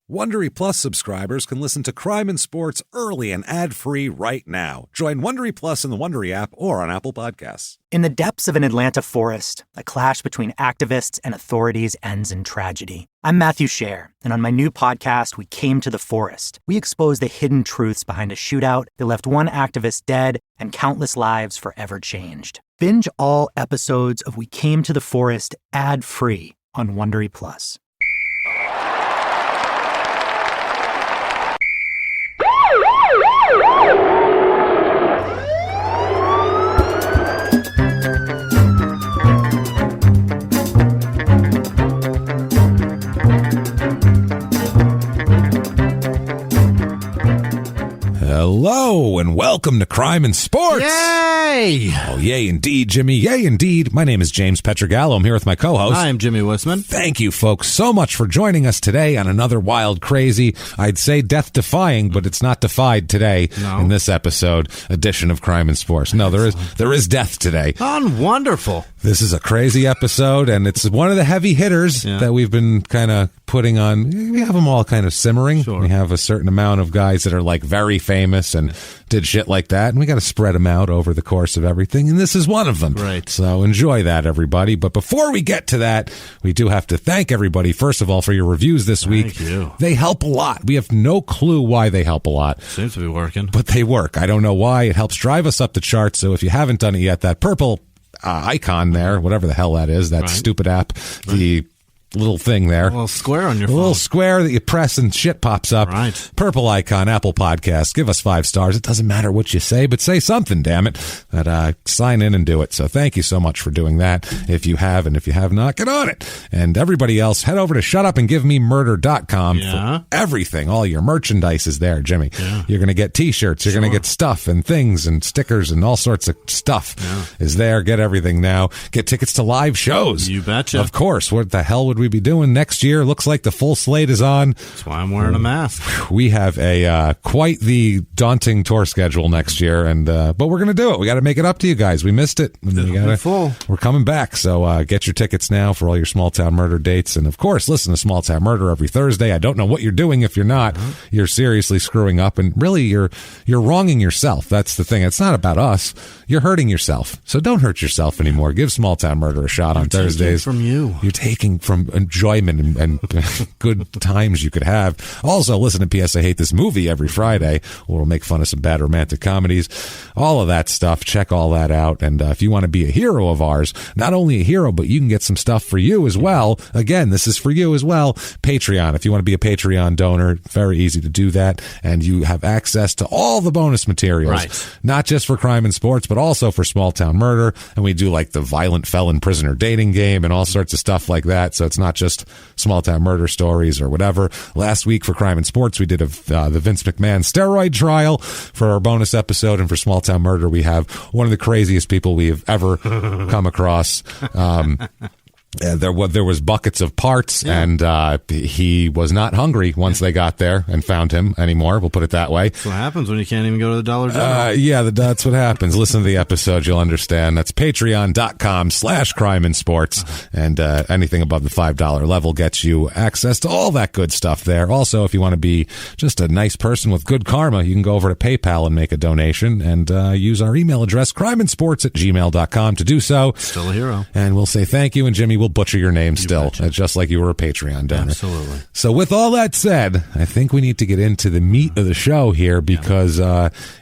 Wondery Plus subscribers can listen to Crime and Sports early and ad-free right now. Join Wondery Plus in the Wondery app or on Apple Podcasts. In the depths of an Atlanta forest, a clash between activists and authorities ends in tragedy. I'm Matthew Scher, and on my new podcast, We Came to the Forest, we expose the hidden truths behind a shootout that left one activist dead and countless lives forever changed. Binge all episodes of We Came to the Forest ad-free on Wondery Plus. Hello, and welcome to Crime and Sports. Yay! Oh, yay indeed, Jimmy. Yay indeed. My name is James Pietragallo. I'm here with my co-host. Hi, I'm Jimmie Whisman. Thank you, folks, so much for joining us today on another wild, crazy, I'd say death-defying, but it's not defied today in this episode edition of Crime and Sports. No, there is death today. Wonderful. This is a crazy episode, and it's one of the heavy hitters that we've been kind of putting on. We have them all kind of simmering. Sure. We have a certain amount of guys that are like very famous and did shit like that, and we got to spread them out over the course of everything, and this is one of them. Right. So enjoy that, everybody. But before we get to that, we do have to thank everybody, first of all, for your reviews this week. Thank you. They help a lot. We have no clue why they help a lot. Seems to be working. But they work. I don't know why. It helps drive us up the charts, so if you haven't done it yet, that purple icon there, whatever the hell that is, that stupid app, the little thing there. A little square on your phone. A little square that you press and shit pops up. Right. Purple icon, Apple Podcast. Give us 5 stars. It doesn't matter what you say, but say something, damn it. But sign in and do it. So thank you so much for doing that. If you have, and if you have not, get on it. And everybody else, head over to shutupandgivememurder.com for everything. All your merchandise is there, Jimmy. Yeah. You're going to get t-shirts. You're going to get stuff and things and stickers and all sorts of stuff is there. Get everything now. Get tickets to live shows. You betcha. Of course. What the hell would we be doing next year? Looks like the full slate is on. That's why I'm wearing a mask. We have a quite the daunting tour schedule next year, and but we're going to do it. We got to make it up to you guys. We missed it. We're coming back, so get your tickets now for all your Small Town Murder dates, and of course, listen to Small Town Murder every Thursday. I don't know what you're doing if you're not. You're seriously screwing up, and really, you're wronging yourself. That's the thing. It's not about us. You're hurting yourself, so don't hurt yourself anymore. Give Small Town Murder a shot on Thursdays. From you, you're taking from enjoyment and good times you could have. Also, listen to P.S. I Hate This Movie every Friday, where we'll make fun of some bad romantic comedies. All of that stuff. Check all that out. And if you want to be a hero of ours, not only a hero, but you can get some stuff for you as well. Again, this is for you as well. Patreon. If you want to be a Patreon donor, very easy to do that. And you have access to all the bonus materials. Right. Not just for Crime and Sports, but also for Small Town Murder. And we do like the violent felon prisoner dating game and all sorts of stuff like that. So it's not just Small Town Murder stories or whatever. Last week for Crime and Sports, we did the Vince McMahon steroid trial for our bonus episode, and for Small Town Murder, we have one of the craziest people we have ever come across. There was buckets of parts, and he was not hungry once they got there and found him anymore. We'll put it that way. That's what happens when you can't even go to the Dollar General. That's what happens. Listen to the episode, you'll understand. That's patreon.com/crime and sports, and anything above the $5 level gets you access to all that good stuff there. Also, if you want to be just a nice person with good karma, you can go over to PayPal and make a donation, and use our email address, crimeandsports@gmail.com, to do so. Still a hero. And we'll say thank you, and Jimmy will butcher your name still, just like you were a Patreon donor. Absolutely. So with all that said, I think we need to get into the meat of the show here, because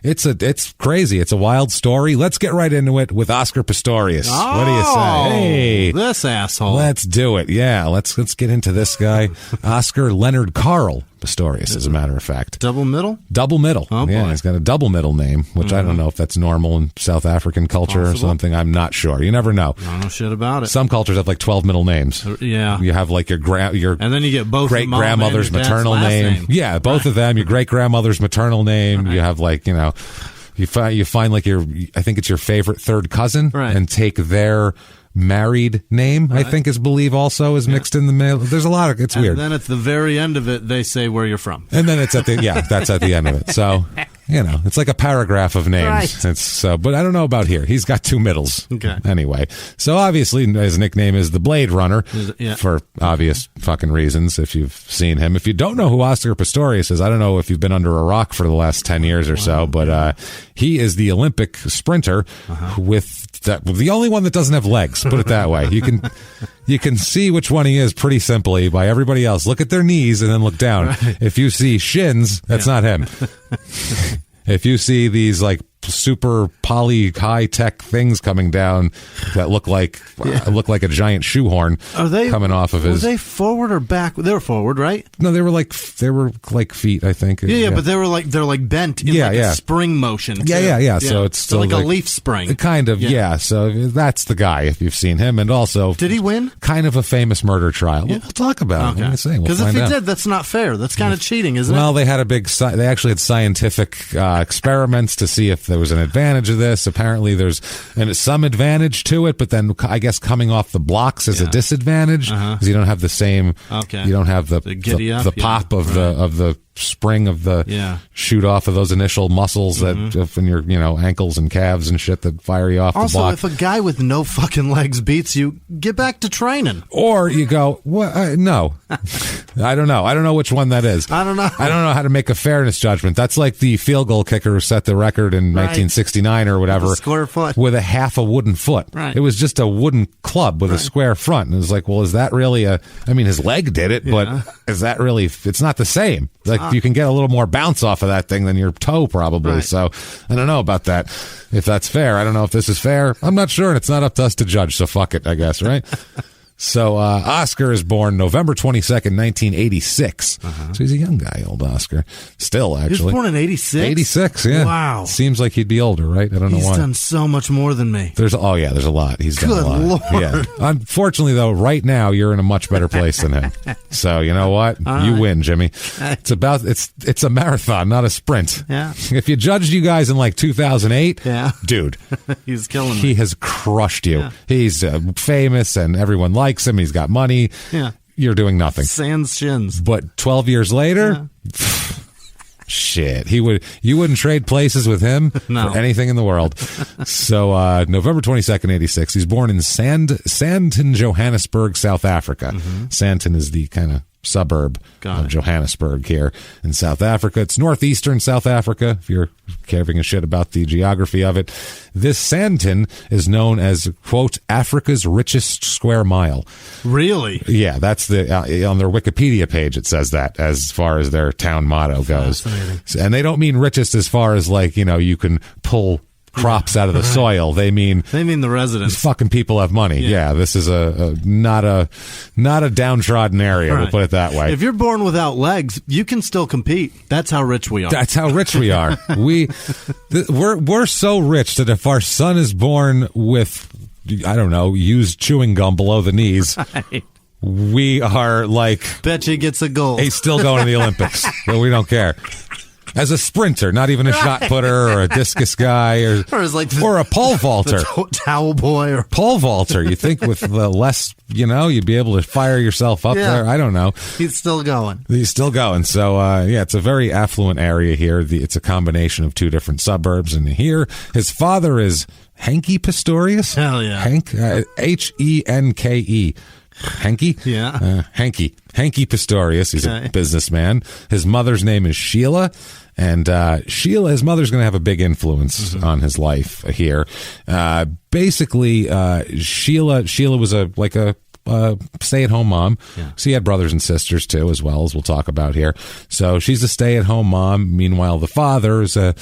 it's crazy. It's a wild story. Let's get right into it with Oscar Pistorius. What do you say? Hey, this asshole. Let's do it. Yeah, let's get into this guy, Oscar Leonard Carl Pistorius, as a matter of fact. Double middle? Double middle. Oh, yeah, boy. He's got a double middle name, which I don't know if that's normal in South African culture or something. I'm not sure. You never know. I don't know shit about it. Some cultures have like 12 middle names. Yeah. You have like your and then you get both great-grandmother's maternal name. Yeah, both of them. Your great-grandmother's maternal name. Right. You have like, you find like I think it's your favorite third cousin, and take their married name, I think is mixed in the mail. There's a lot of, it's weird. And then at the very end of it, they say where you're from. And then it's that's at the end of it. So it's like a paragraph of names. Right. It's so, but I don't know about here. He's got 2 middles. Okay. Anyway, so obviously his nickname is the Blade Runner for obvious fucking reasons. If you've seen him, if you don't know who Oscar Pistorius is, I don't know if you've been under a rock for the last 10 years or so, but he is the Olympic sprinter with the only one that doesn't have legs. Put it that way. You can see which one he is pretty simply by everybody else. Look at their knees and then look down. Right. If you see shins, that's not him. If you see these like super poly high tech things coming down that look like a giant shoehorn coming off of his. Were they forward or back? They were forward, right? No, they were like feet, I think. Yeah, but they're like bent in a spring motion. Yeah. So it's still like a leaf spring. Kind of, yeah. So that's the guy if you've seen him, and also did he win? Kind of a famous murder trial. We'll talk about it. Because if he did, that's not fair. That's kind of cheating, isn't it? Well, they had they actually had scientific experiments to see if there was an advantage of this. Apparently there's some advantage to it, but then I guess coming off the blocks is a disadvantage because you don't have the same you don't have the pop of the spring of the shoot off of those initial muscles that in your ankles and calves and shit that fire you off the block. Also, if a guy with no fucking legs beats you, get back to training. Or you go, what? No. I don't know which one that is. I don't know how to make a fairness judgment. That's like the field goal kicker who set the record in 1969 or whatever. With a square foot. With a half a wooden foot. Right. It was just a wooden club with a square front. And it was like, well, is that really his leg did it, but is that really, it's not the same. Like you can get a little more bounce off of that thing than your toe probably. Right. So I don't know about that. If that's fair, I don't know if this is fair. I'm not sure, and it's not up to us to judge. So fuck it, I guess, right? So Oscar is born November 22nd, 1986. So he's a young guy, old Oscar. Still, actually. He was born in 86? 86, yeah. Wow. Seems like he'd be older, right? I don't know why. He's done so much more than me. There's a lot. He's done a lot. Good Lord. Yeah. Unfortunately, though, right now, you're in a much better place than him. So, you know what? You win, Jimmy. It's a marathon, not a sprint. Yeah. If you judged you guys in like 2008, dude. He's killing me. He has crushed you. Yeah. He's famous and everyone likes him. He's got money. Yeah. You're doing nothing. Sans shins. But 12 years later, shit, you wouldn't trade places with him for anything in the world. So November 22nd, 86, he's born in Sandton, Johannesburg, South Africa. Sandton is the kind of suburb of Johannesburg here in South Africa. It's northeastern South Africa, if you're giving a shit about the geography of it. This Sandton is known as, quote, Africa's richest square mile. Really? Yeah, that's on their Wikipedia page it says that as far as their town motto goes. And they don't mean richest as far as like, you can pull crops out of the soil. They mean the residents. These fucking people have money. Yeah, this is not a downtrodden area. We'll put it that way. If you're born without legs, you can still compete. That's how rich we are. That's how rich we are. We're so rich that if our son is born with, I don't know, used chewing gum below the knees. Right. We are like, bet you gets a gold. He's still going to the Olympics, but we don't care. As a sprinter, not even a shot putter or a discus guy or a pole vaulter. Towel boy or pole vaulter. You think with the less, you'd be able to fire yourself up there. I don't know. He's still going. So, it's a very affluent area here. It's a combination of two different suburbs. And here, his father is Henke Pistorius. Hell yeah. Henke. Henke? Yeah. Henke Pistorius. He's a businessman. His mother's name is Sheila. And his mother's going to have a big influence on his life here. Basically, Sheila was a stay-at-home mom. Yeah. So he had brothers and sisters, too, as well, as we'll talk about here. So she's a stay-at-home mom. Meanwhile, the father is a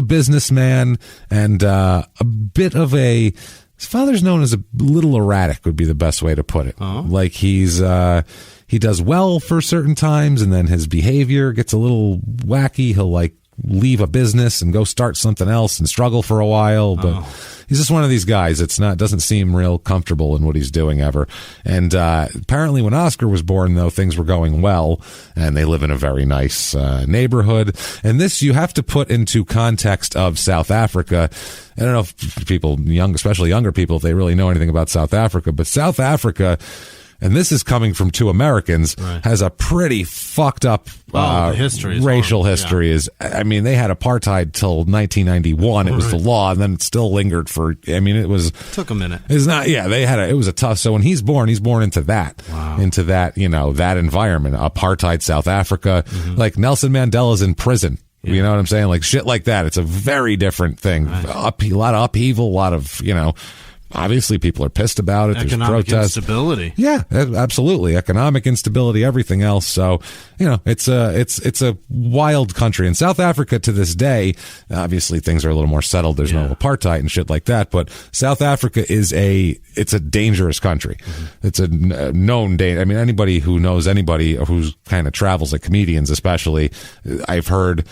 businessman and a bit of a... His father's known as a little erratic, would be the best way to put it. Oh. Like he does well for certain times, and then his behavior gets a little wacky. He'll leave a business and go start something else and struggle for a while, but he's just one of these guys doesn't seem real comfortable in what he's doing ever. And apparently when Oscar was born, though, things were going well, and they live in a very nice neighborhood. And this you have to put into context of South Africa. I don't know if people, especially younger people, if they really know anything about South Africa, but South Africa and this is coming from two Americans, has a pretty fucked up racial history. I mean, they had apartheid till 1991. It was the law, and then it still lingered for. I mean, took a minute. It's not. Yeah, it was a tough. So when he's born into that, that environment, apartheid South Africa. Like Nelson Mandela's in prison. Yeah. You know what I'm saying? Like shit like that. It's a very different thing. Right. A lot of upheaval, a lot of, obviously people are pissed about it. Economic There's protests. Instability. Yeah, absolutely. Economic instability, everything else. So, it's a wild country. In South Africa to this day, obviously things are a little more settled. There's no apartheid and shit like that. But South Africa it's a dangerous country. It's a known danger. I mean, anybody who knows anybody who kind of travels, like comedians especially, I've heard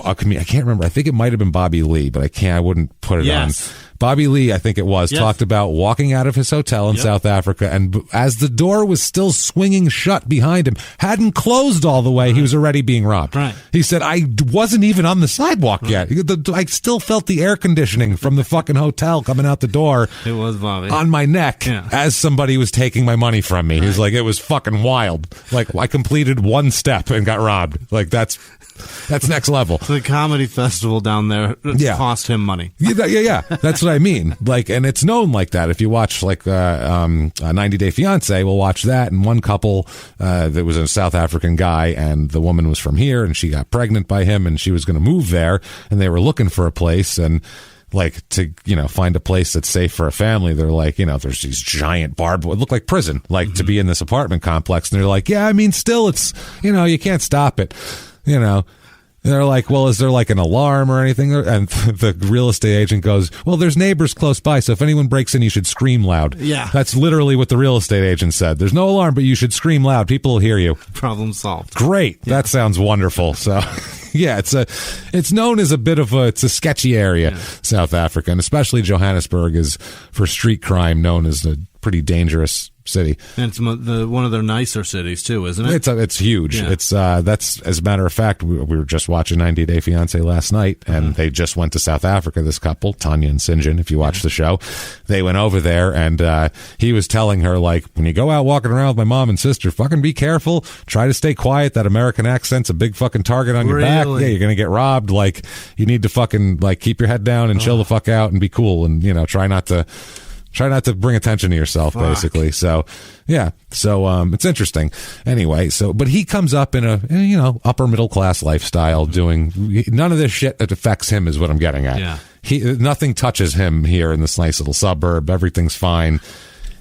I can't remember. I think it might have been Bobby Lee, but I wouldn't put it on. Bobby Lee, I think it was, talked about walking out of his hotel in South Africa, and as the door was still swinging shut behind him, hadn't closed all the way, he was already being robbed. Right. He said, I wasn't even on the sidewalk yet. I still felt the air conditioning from the fucking hotel coming out the door. It was Bobby. On my neck as somebody was taking my money from me. Right. He's like, it was fucking wild. Like, I completed one step and got robbed. Like, that's next level. The comedy festival down there cost him money. Yeah. That's what I mean. Like, and it's known like that. If you watch like a 90 Day Fiance, we'll watch that. And one couple, that was a South African guy, and the woman was from here, and she got pregnant by him, and she was going to move there, and they were looking for a place, and like to find a place that's safe for a family. They're like, there's these giant barbed wire, look like prison, like to be in this apartment complex, and they're like, yeah, I mean, still, it's you can't stop it. They're like, well, is there like an alarm or anything? And the real estate agent goes, well, there's neighbors close by, so if anyone breaks in, you should scream loud. Yeah. That's literally what the real estate agent said. There's no alarm, but you should scream loud. People will hear you. Problem solved. Great. Yeah. That sounds wonderful. So, yeah, it's known as it's a sketchy area, South Africa, and especially Johannesburg is, for street crime, known as a pretty dangerous city. And it's one of their nicer cities too, isn't it? It's huge. Yeah. It's that's, as a matter of fact, we were just watching 90 Day Fiance last night, and they just went to South Africa. This couple, Tanya and St. John, if you watch the show, they went over there, and he was telling her, like, when you go out walking around with my mom and sister, fucking be careful. Try to stay quiet. That American accent's a big fucking target on your back. Yeah, you're gonna get robbed. Like, you need to fucking keep your head down and chill the fuck out and be cool, and try not to bring attention to yourself, basically. So, yeah. So, it's interesting. Anyway, but he comes up in a, upper middle class lifestyle, doing none of this shit that affects him, is what I'm getting at. Yeah. Nothing touches him here in this nice little suburb. Everything's fine.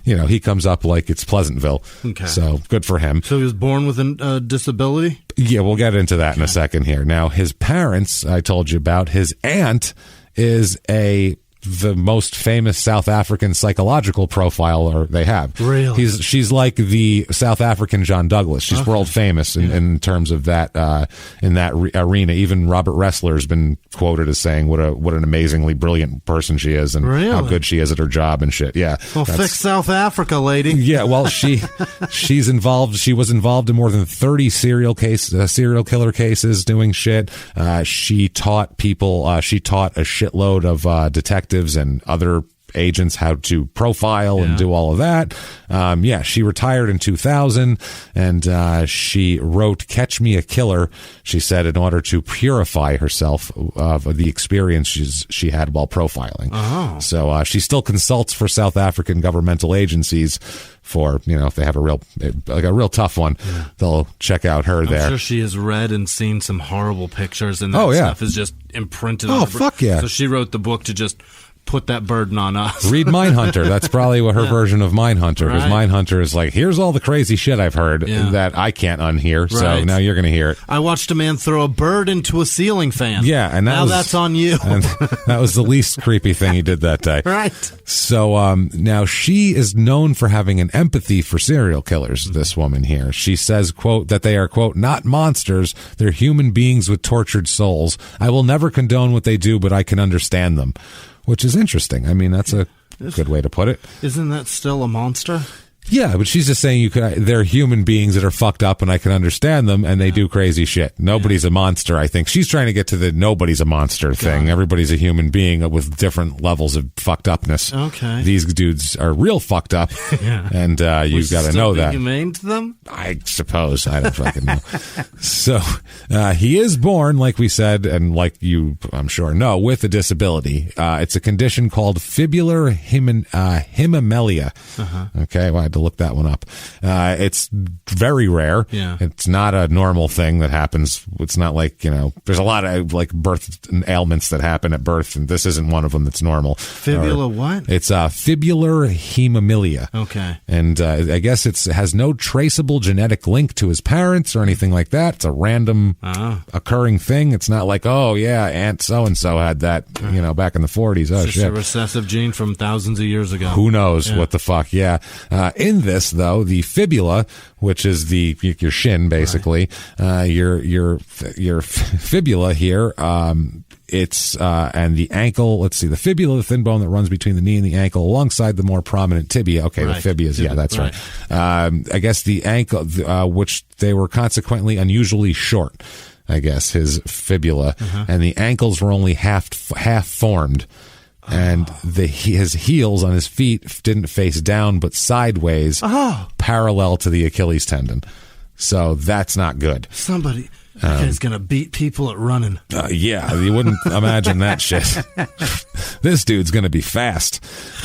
He comes up like it's Pleasantville. Okay. So, good for him. So he was born with a disability? Yeah, we'll get into that in a second here. Now, his parents, I told you about, his aunt is the most famous South African psychological profiler they have. Really? She's like the South African John Douglas. She's world famous in terms of that in that arena. Even Robert Ressler's been quoted as saying what an amazingly brilliant person she is, and how good she is at her job and shit. Yeah. Well, fix South Africa, lady. Yeah. Well, she's involved. She was involved in more than 30 serial killer cases, doing shit. She taught people. She taught a shitload of detectives and other agents how to profile and do all of that. She retired in 2000, and she wrote Catch Me a Killer, she said, in order to purify herself of the experience she had while profiling. Oh. So she still consults for South African governmental agencies for, if they have a real tough one, they'll check out her there. I'm sure she has read and seen some horrible pictures, and that stuff is just imprinted on her. Fuck yeah. So she wrote the book to just put that burden on us. Read Mindhunter. That's probably what her version of Mindhunter, because Mindhunter is like, here's all the crazy shit I've heard that I can't unhear, so now you're going to hear it. I watched a man throw a bird into a ceiling fan. Yeah, and that's on you. And that was the least creepy thing he did that day. Right. So now she is known for having an empathy for serial killers, this woman here. She says, quote, that they are, quote, not monsters, they're human beings with tortured souls. I will never condone what they do, but I can understand them. Which is interesting. I mean, that's a good way to put it. Isn't that still a monster? Yeah, but she's just saying they're human beings that are fucked up, and I can understand them, and they do crazy shit. Nobody's a monster, I think. She's trying to get to the nobody's a monster thing. Everybody's a human being with different levels of fucked upness. Okay. These dudes are real fucked up, and you've got to know that. Humane to them? I suppose. I don't fucking know. So he is born, like we said, and like you, I'm sure, know, with a disability. It's a condition called fibular hemimelia. Okay, well, I had to look that one up. It's very rare. Yeah. It's not a normal thing that happens. It's not like, there's a lot of like birth ailments that happen at birth, and this isn't one of them that's normal. Fibula what? It's fibular hemimelia. Okay. And I guess it has no traceable genetic link to his parents or anything like that. It's a random occurring thing. It's not like, oh, yeah, Aunt so-and-so had that, back in the 40s. Oh, it's just a recessive gene from thousands of years ago. Who knows what the fuck, in this, though, the fibula, which is your shin, basically, your fibula here, it's and the ankle. Let's see, the fibula, the thin bone that runs between the knee and the ankle, alongside the more prominent tibia. Okay, the fibulas. Yeah, that's right. I guess the ankle, which they were consequently unusually short. I guess his fibula and the ankles were only half formed. And his heels on his feet didn't face down, but sideways, parallel to the Achilles tendon. So that's not good. Somebody is going to beat people at running. Yeah, you wouldn't imagine that shit. This dude's going to be fast.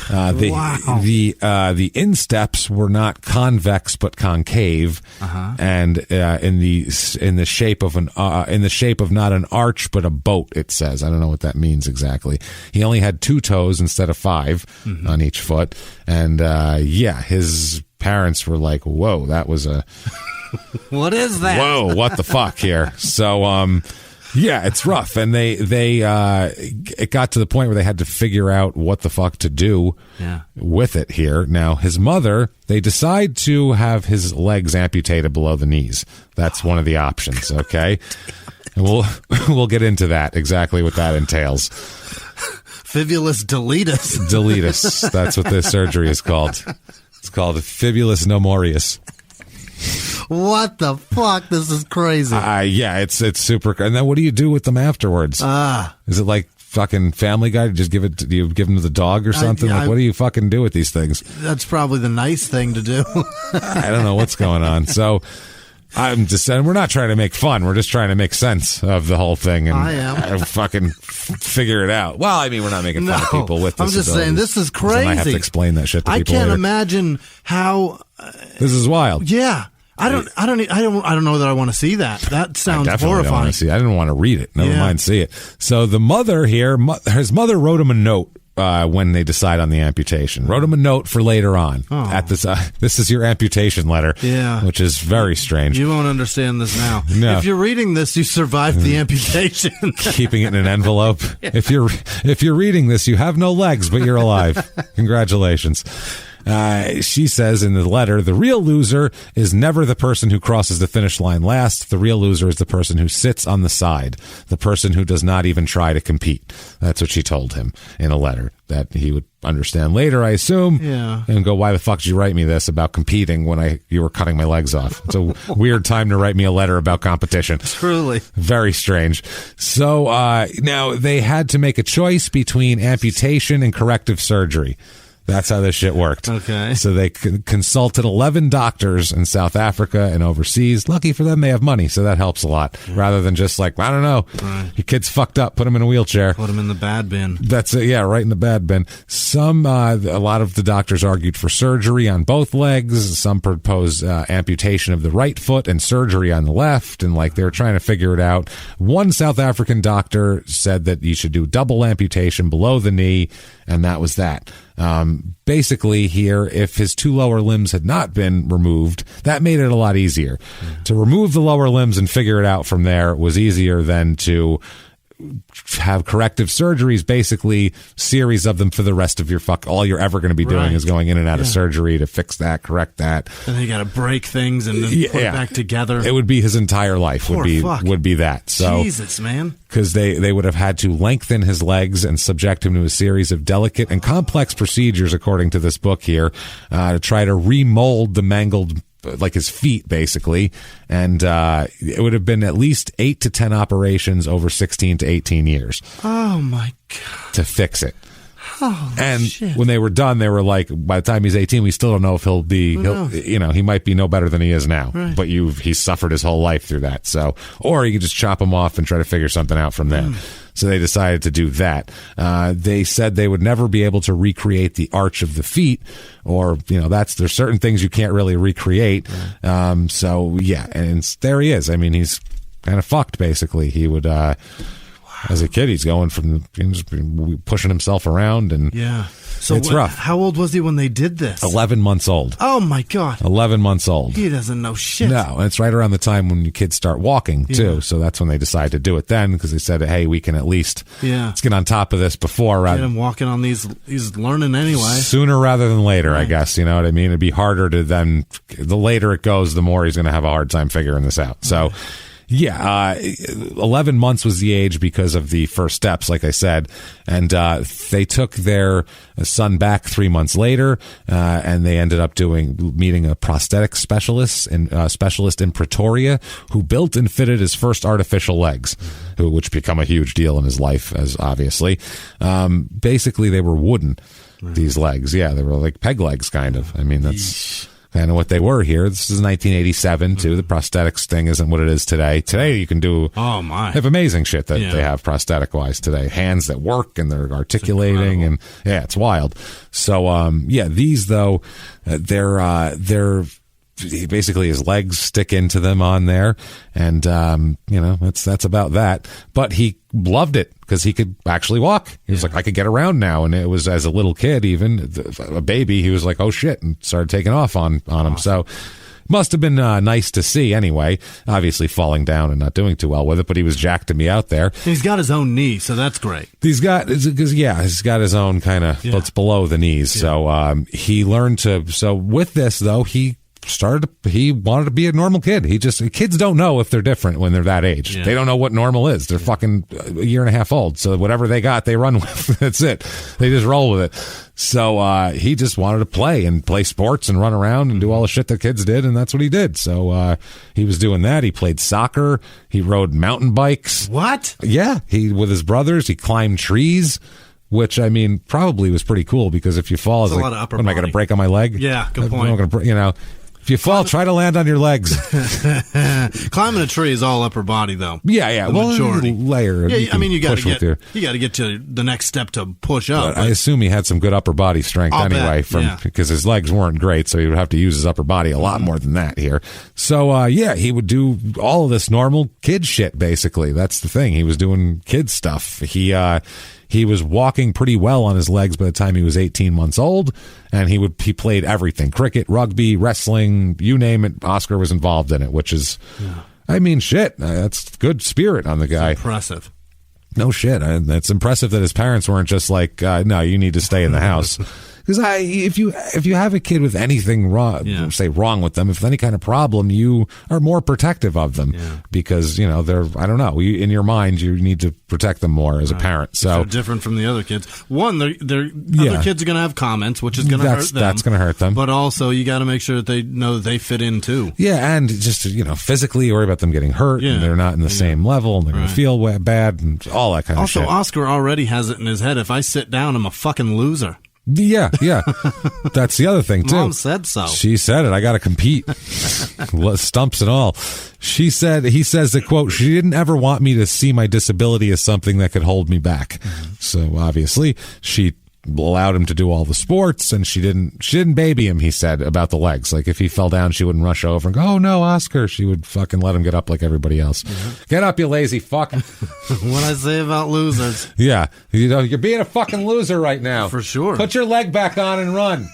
The insteps were not convex but concave, and in the shape of not an arch but a boat. It says. I don't know what that means exactly. He only had 2 toes instead of 5 on each foot, and his parents were like, "Whoa, that was a." What is that? Whoa, what the fuck here? So, it's rough. And it got to the point where they had to figure out what the fuck to do with it here. Now, his mother, they decide to have his legs amputated below the knees. That's one of the options, okay? And we'll get into that, exactly what that entails. Fibulus deletus. Deletus. That's what this surgery is called. It's called fibulus nomorius. What the fuck? This is crazy. It's super. And then what do you do with them afterwards? Is it like fucking Family Guy? Do you give them to the dog or something? What do you fucking do with these things? That's probably the nice thing to do. I don't know what's going on. So I'm just saying, we're not trying to make fun. We're just trying to make sense of the whole thing and fucking figure it out. Well, I mean, we're not making fun of people with disabilities. I'm just saying, this is crazy. I have to explain that shit to people I can't later. imagine how. This is wild. Yeah. I don't know that I want to see that. That sounds horrifying. Don't want to see. I didn't want to read it. Never mind see it. So the mother here, his mother wrote him a note when they decide on the amputation. Wrote him a note for later on. At this, this is your amputation letter. Yeah, which is very strange. You won't understand this now. No. If you're reading this, you survived the amputation. Keeping it in an envelope. If you're reading this, you have no legs, but you're alive. Congratulations. She says in the letter, the real loser is never the person who crosses the finish line last. The real loser is the person who sits on the side, the person who does not even try to compete. That's what she told him in a letter that he would understand later, I assume, and go, why the fuck did you write me this about competing when you were cutting my legs off? It's a weird time to write me a letter about competition. Truly. Very strange. So now they had to make a choice between amputation and corrective surgery. That's how this shit worked. Okay. So they consulted 11 doctors in South Africa and overseas. Lucky for them, they have money, so that helps a lot. Rather than just like, I don't know, your kid's fucked up, put him in a wheelchair. Put him in the bad bin. That's it, yeah, right in the bad bin. A lot of the doctors argued for surgery on both legs. Some proposed amputation of the right foot and surgery on the left, and like they were trying to figure it out. One South African doctor said that you should do double amputation below the knee, and that was that. Basically here, if his 2 lower limbs had not been removed, that made it a lot easier. To remove the lower limbs and figure it out from there was easier than to have corrective surgeries, basically series of them for the rest of your all you're ever going to be doing is going in and out of surgery to fix that, correct that. And then you got to break things and then put it back together. It would be his entire life would be that. So Jesus, man. Because they would have had to lengthen his legs and subject him to a series of delicate and complex procedures, according to this book here, to try to remold the mangled, like his feet, basically. And it would have been at least 8 to 10 operations over 16 to 18 years. Oh, my God. To fix it. Oh, and shit. When they were done, they were like, by the time he's 18, we still don't know if he might be no better than he is now. Right. But he's suffered his whole life through that. So, or you could just chop him off and try to figure something out from there. So they decided to do that. They said they would never be able to recreate the arch of the feet, or, there's certain things you can't really recreate. So yeah, and there he is. I mean, he's kind of fucked, basically. He would, as a kid, he's going from pushing himself around, and so it's rough. How old was he when they did this? 11 months old. Oh my God. 11 months old. He doesn't know shit. No, and it's right around the time when your kids start walking too. So that's when they decided to do it then, because they said, hey, we can at least let's get on top of this before. Get him walking on these. He's learning anyway. Sooner rather than later, I guess. You know what I mean? It'd be harder to then. The later it goes, the more he's going to have a hard time figuring this out. So. Yeah, 11 months was the age because of the first steps, like I said. And they took their son back 3 months later, and they ended up meeting a prosthetic specialist in Pretoria, who built and fitted his first artificial legs, which become a huge deal in his life, as obviously. Basically, they were wooden, these legs. Yeah, they were like peg legs, kind of. I mean, that's... kind of what they were here. This is 1987 too. The prosthetics thing isn't what it is today. Today you can do they have amazing shit that they have prosthetic wise today. Hands that work and they're articulating, and it's wild. So these though, they're basically his legs stick into them on there, and that's about that. But he loved it because he could actually walk. He was like, I could get around now. And it was, as a little kid, even a baby, he was like, oh shit, and started taking off on him. So must have been nice to see anyway. Obviously falling down and not doing too well with it, but he was jacked to me out there. He's got his own knee, so that's great. He's got his own kind of, it's below the knees. So he learned to, so with this though, he wanted to be a normal kid. Kids don't know if they're different when they're that age. They don't know what normal is. They're fucking a year and a half old. So whatever they got, they run with. That's it. They just roll with it. So he just wanted to play sports and run around and do all the shit that kids did, and that's what he did. So he was doing that. He played soccer. He rode mountain bikes. What? Yeah. with his brothers, he climbed trees. Which, I mean, probably was pretty cool, because if you fall, it's like, what am I going to break on my leg? Yeah, good point. If you fall, try to land on your legs. Climbing a tree is all upper body, though. Yeah. The majority. Layer. Yeah, you got to get to the next step to push up. But I assume he had some good upper body strength because his legs weren't great, so he would have to use his upper body a lot more than that here. So, he would do all of this normal kid shit, basically. That's the thing. He was doing kid stuff. He was walking pretty well on his legs by the time he was 18 months old, and he played everything: cricket, rugby, wrestling, you name it. Oscar was involved in it, which is, I mean, shit. That's good spirit on the guy. It's impressive. No shit. It's impressive that his parents weren't just like, no, you need to stay in the house. Because if you have a kid with anything wrong with them, if any kind of problem, you are more protective of them because they're, I don't know, in your mind you need to protect them more as a parent. So they're different from the other kids. One, other kids are going to have comments, which is going to hurt them. That's going to hurt them. But also, you got to make sure that they know that they fit in too. Yeah, and just physically worry about them getting hurt, and they're not in the same level, and they're going to feel bad, and all that kind of shit. Also, Oscar already has it in his head: if I sit down, I'm a fucking loser. Yeah. That's the other thing, too. Mom said so. She said it. I got to compete. Stumps and all. He says that, quote, she didn't ever want me to see my disability as something that could hold me back. So obviously she allowed him to do all the sports, and she didn't baby him, he said, about the legs. Like if he fell down, she wouldn't rush over and go, oh no, Oscar. She would fucking let him get up like everybody else. Get up, you lazy fuck. What I say about losers. Yeah. You're being a fucking loser right now. For sure. Put your leg back on and run.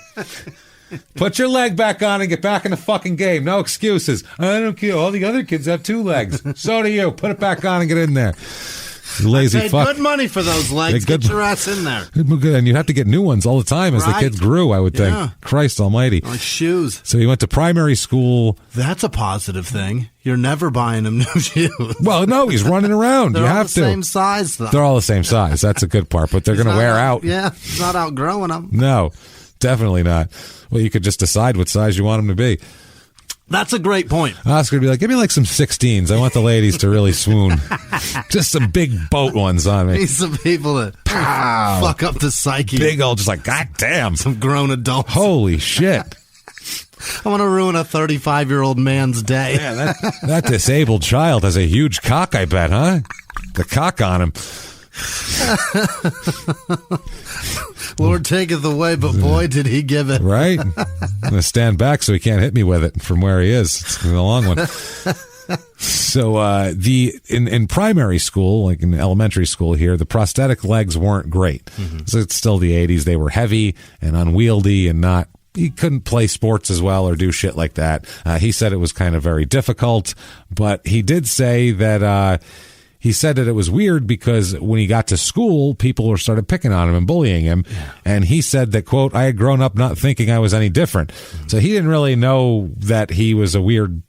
Put your leg back on and get back in the fucking game. No excuses. I don't care. All the other kids have 2 legs. So do you. Put it back on and get in there. You lazy paid fuck. Good money for those legs. Get your ass in there. Good, and you have to get new ones all the time as the kids grew, I would think. Yeah. Christ almighty. Like shoes. So he went to primary school. That's a positive thing. You're never buying him new shoes. Well, no, he's running around. They're you all have the to. same size, though. They're all the same size. That's a good part, but they're going to wear out. Yeah, he's not outgrowing them. No, definitely not. Well, you could just decide what size you want them to be. That's a great point. Oscar would be like, give me like some 16s. I want the ladies to really swoon. Just some big boat ones on me. Need some people to fuck up the psyche. Big old, just like, God damn. Some grown adults. Holy shit. I want to ruin a 35-year-old man's day. Yeah, that disabled child has a huge cock, I bet, huh? The cock on him. Lord taketh away, but boy, did he give it. Right? I'm going to stand back so he can't hit me with it from where he is. It's a long one. So in primary school, like in elementary school here, the prosthetic legs weren't great. Mm-hmm. So it's still the 80s. They were heavy and unwieldy and not. He couldn't play sports as well or do shit like that. He said it was kind of very difficult, but he did say that he said that it was weird because when he got to school, people started picking on him and bullying him. Yeah. And he said that, quote, I had grown up not thinking I was any different. Mm-hmm. So he didn't really know that he was a weird,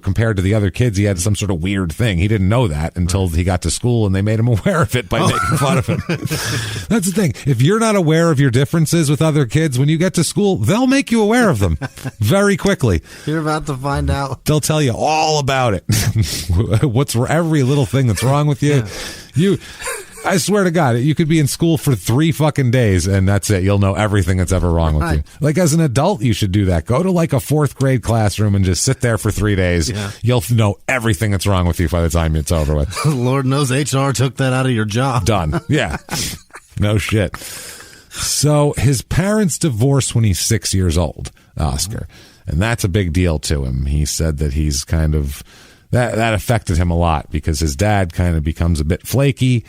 compared to the other kids, he had some sort of weird thing. He didn't know that until he got to school and they made him aware of it by making fun of him. That's the thing. If you're not aware of your differences with other kids, when you get to school, they'll make you aware of them very quickly. You're about to find out. They'll tell you all about it. What's every little thing that's wrong with you. Yeah. I swear to God, you could be in school for 3 fucking days and that's it. You'll know everything that's ever wrong with you. Like as an adult, you should do that. Go to like a 4th grade classroom and just sit there for 3 days. Yeah. You'll know everything that's wrong with you by the time it's over with. Lord knows HR took that out of your job. Done. Yeah. No shit. So his parents divorced when he's 6 years old, Oscar. And that's a big deal to him. He said that he's kind of... That affected him a lot because his dad kind of becomes a bit flaky,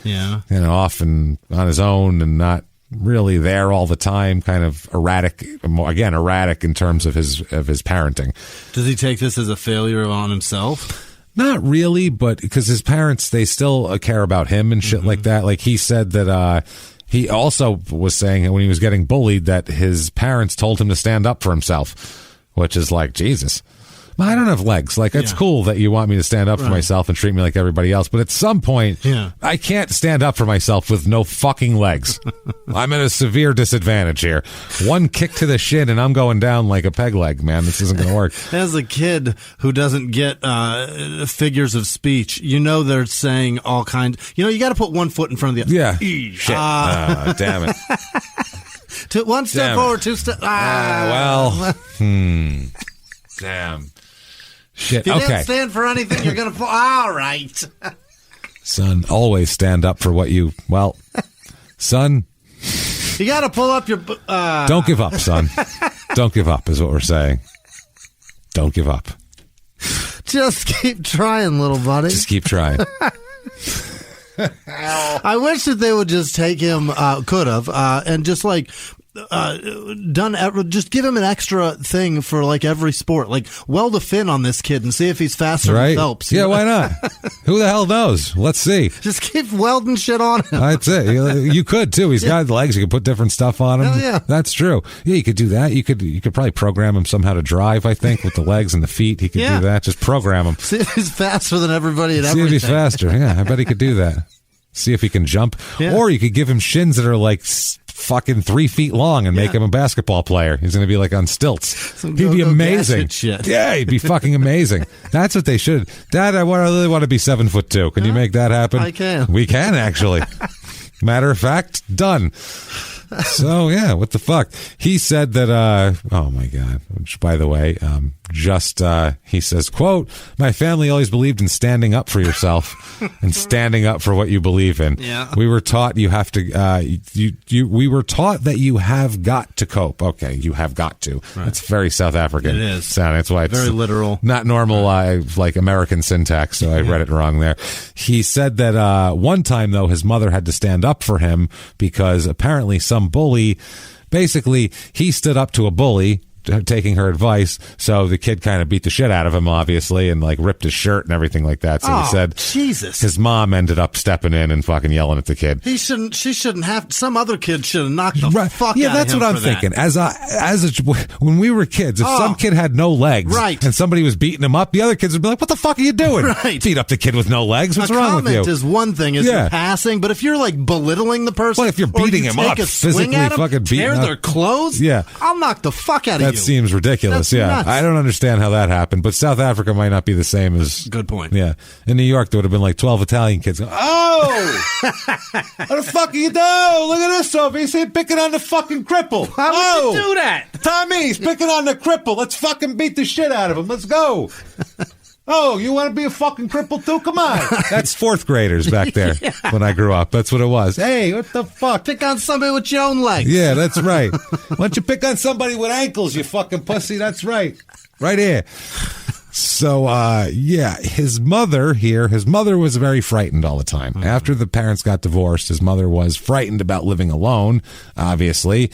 often on his own and not really there all the time, kind of erratic in terms of his parenting. Does he take this as a failure on himself? Not really, but because his parents, they still care about him and shit like that. Like he said that he also was saying when he was getting bullied that his parents told him to stand up for himself, which is like, Jesus. I don't have legs. Like, it's cool that you want me to stand up for myself and treat me like everybody else. But at some point, I can't stand up for myself with no fucking legs. I'm at a severe disadvantage here. One kick to the shin and I'm going down like a peg leg, man. This isn't going to work. As a kid who doesn't get figures of speech, they're saying all kinds. You got to put one foot in front of the other. Yeah. Shit. Damn it. One step forward, 2 steps. Damn. Shit. If you didn't stand for anything, you're going to fall. All right. Son, always stand up for what you... Well, son... You got to pull up your... Don't give up, son. Don't give up is what we're saying. Don't give up. Just keep trying, little buddy. Just keep trying. I wish that they would just take him, and just like... just give him an extra thing for like every sport, like weld a fin on this kid and see if he's faster than Phelps. Yeah, why not? Who the hell knows? Let's see. Just keep welding shit on him. That's it. You could too. He's got legs. You could put different stuff on him. Yeah. That's true. Yeah, you could do that. You could probably program him somehow to drive. I think with the legs and the feet, he could do that. Just program him. See if he's faster than everybody at everything. See if he's faster. Yeah, I bet he could do that. See if he can jump. Yeah. Or you could give him shins that are like fucking 3 feet long and make him a basketball player. He's going to be like on stilts. He'd be amazing. Yeah, he'd be fucking amazing. That's what they should. Dad, I really want to be 7'2". Can you make that happen? I can. We can actually. Matter of fact, done. So yeah, what the fuck? He said that, oh my God, which by the way, he says, quote, my family always believed in standing up for yourself and standing up for what you believe in. Yeah. We were taught you have to, we were taught that you have got to cope. Okay. You have got to. Right. That's very South African. It is. Sound. That's why it's very literal. Not normal, like American syntax. So I read it wrong there. He said that, one time though, his mother had to stand up for him because apparently some bully, basically he stood up to a bully taking her advice. So the kid kind of beat the shit out of him, obviously, and like ripped his shirt and everything like that. So he said, Jesus. His mom ended up stepping in and fucking yelling at the kid. She shouldn't have. Some other kid should have knocked the fuck out of him. Yeah, that's what I'm thinking. When we were kids, if some kid had no legs, and somebody was beating him up, the other kids would be like, "What the fuck are you doing? Beat up the kid with no legs? What's wrong with you?" Comment is one thing, you're passing, but if you're like belittling the person, if you're beating him up, physically fucking beating tear up their clothes, I'll knock the fuck out of you. That seems ridiculous. That's nuts. I don't understand how that happened, but South Africa might not be the same as. Good point. Yeah, in New York there would have been like 12 Italian kids going, "Oh, what the fuck are you doing? Look at this over. He's picking on the fucking cripple. Why would you do that? Tommy, he's picking on the cripple. Let's fucking beat the shit out of him. Let's go." Oh, you want to be a fucking cripple too? Come on. That's fourth graders back there when I grew up. That's what it was. Hey, what the fuck? Pick on somebody with your own legs. Yeah, that's right. Why don't you pick on somebody with ankles, you fucking pussy? That's right. Right here. So, his mother was very frightened all the time. Mm-hmm. After the parents got divorced, his mother was frightened about living alone, obviously.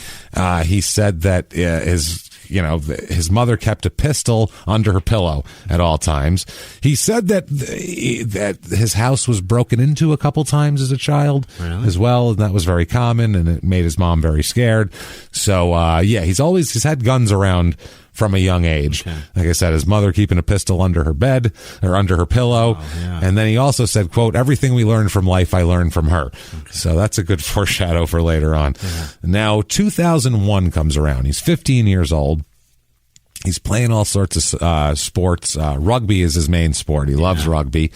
He said that his mother kept a pistol under her pillow at all times. He said that his house was broken into a couple times as a child as well, and that was very common, and it made his mom very scared. So, he's had guns around from a young age. Okay. Like I said, his mother keeping a pistol under her bed or under her pillow. Oh, yeah. And then he also said, quote, "Everything we learned from life, I learned from her." Okay. So that's a good foreshadow for later on. Yeah. Now, 2001 comes around. He's 15 years old. He's playing all sorts of sports. Rugby is his main sport. He loves rugby,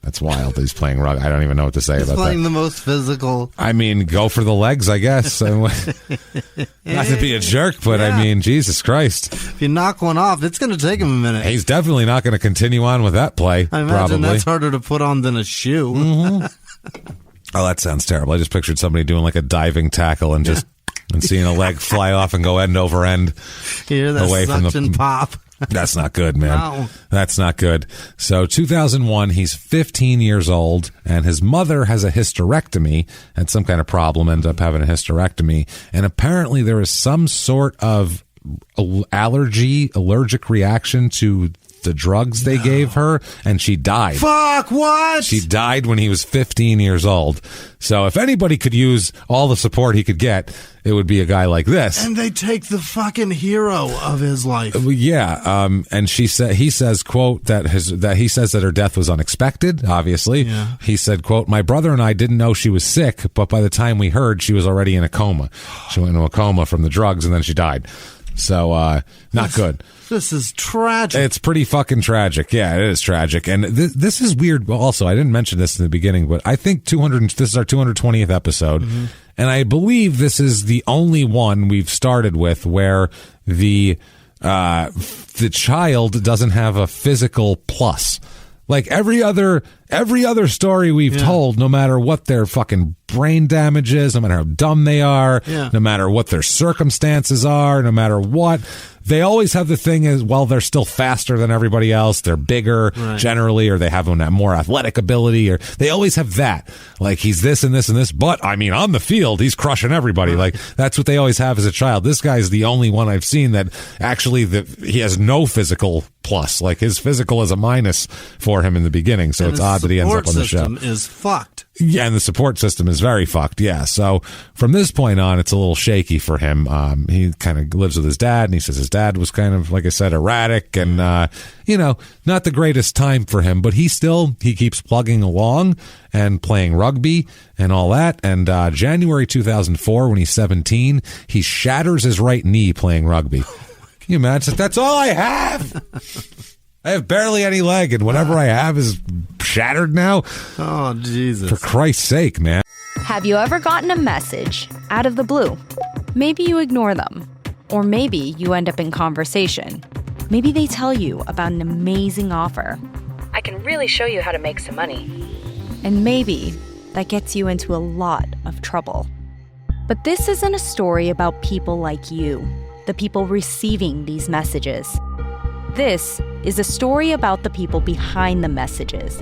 that's wild. He's playing rugby. I don't even know what to say about that. He's playing the most physical. I mean, go for the legs, I guess. Not to be a jerk, but I mean, Jesus Christ. If you knock one off, it's going to take him a minute. He's definitely not going to continue on with that play. I imagine that's harder to put on than a shoe. Mm-hmm. Oh, that sounds terrible. I just pictured somebody doing like a diving tackle and just and seeing a leg fly off and go end over end. Hear that away suction from the pop. That's not good, man. No. That's not good. So 2001, he's 15 years old, and his mother has a hysterectomy, had some kind of problem, ended up having a hysterectomy, and apparently there is some sort of allergic reaction to the drugs they gave her, and she died. Fuck, what? She died when he was 15 years old. So if anybody could use all the support he could get, it would be a guy like this. And they take the fucking hero of his life. Yeah, and he says, quote, that he says that her death was unexpected, obviously. Yeah. He said, quote, "My brother and I didn't know she was sick, but by the time we heard, she was already in a coma. She went into a coma from the drugs, and then she died." So, not good. This is tragic. It's pretty fucking tragic. Yeah, it is tragic. And this is weird. Also, I didn't mention this in the beginning, but I think this is our 220th episode. Mm-hmm. And I believe this is the only one we've started with where the child doesn't have a physical plus. Like every other story we've told, no matter what their fucking brain damage is, no matter how dumb they are, no matter what their circumstances are, no matter what, they always have the thing is, well, they're still faster than everybody else. They're bigger generally, or they have a more athletic ability, or they always have that. Like he's this and this and this, but I mean, on the field, he's crushing everybody. Like that's what they always have as a child. This guy's the only one I've seen that actually he has no physical plus. Like his physical is a minus for him in the beginning. So it's odd that he ends up on the show. The support system is fucked. Yeah, and the support system is very fucked. Yeah, so from this point on, it's a little shaky for him. He kind of lives with his dad, and he says his dad was kind of, like I said, erratic and, not the greatest time for him. But he keeps plugging along and playing rugby and all that. And January 2004, when he's 17, he shatters his right knee playing rugby. Can you imagine? That's all I have. I have barely any leg, and whatever I have is shattered now. Oh, Jesus. For Christ's sake, man. Have you ever gotten a message out of the blue? Maybe you ignore them. Or maybe you end up in conversation. Maybe they tell you about an amazing offer. I can really show you how to make some money. And maybe that gets you into a lot of trouble. But this isn't a story about people like you, the people receiving these messages. This is a story about the people behind the messages,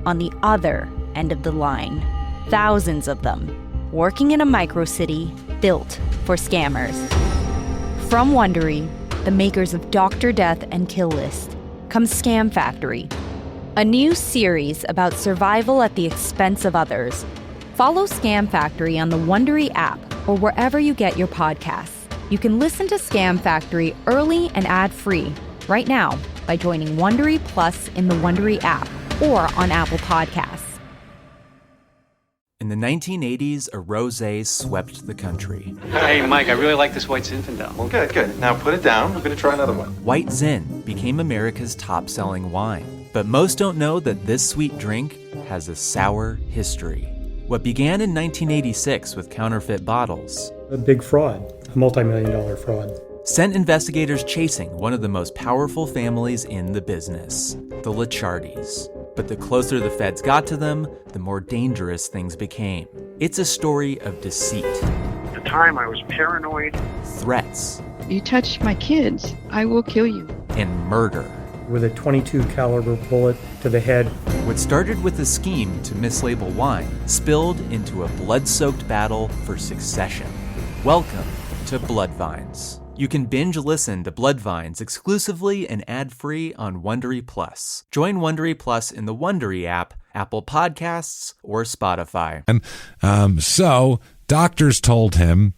on the other end of the line. Thousands of them, working in a microcity built for scammers. From Wondery, the makers of Dr. Death and Kill List, comes Scam Factory, a new series about survival at the expense of others. Follow Scam Factory on the Wondery app or wherever you get your podcasts. You can listen to Scam Factory early and ad-free right now by joining Wondery Plus in the Wondery app or on Apple Podcasts. In the 1980s, a rosé swept the country. Hey, Mike, I really like this White Zinfandel. Well, good. Now put it down. We're going to try another one. White Zin became America's top-selling wine. But most don't know that this sweet drink has a sour history. What began in 1986 with counterfeit bottles. A big fraud, a multi-million-dollar fraud. Sent investigators chasing one of the most powerful families in the business, the Licciardis. But the closer the feds got to them, the more dangerous things became. It's a story of deceit. At the time, I was paranoid. Threats. You touch my kids, I will kill you. And murder. With a .22 caliber bullet to the head. What started with a scheme to mislabel wine spilled into a blood-soaked battle for succession. Welcome to Bloodvines. You can binge listen to Bloodvines exclusively and ad-free on Wondery Plus. Join Wondery Plus in the Wondery app, Apple Podcasts, or Spotify. And so doctors told him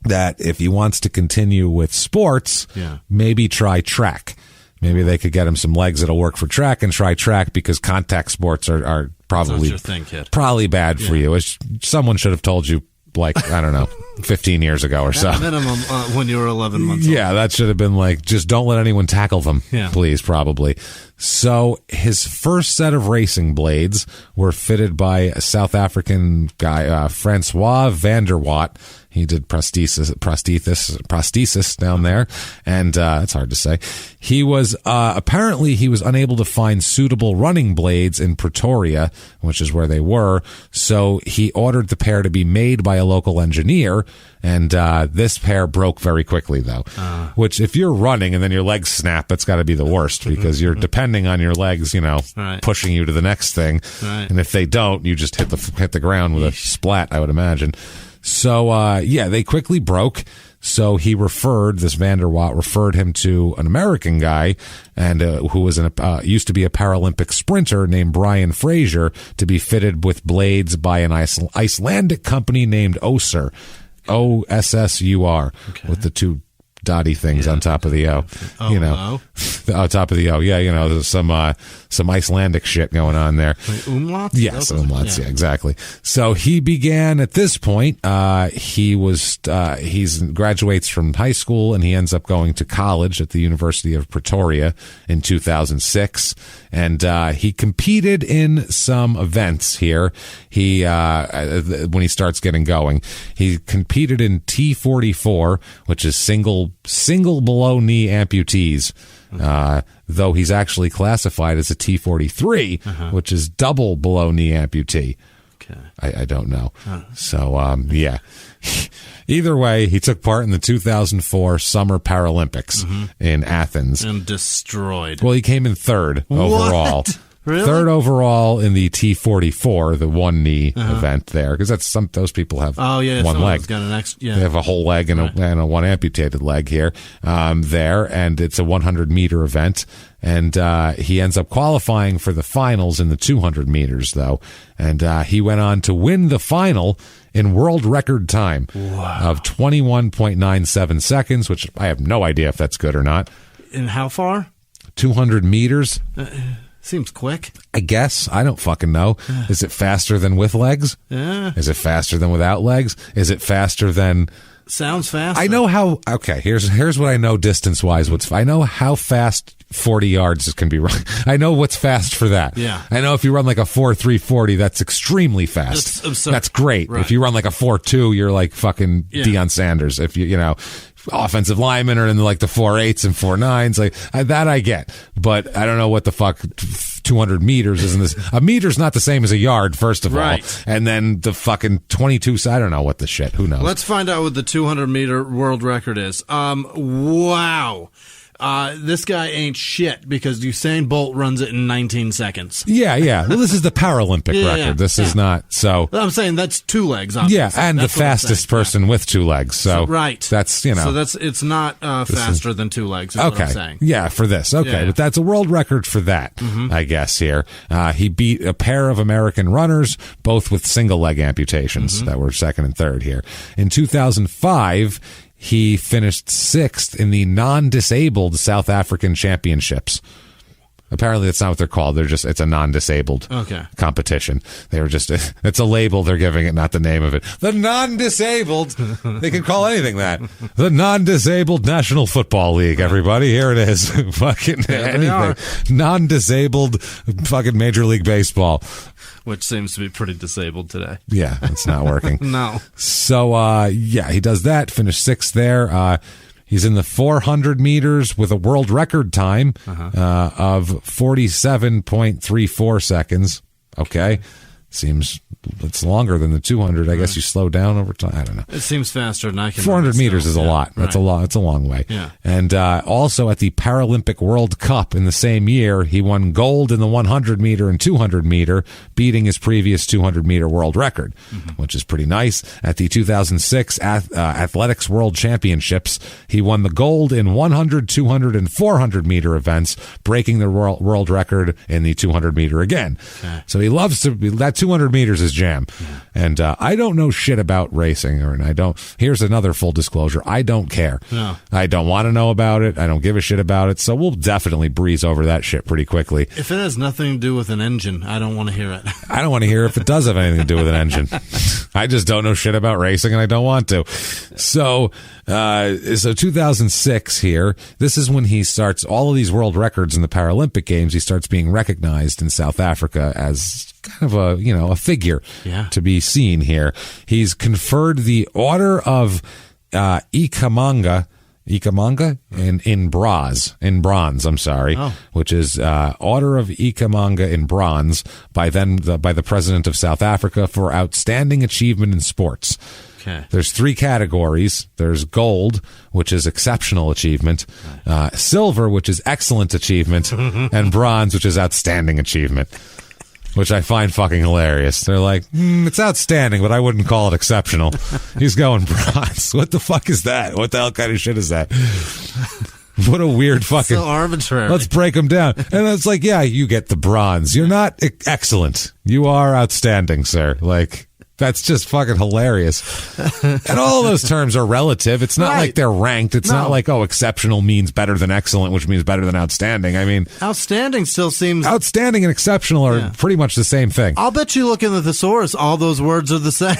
that if he wants to continue with sports, maybe try track. Maybe they could get him some legs that'll work for track and try track because contact sports are probably your thing, kid. Probably bad for you. Someone should have told you, like, I don't know, 15 years ago or so. At minimum, when you were 11 months old. Yeah, that should have been like, just don't let anyone tackle them, please, probably. So his first set of racing blades were fitted by a South African guy, Francois van der Watt. He did prosthesis down there, and it's hard to say. He was apparently he was unable to find suitable running blades in Pretoria, which is where they were. So he ordered the pair to be made by a local engineer, and this pair broke very quickly, though. Which, if you're running and then your legs snap, that's got to be the worst because you're depending on your legs, pushing you to the next thing. Right. And if they don't, you just hit the ground with a splat, I would imagine. So, they quickly broke. So he this Van der Watt referred him to an American guy and who was used to be a Paralympic sprinter named Brian Fraser to be fitted with blades by an Icelandic company named Ossur, O-S-S-U-R, with the two dotty things on top of the O, on top of the O. Yeah, there's some Icelandic shit going on there. Like umlauts? Yes, umlauts. Yeah, exactly. So he began at this point. He graduates from high school and he ends up going to college at the University of Pretoria in 2006. And he competed in some events here. When he starts getting going, he competed in T44, which is single below knee amputees. Though he's actually classified as a T43, which is double below knee amputee. Okay. I don't know. So, Either way, he took part in the 2004 Summer Paralympics in Athens. And destroyed. Well, he came in third overall. Really? Third overall in the T44, the one knee event there, because those people have one leg. Got an They have a whole leg and a one amputated leg here, there, and it's a 100-meter event. And he ends up qualifying for the finals in the 200 meters, though, and he went on to win the final in world record time of 21.97 seconds, which I have no idea if that's good or not. And how far? 200 meters. Seems quick. I guess. I don't fucking know. Is it faster than with legs? Yeah. Is it faster than without legs? Is it faster than... Sounds fast. I know how... Okay, here's what I know distance-wise. I know how fast 40 yards can be run. I know what's fast for that. Yeah. I know if you run like a 4.340, that's extremely fast. That's absurd. That's great. Right. If you run like a 4.2, you're like fucking Deion Sanders. If offensive linemen are in like the 4.8s and 4.9s, like that I get. But I don't know what the fuck 200 meters is in this. A meter's not the same as a yard, first of all. And then the fucking 22, I don't know what the shit. Who knows? Let's find out what the 200-meter world record is. Wow. this guy ain't shit because Usain Bolt runs it in 19 seconds. Yeah. Well, this is the Paralympic record. This is not, so. I'm saying that's 2 legs, obviously. Yeah, and that's the fastest person with 2 legs. So right. That's, you know. So it's not faster than 2 legs, is what I'm saying. Yeah, for this. Okay, Yeah. But that's a world record for that, I guess, here. He beat a pair of American runners, both with single leg amputations that were second and third here. In 2005, he finished 6th in the non-disabled South African Championships. Apparently, that's not what they're called. It's a non-disabled competition. It's a label they're giving it, not the name of it. The non-disabled. They can call anything that. The non-disabled National Football League, everybody. Here it is. Fucking anything. Non-disabled fucking Major League Baseball. Which seems to be pretty disabled today. Yeah, it's not working. No. So, he does that. Finished 6th there. He's in the 400 meters with a world record time of 47.34 seconds. Okay. Seems it's longer than the 200. I guess you slow down over time. I don't know. It seems faster than I can. 400 meters is a lot. That's a lot. It's a long way. Yeah. And also at the Paralympic World Cup in the same year, he won gold in the 100 meter and 200 meter, beating his previous 200 meter world record, which is pretty nice. At the 2006 Athletics World Championships, he won the gold in 100, 200, and 400 meter events, breaking the world record in the 200 meter again. Okay. So he loves to be that 200 meters is jam. And I don't know shit about racing, here's another full disclosure. I don't care. No. I don't want to know about it. I don't give a shit about it. So we'll definitely breeze over that shit pretty quickly. If it has nothing to do with an engine, I don't want to hear it. I don't want to hear if it does have anything to do with an engine. I just don't know shit about racing and I don't want to. So 2006 here, this is when he starts all of these world records in the Paralympic Games. He starts being recognized in South Africa as kind of a figure to be seen here. He's conferred the Order of Ikamanga in bronze, which is Order of Ikamanga in bronze by the President of South Africa for outstanding achievement in sports. Okay. There's 3 categories. There's gold, which is exceptional achievement, silver, which is excellent achievement, and bronze, which is outstanding achievement. Which I find fucking hilarious. They're like, it's outstanding, but I wouldn't call it exceptional. He's going bronze. What the fuck is that? What the hell kind of shit is that? What a weird fucking... So arbitrary. Let's break them down. And it's like, yeah, you get the bronze. You're not excellent. You are outstanding, sir. Like... That's just fucking hilarious. And all those terms are relative. It's not like they're ranked. It's not like, exceptional means better than excellent, which means better than outstanding. I mean... Outstanding still seems... Outstanding and exceptional are pretty much the same thing. I'll bet you look in the thesaurus, all those words are the same.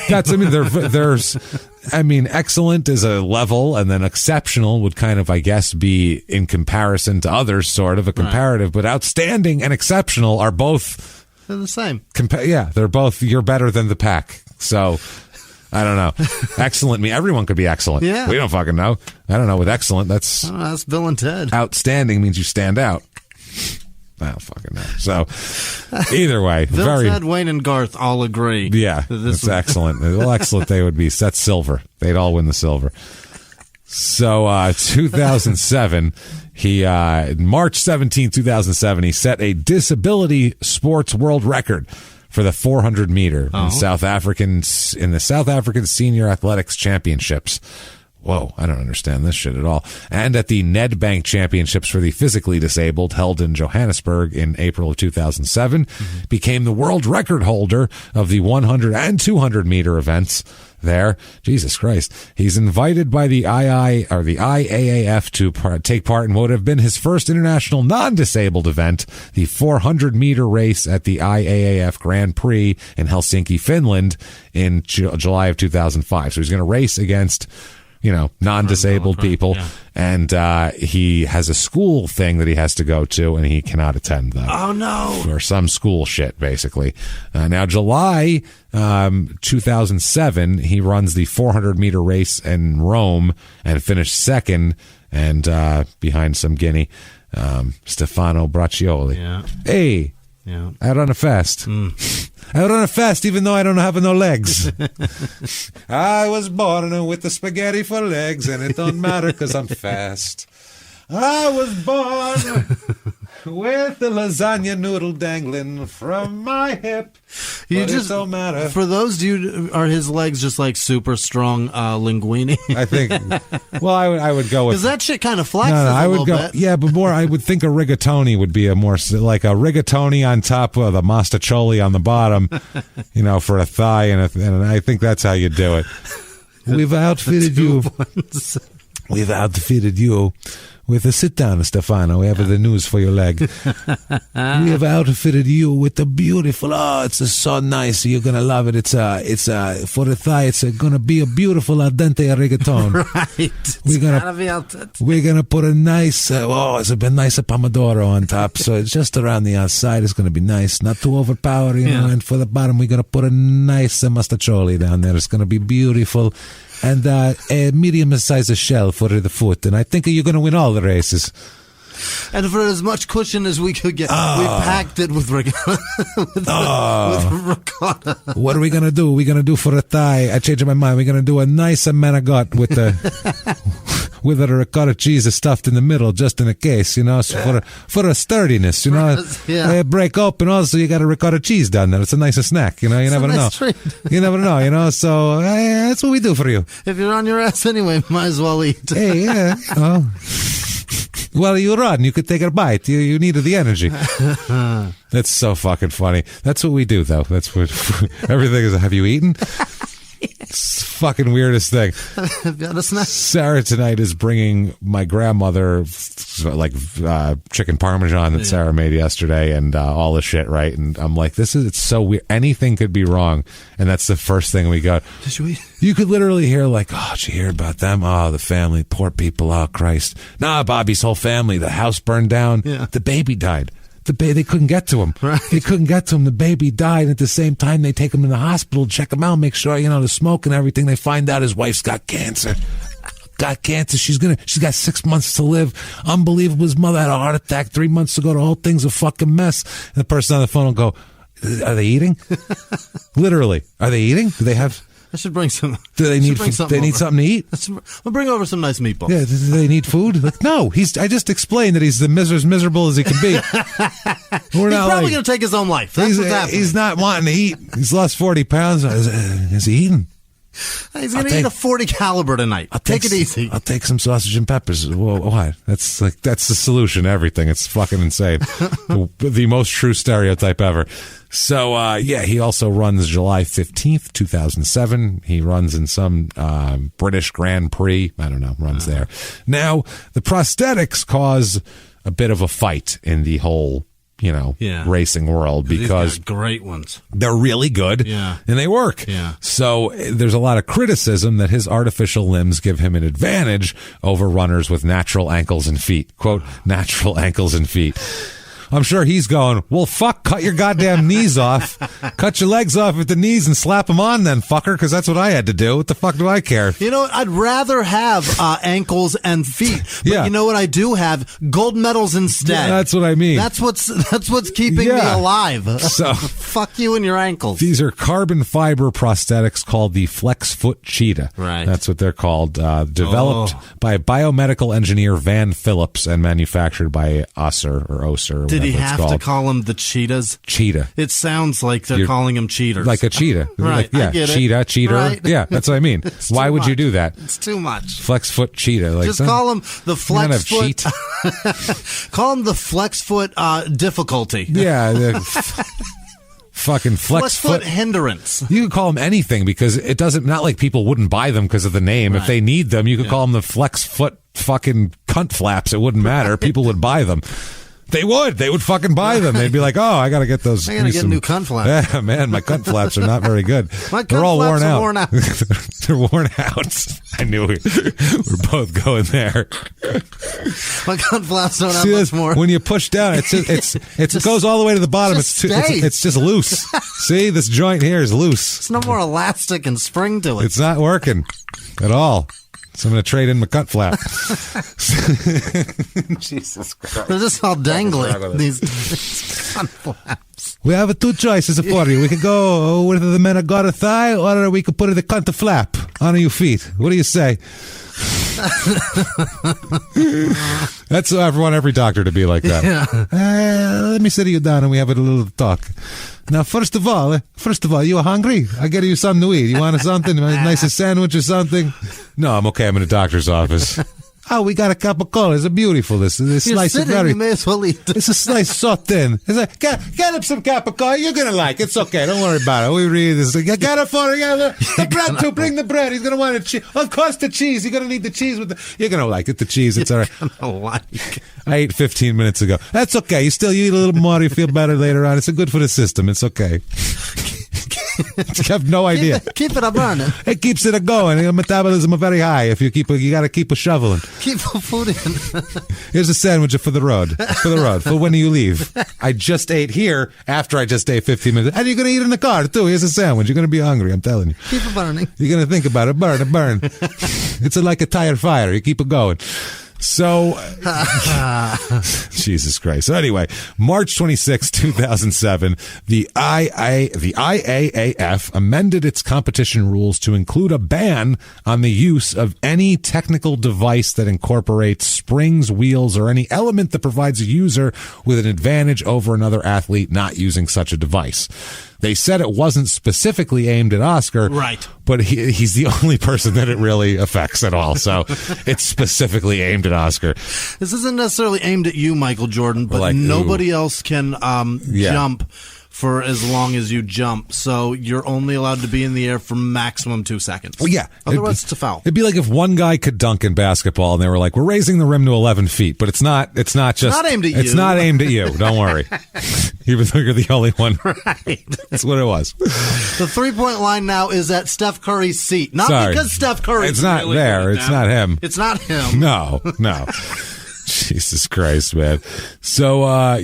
Excellent is a level, and then exceptional would kind of, I guess, be in comparison to others, sort of a comparative. But outstanding and exceptional are both... They're the same. They're both, you're better than the pack. So, I don't know. Excellent everyone could be excellent. Yeah. We don't fucking know. I don't know. With excellent, that's Bill and Ted. Outstanding means you stand out. I don't fucking know. So, either way. Bill, Ted, Wayne, and Garth all agree. Yeah, that's excellent. Well, excellent they would be. That's silver. They'd all win the silver. So, 2007, March 17, 2007, he set a disability sports world record for the 400 meter in the South African Senior Athletics Championships. Whoa, I don't understand this shit at all. And at the Nedbank Championships for the physically disabled held in Johannesburg in April of 2007, became the world record holder of the 100 and 200 meter events there. Jesus Christ. He's invited by the IAAF to take part in what would have been his first international non-disabled event, the 400 meter race at the IAAF Grand Prix in Helsinki, Finland in July of 2005. So he's going to race against non-disabled people. Yeah. And he has a school thing that he has to go to, and he cannot attend that. Oh, no. Or some school shit, basically. Now, July 2007, he runs the 400-meter race in Rome and finished second, and behind some Guinea, Stefano Braccioli. Yeah. Hey, I run a fast. I run fast even though I don't have no legs. I was born with the spaghetti for legs, and it don't matter because I'm fast. I was born with the lasagna noodle dangling from my hip. But it don't matter. For those dude, are his legs just like super strong linguini? I think. Well, I would go with, because that shit kind of flexes. I would go. Bit. Yeah, but more. I would think a rigatoni would be a more like a rigatoni on top of the mostaccioli on the bottom. For a thigh, and I think that's how you do it. We've outfitted you. We've outfitted you with a sit down, Stefano. We have the news for your leg. We have outfitted you with a beautiful. Oh, it's so nice. You're gonna love it. It's for the thigh. It's gonna be a beautiful al dente rigatone. Right. We're gonna put a nice. It's a nice pomodoro on top. So it's just around the outside. It's gonna be nice, not too overpowering. And for the bottom, we're gonna put a nice mostaccioli down there. It's gonna be beautiful. And a medium-sized shell for the foot. And I think you're going to win all the races. And for as much cushion as we could get, we packed it with ricotta. What are we going to do? We're going to do for a thigh. I changed my mind. We're going to do a nice manigot with the with a ricotta cheese stuffed in the middle, just in a case, so for a sturdiness, break open. Also, you got a ricotta cheese down there. It's a nicer snack, you never know. Treat. You never know, so that's what we do for you. If you're on your ass anyway, might as well eat. Hey, yeah. Well, you run. You could take a bite. You needed the energy. That's so fucking funny. That's what we do, though. That's what everything is. Have you eaten? It's the fucking weirdest thing. Have you had a snack? Sarah tonight is bringing my grandmother chicken parmesan that Sarah made yesterday and all the shit, right? And I'm like, it's so weird. Anything could be wrong. And that's the first thing we go. Did you eat? You could literally hear did you hear about them? Oh, the family, poor people. Oh, Christ. Nah, Bobby's whole family. The house burned down. Yeah. The baby died. They couldn't get to him. Right. They couldn't get to him. The baby died. At the same time, they take him to the hospital, check him out, make sure, the smoke and everything. They find out his wife's got cancer. She's got 6 months to live. Unbelievable. His mother had a heart attack 3 months ago. The whole thing's a fucking mess. And the person on the phone will go, are they eating? Literally. Are they eating? Do they have... I should bring some. Do they need something to eat? I'll bring over some nice meatballs. Yeah, do they need food? No, I just explained that he's as miserable as he can be. We're not probably going to take his own life. That's what's happening. He's not wanting to eat. He's lost 40 pounds. Is he eating? He's going to eat a 40 caliber tonight. Take it easy. I'll take some sausage and peppers. Whoa, what? That's the solution to everything. It's fucking insane. The most true stereotype ever. So, he also runs July 15th, 2007. He runs in some British Grand Prix. I don't know, runs there. Now, the prosthetics cause a bit of a fight in the whole, racing world because he's got great ones. They're really good and they work. Yeah. So there's a lot of criticism that his artificial limbs give him an advantage over runners with natural ankles and feet. Quote, natural ankles and feet. I'm sure he's going, well, fuck, cut your goddamn knees off. Cut your legs off at the knees and slap them on then, fucker, because that's what I had to do. What the fuck do I care? You know what? I'd rather have ankles and feet. But you know what I do have? Gold medals instead. Yeah, that's what I mean. That's what's keeping me alive. So fuck you and your ankles. These are carbon fiber prosthetics called the Flex Foot Cheetah. Right. That's what they're called. Developed by biomedical engineer Van Phillips and manufactured by Oser. Did he have to call them the cheetahs? Cheetah. It sounds like they're calling them cheaters. Like a cheetah. Right. Yeah. I get cheetah, it. cheater. Right. Yeah, that's what I mean. Why would you do that? It's too much. Flex Foot Cheetah. Just call them the Flex Foot. Call them the Flex Foot difficulty. Yeah. Fucking flex foot hindrance. You could call them anything because it doesn't, not like people wouldn't buy them because of the name. Right. If they need them, you could call them the flex foot fucking cunt flaps. It wouldn't matter. People would buy them. They would fucking buy them. They'd be like, oh, I got to get those. I got to get new cunt flaps. Yeah, man, my cunt flaps are not very good. They're all worn out. They're worn out. I knew we're both going there. My cunt flaps don't have much more. When you push down, it goes all the way to the bottom. It's just loose. See, this joint here is loose. It's no more elastic and spring to it. It's not working at all. So I'm going to trade in my cut flap. Jesus Christ. They're just all dangling, these cut flaps. We have two choices for you. We can go with the Menagata thigh, or we could put the cunt flap on your feet. What do you say? That's I want every doctor to be like that. Yeah. Let me sit you down and we have a little talk. Now, first of all, you are hungry? I get you something to eat. You want something? A nice sandwich or something? No, I'm okay. I'm in a doctor's office. Oh, we got a cup of cola. It's beautiful. This slice of very. You may as well eat. It's a slice so thin. It's like, get him some cup of cola. You're gonna like it. It's okay. Don't worry about it. We read this. Get it for him. The bread too. Bring the bread. He's gonna want the cheese. Of course, the cheese. You're gonna need the cheese with the. You're gonna like it. The cheese. It's all right. Gonna like. I ate 15 minutes ago. That's okay. You eat a little more. You feel better later on. It's good for the system. It's okay. You have no idea. Keep it a burning. It keeps it a going. Your metabolism is very high. If you got to keep a shoveling. Keep food in. Here's a sandwich for the road. For when you leave. I just ate here after I just ate 15 minutes. And you're going to eat in the car too. Here's a sandwich. You're going to be hungry. I'm telling you. Keep it burning. You're going to think about it. Burn. It's like a tire fire. You keep it going. So, Jesus Christ. So anyway, March 26, 2007, the IAAF amended its competition rules to include a ban on the use of any technical device that incorporates springs, wheels, or any element that provides a user with an advantage over another athlete not using such a device. They said it wasn't specifically aimed at Oscar, right? But he's the only person that it really affects at all. So it's specifically aimed at Oscar. This isn't necessarily aimed at you, Michael Jordan, but nobody else can jump for as long as you jump. So you're only allowed to be in the air for maximum 2 seconds. Well, yeah. Otherwise, it's a foul. It'd be like if one guy could dunk in basketball and they were like, we're raising the rim to 11 feet, but it's not just. It's not aimed at you. It's not aimed at you. Don't worry. Even though you're the only one. Right. That's what it was. The 3-point line now is at Steph Curry's seat. Not because Steph Curry's It's not really there. It's not him. It's not him. No. Jesus Christ, man. So,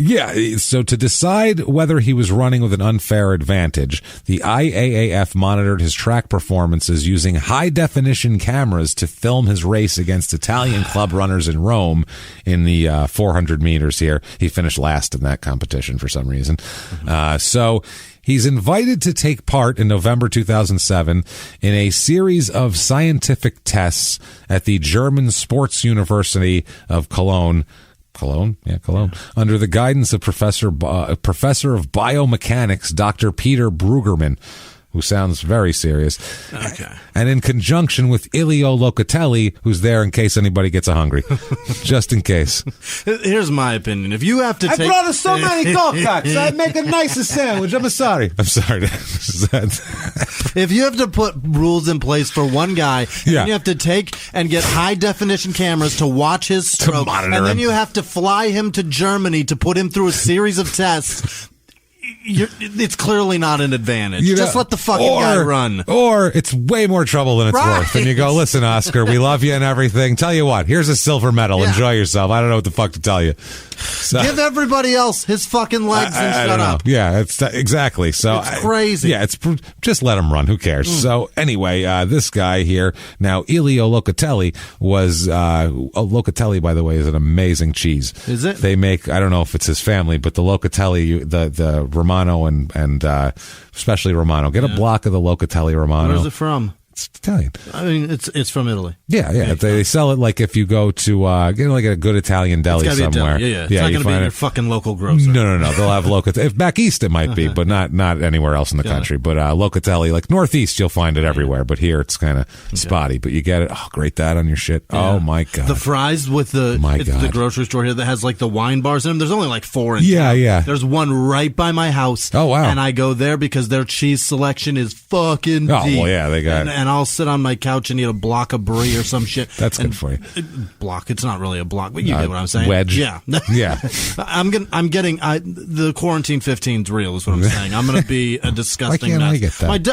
so to decide whether he was running with an unfair advantage, the IAAF monitored his track performances using high-definition cameras to film his race against Italian club runners in Rome in the 400 meters here. He finished last in that competition for some reason. So he's invited to take part in November 2007 in a series of scientific tests at the German Sports University of Cologne. Cologne, under the guidance of professor of biomechanics, Dr. Peter Brueggemann, who sounds very serious. Okay. And in conjunction with Ilio Locatelli, who's there in case anybody gets hungry. Just in case. Here's my opinion. If you have to take... I brought us so many cold-cuts. I'd make a nicer sandwich. I'm sorry. If you have to put rules in place for one guy, and you have to take and get high-definition cameras to watch his stroke, and then you have to fly him to Germany to put him through a series of tests... it's clearly not an advantage. Just let the fucking guy run. Or it's way more trouble than it's worth. And you go, listen, Oscar, we love you and everything. Tell you what, here's a silver medal. Yeah. Enjoy yourself. I don't know what the fuck to tell you. So, give everybody else his fucking legs and shut up. Yeah, it's exactly. So it's crazy. It's just let him run. Who cares? So anyway, this guy here now, Ilio Locatelli was Locatelli. By the way, is an amazing cheese. Is it? They make. I don't know if it's his family, but the Locatelli, the Romano and especially Romano. Get a block of the Locatelli Romano. Where's it from? It's Italian. I mean, it's from Italy. Yeah. They sell it like if you go to like a good Italian deli somewhere. Yeah. It's not going to be in your fucking local grocery. No. They'll have Locatelli. If back east it might be, but not anywhere else in the country. But Locatelli, like northeast, you'll find it everywhere. But here it's kind of spotty. But you get it. Oh, grate that on your shit. Yeah. Oh my god. The fries with the grocery store here that has like the wine bars in them. There's only like 4 in town. Yeah. There's one right by my house. Oh wow. And I go there because their cheese selection is fucking deep. Oh well, yeah, they got. And I'll sit on my couch and eat a block of brie or some shit. That's good for you. Block. It's not really a block, but you get what I'm saying. Wedge. Yeah. I'm getting the quarantine 15's real is what I'm saying. I'm going to be a disgusting Why can't mess. I get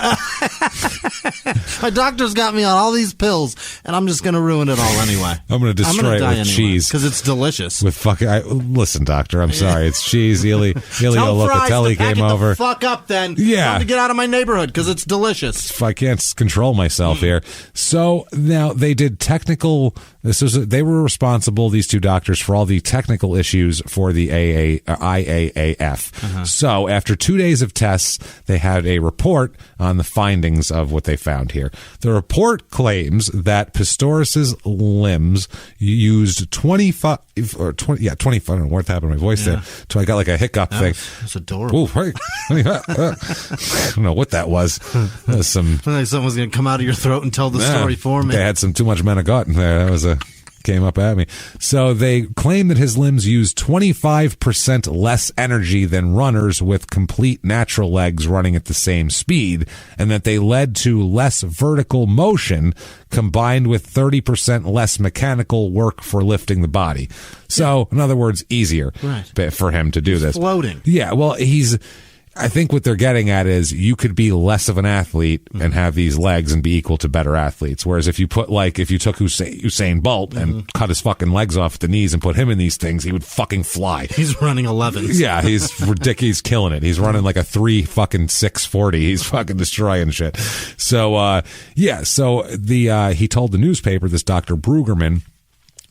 that? My doctor's got me on all these pills, and I'm just going to ruin it all anyway. I'm going to destroy it with cheese because it's delicious. With listen, doctor. I'm sorry. It's cheese. Ilio Locatelli came over. The fuck up, then. Yeah. Time to get out of my neighborhood because it's delicious. If I can't control myself here. So now they did technical They were responsible, these two doctors, for all the technical issues for the IAAF. So after 2 days of tests, they had a report on the findings of what they found here. The report claims that Pistorius's limbs used 25 or 20. Yeah, 25. I don't know what happened to my voice there. So I got like a hiccup thing. That's adorable. Ooh, hey. I don't know what that was. That was some. Like someone's going to come out of your throat and tell the story for me. They had some too much menegot in there. That was came up at me. So they claim that his limbs use 25% less energy than runners with complete natural legs running at the same speed, and that they led to less vertical motion combined with 30% less mechanical work for lifting the body. So, in other words, easier for him to do this. Floating. Yeah, well, I think what they're getting at is you could be less of an athlete and have these legs and be equal to better athletes. Whereas if you took Usain Bolt and cut his fucking legs off at the knees and put him in these things, he would fucking fly. He's running 11s. Yeah, he's ridiculous. He's killing it. He's running like a 3.640. He's fucking destroying shit. So, he told the newspaper, this Dr. Brueggemann,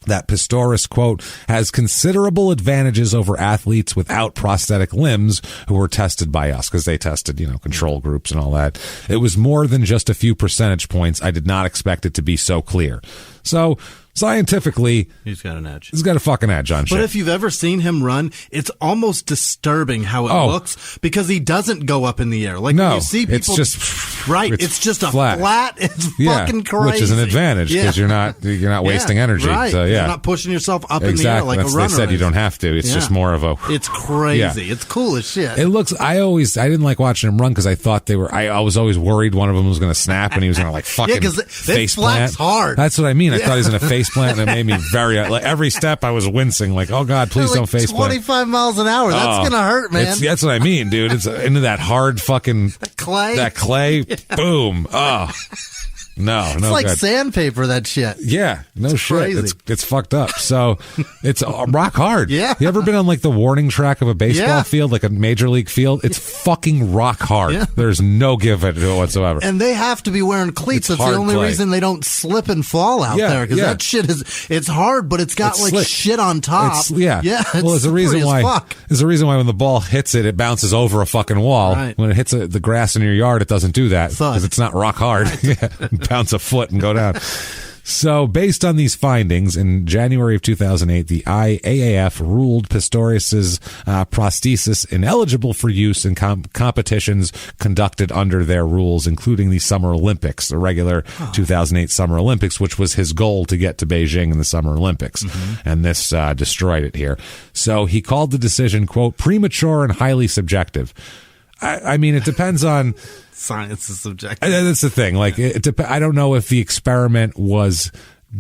that Pistorius, quote, has considerable advantages over athletes without prosthetic limbs who were tested by us, because they tested, control groups and all that. It was more than just a few percentage points. I did not expect it to be so clear. So, scientifically, he's got an edge. He's got a fucking edge on shit. But if you've ever seen him run, it's almost disturbing how it looks, because he doesn't go up in the air. Like, when you see people, it's just it's just a flat. It's fucking crazy, which is an advantage because you're not wasting energy. Right. So you're not pushing yourself up in the air like a runner. They said you don't have to. It's just more of a. It's crazy. It's cool as shit. It looks. I didn't like watching him run because I thought they were. I was always worried one of them was going to snap and he was going to like fucking face plant. Hard. That's what I mean. I thought he was going to face plant, and it made me very every step I was wincing, like, oh God, please don't face plant. 25 miles an hour. That's gonna hurt, man. That's what I mean, dude. It's into that hard fucking that clay. Boom. Oh. No, it's like good. Sandpaper, that shit. Yeah, no shit. Crazy. It's fucked up. So it's rock hard. Yeah. You ever been on like the warning track of a baseball field, like a major league field? It's fucking rock hard. Yeah. There's no give it to it whatsoever. And they have to be wearing cleats. That's the only reason they don't slip and fall out there, because that shit it's hard, but it's got like shit on top. Well, there's a reason why. There's a reason why when the ball hits it bounces over a fucking wall. Right. When it hits the grass in your yard, it doesn't do that because it's not rock hard. Bounce a foot and go down. So, based on these findings, in January of 2008, the IAAF ruled Pistorius's prosthesis ineligible for use in competitions conducted under their rules, including the Summer Olympics, the regular 2008 Summer Olympics, which was his goal to get to Beijing in the Summer Olympics. And this destroyed it here. So, he called the decision, quote, premature and highly subjective. I mean, it depends on... Science is subjective. That's the thing. Like, I don't know if the experiment was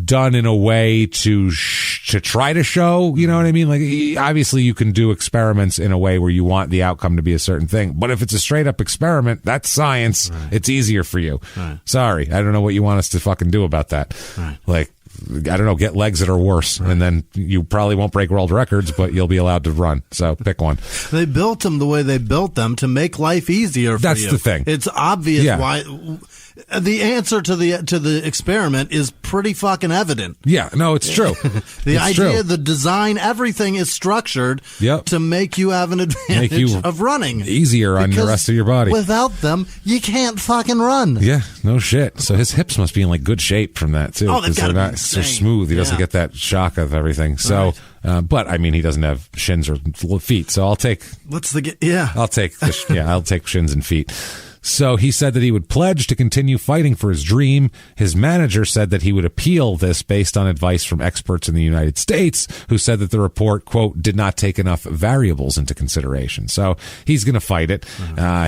done in a way to try to show, you know what I mean? Like, obviously you can do experiments in a way where you want the outcome to be a certain thing. But if it's a straight up experiment, that's science. Right. It's easier for you. Right. Sorry. I don't know what you want us to fucking do about that. Right. Like, I don't know, get legs that are worse, and then you probably won't break world records, but you'll be allowed to run. So pick one. They built them the way they built them to make life easier for you. That's the thing. It's obvious why. The answer to the experiment is pretty fucking evident. Yeah, no, it's true. The idea, the design, everything is structured to make you have an advantage of running. Easier on the rest of your body. Without them, you can't fucking run. Yeah, no shit. So his hips must be in like good shape from that too. Oh, they've got to be insane. So smooth. He doesn't get that shock of everything. So, but I mean, he doesn't have shins or feet. So I'll take. I'll take shins and feet. So he said that he would pledge to continue fighting for his dream. His manager said that he would appeal this based on advice from experts in the United States, who said that the report, quote, did not take enough variables into consideration. So he's going to fight it.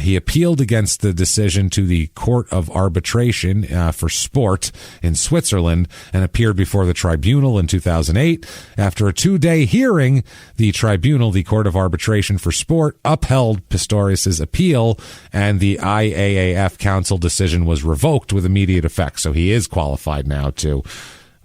He appealed against the decision to the Court of Arbitration for Sport in Switzerland and appeared before the tribunal in 2008. After a 2-day hearing, the tribunal, the Court of Arbitration for Sport, upheld Pistorius's appeal, and the IAAF council decision was revoked with immediate effect. So he is qualified now to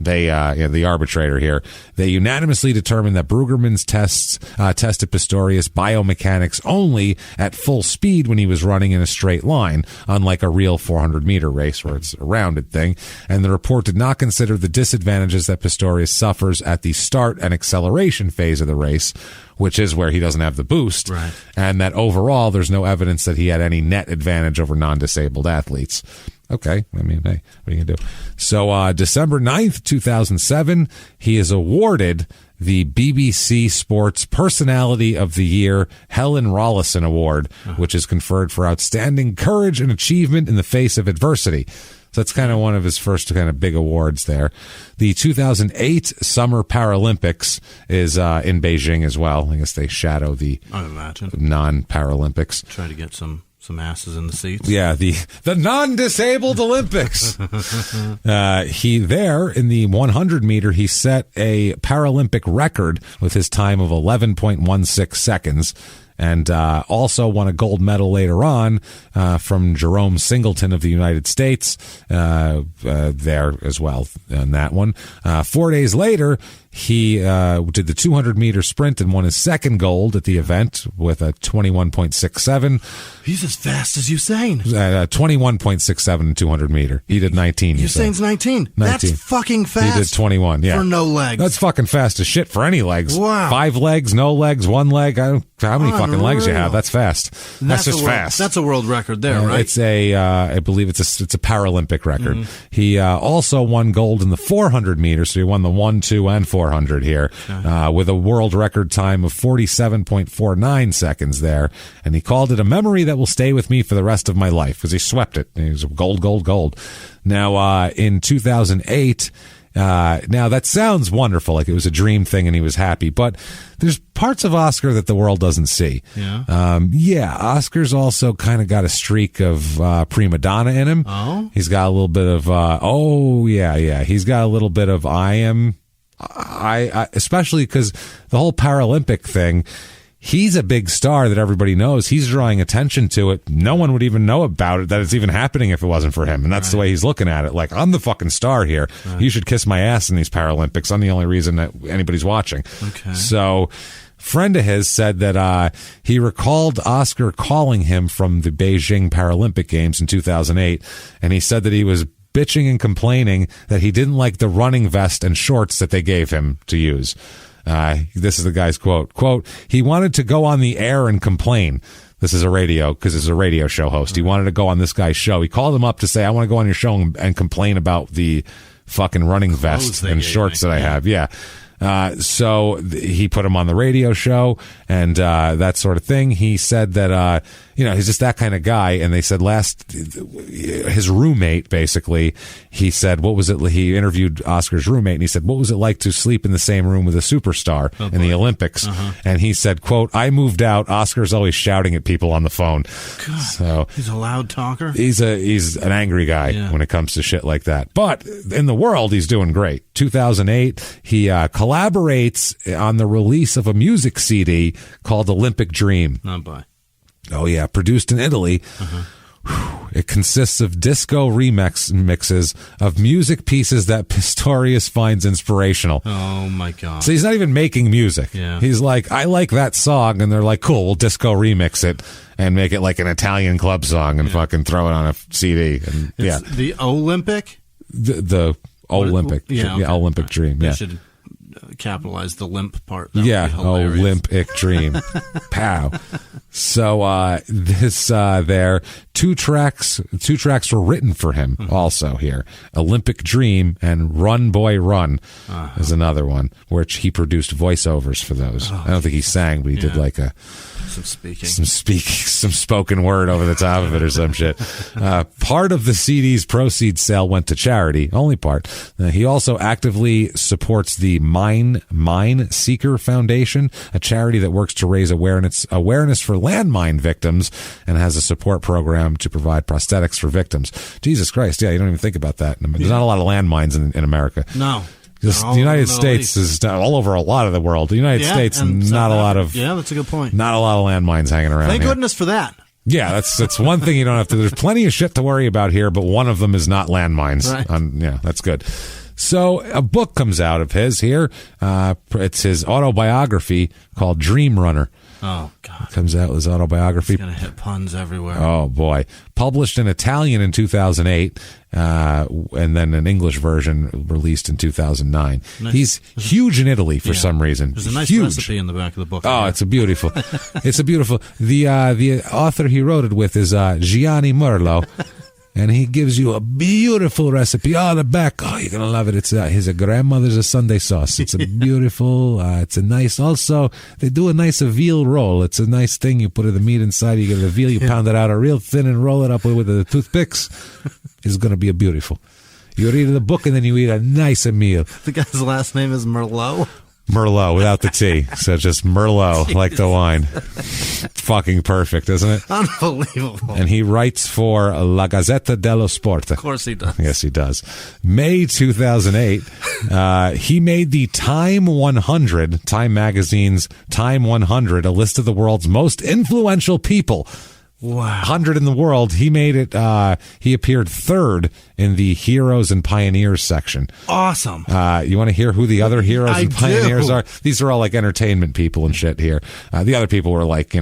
the arbitrator here, they unanimously determined that Brueggemann's tests tested Pistorius biomechanics only at full speed when he was running in a straight line, unlike a real 400-meter race where it's a rounded thing. And the report did not consider the disadvantages that Pistorius suffers at the start and acceleration phase of the race, which is where he doesn't have the boost, right. And that overall there's no evidence that he had any net advantage over non-disabled athletes. Okay, I mean, hey, what are you going to do? So December 9th, 2007, he is awarded the BBC Sports Personality of the Year Helen Rollison Award, which is conferred for outstanding courage and achievement in the face of adversity. So that's kind of one of his first kind of big awards there. The 2008 Summer Paralympics is in Beijing as well. I guess they shadow the non-Paralympics. Try to get some asses in the seats. Yeah, the non-disabled Olympics. He there in the 100 meter, he set a Paralympic record with his time of 11.16 seconds. And also won a gold medal later on from Jerome Singleton of the United States there as well in that one. 4 days later, he did the 200-meter sprint and won his second gold at the event with a 21.67. He's as fast as Usain. 21.67 in 200-meter. He did 19. Usain's 19. That's fucking fast. He did 21, yeah. For no legs. That's fucking fast as shit for any legs. Wow. 5 legs, no legs, 1 leg. How many fucking legs you have? That's fast. That's just fast. That's a world record there, right? It's I believe it's a Paralympic record. Mm-hmm. He also won gold in the 400 meters, so he won the 1, 2, and 400 here with a world record time of 47.49 seconds there. And he called it a memory that will stay with me for the rest of my life because he swept it. He was gold, gold, gold. Now, in 2008, now that sounds wonderful, like it was a dream thing and he was happy, but there's parts of Oscar that the world doesn't see. Yeah. Oscar's also kind of got a streak of prima donna in him. Oh? He's got a little bit of he's got a little bit of I especially because the whole Paralympic thing, he's a big star that everybody knows. He's drawing attention to it. No one would even know about it, that it's even happening if it wasn't for him. And that's the way he's looking at it. Like, I'm the fucking star here. Right. You should kiss my ass in these Paralympics. I'm the only reason that anybody's watching. Okay. So, friend of his said that he recalled Oscar calling him from the Beijing Paralympic Games in 2008. And he said that he was bitching and complaining that he didn't like the running vest and shorts that they gave him to use. This is the guy's quote. Quote, he wanted to go on the air and complain. This is a radio, because it's a radio show host. He wanted to go on this guy's show. He called him up to say, I want to go on your show and complain about the fucking running vest and shorts that I have. Yeah. So he put him on the radio show and that sort of thing. He said that, he's just that kind of guy. And they said his roommate, basically, he said, what was it? He interviewed Oscar's roommate and he said, what was it like to sleep in the same room with a superstar in the Olympics? And he said, quote, I moved out. Oscar's always shouting at people on the phone. God, so he's a loud talker. He's an angry guy when it comes to shit like that. But in the world, he's doing great. 2008, he collaborates on the release of a music CD called Olympic Dream. Oh, yeah. Produced in Italy. It consists of disco remixes of music pieces that Pistorius finds inspirational. Oh, my God. So he's not even making music. Yeah. He's like, I like that song. And they're like, cool, we'll disco remix it and make it like an Italian club song and fucking throw it on a CD. And, it's the Olympic? The Olympic. Olympic Dream. They should capitalize the limp part. Olympic Dream. Pow. So this there, two tracks were written for him also here. Olympic Dream and Run Boy Run is another one, which he produced voiceovers for those. I don't think he sang, but he did like some spoken word over the top of it or some shit. Part of the CD's proceeds sale went to charity, only part. He also actively supports the Mine Seeker Foundation, a charity that works to raise awareness for landmine victims and has a support program to provide prosthetics for victims. Jesus Christ, you don't even think about that. There's not a lot of landmines in America. No. The United States is all over a lot of the world. The United States, not a lot of... Yeah, that's a good point. Not a lot of landmines hanging around. Thank goodness for that. Yeah, that's one thing you don't have to... There's plenty of shit to worry about here, but one of them is not landmines. Right. That's good. So a book comes out of his here. It's his autobiography called Dream Runner. Oh, God. Comes out with his autobiography. He's going to hit puns everywhere. Oh, boy. Published in Italian in 2008, and then an English version released in 2009. Nice. He's huge in Italy for some reason. There's a nice huge recipe in the back of the book. Oh, it's a beautiful. The author he wrote it with is Gianni Merlo. And he gives you a beautiful recipe. Oh, the back. Oh, you're going to love it. It's his grandmother's a Sunday sauce. It's a beautiful, it's a nice, also, they do a nice veal roll. It's a nice thing. You put the meat inside, you get the veal, you pound it out real thin and roll it up with the toothpicks. It's going to be a beautiful. You read the book and then you eat a nice meal. The guy's last name is Merlot? Merlot without the T. So just Merlot, like the wine. Fucking perfect, isn't it? Unbelievable. And he writes for La Gazzetta dello Sport. Of course he does. Yes, he does. May 2008, he made the Time 100, Time Magazine's Time 100, a list of the world's most influential people. Wow. 100 in the world. He made it, he appeared third in the Heroes and Pioneers section. Awesome. You want to hear who the other heroes and pioneers are? These are all like entertainment people and shit here. The other people were like,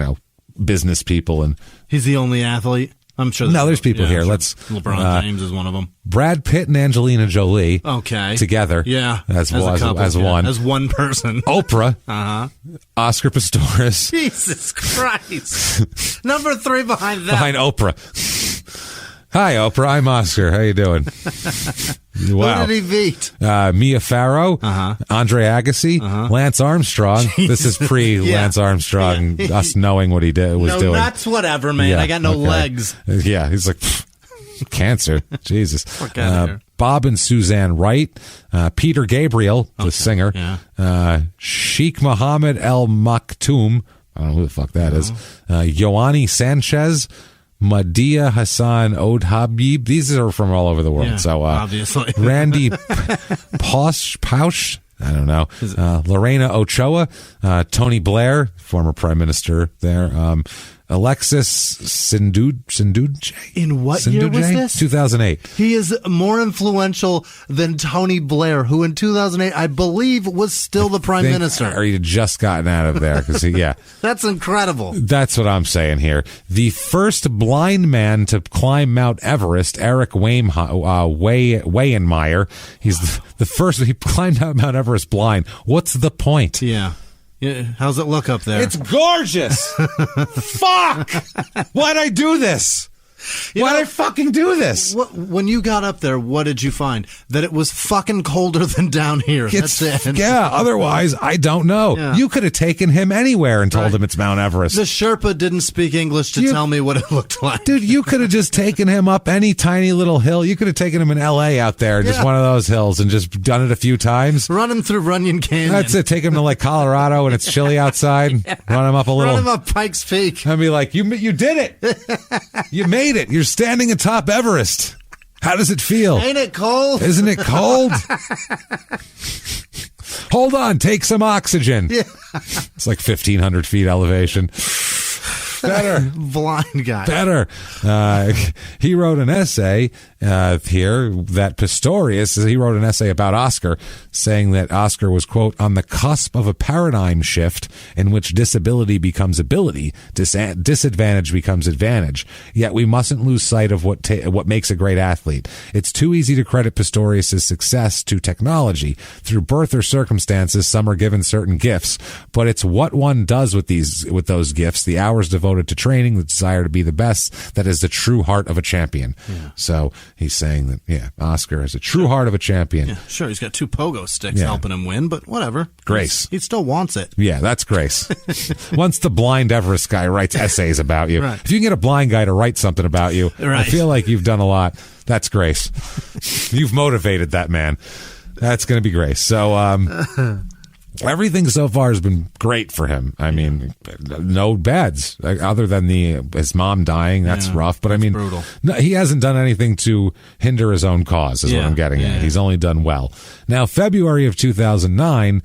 business people. And he's the only athlete? I'm sure. No, there's people here. Let's. LeBron James is one of them. Brad Pitt and Angelina Jolie. Okay. Together. Yeah. As one. As one person. Oprah. Oscar Pistorius. Jesus Christ. Number 3 behind that. Behind Oprah. Hi, Oprah. I'm Oscar. How you doing? Wow. Who did he beat? Mia Farrow, Andre Agassi, Lance Armstrong. This is pre-Lance Armstrong, us knowing what he was doing. That's whatever, man. Yeah, I got no legs. Yeah, he's like, cancer. Jesus. Bob and Suzanne Wright, Peter Gabriel, the singer, Sheikh Mohammed El Maktoum. I don't know who the fuck that is. Ioanni Sanchez, Madia Hassan Odhabib. These are from all over the world. Yeah, so obviously. Randy Pausch. I don't know. Lorena Ochoa, Tony Blair, former prime minister there. Alexis Sinduje. In what year was this? 2008. He is more influential than Tony Blair, who in 2008, I believe, was still the prime minister. Or he'd just gotten out of there. That's incredible. That's what I'm saying here. The first blind man to climb Mount Everest, Eric Wayenmeyer. He's the first. He climbed out Mount Everest blind. What's the point? Yeah. How's it look up there? It's gorgeous. Fuck. Why'd I do this? Why'd I fucking do this? When you got up there, what did you find? That it was fucking colder than down here. That's it. Yeah, otherwise, I don't know. Yeah. You could have taken him anywhere and told him it's Mount Everest. The Sherpa didn't speak English to tell me what it looked like. Dude, you could have just taken him up any tiny little hill. You could have taken him in L.A. out there, just one of those hills, and just done it a few times. Run him through Runyon Canyon. That's it. Take him to like Colorado and it's chilly outside. Run him up a little. Run him up Pikes Peak. I'd be like, you did it. You made it. You're standing atop Everest. How does it feel? Ain't it cold? Isn't it cold? Hold on, take some oxygen. Yeah. It's like 1,500 feet elevation. Better. Blind guy. Better. He wrote an essay here that Pistorius, he wrote an essay about Oscar, saying that Oscar was, quote, on the cusp of a paradigm shift in which disability becomes ability, disadvantage becomes advantage. Yet we mustn't lose sight of what makes a great athlete. It's too easy to credit Pistorius' success to technology. Through birth or circumstances, some are given certain gifts, but it's what one does with those gifts, the hours devoted to training, the desire to be the best, that is the true heart of a champion. Yeah. So he's saying that, Oscar is a true heart of a champion. Yeah, sure, he's got 2 pogo sticks helping him win, but whatever. Grace. He still wants it. Yeah, that's grace. Once the blind Everest guy writes essays about you, if you can get a blind guy to write something about you, I feel like you've done a lot. That's grace. You've motivated that man. That's going to be grace. So, everything so far has been great for him. I mean, no bads other than his mom dying. That's rough. But I mean, brutal. No, he hasn't done anything to hinder his own cause is what I'm getting at. He's only done well. Now, February of 2009,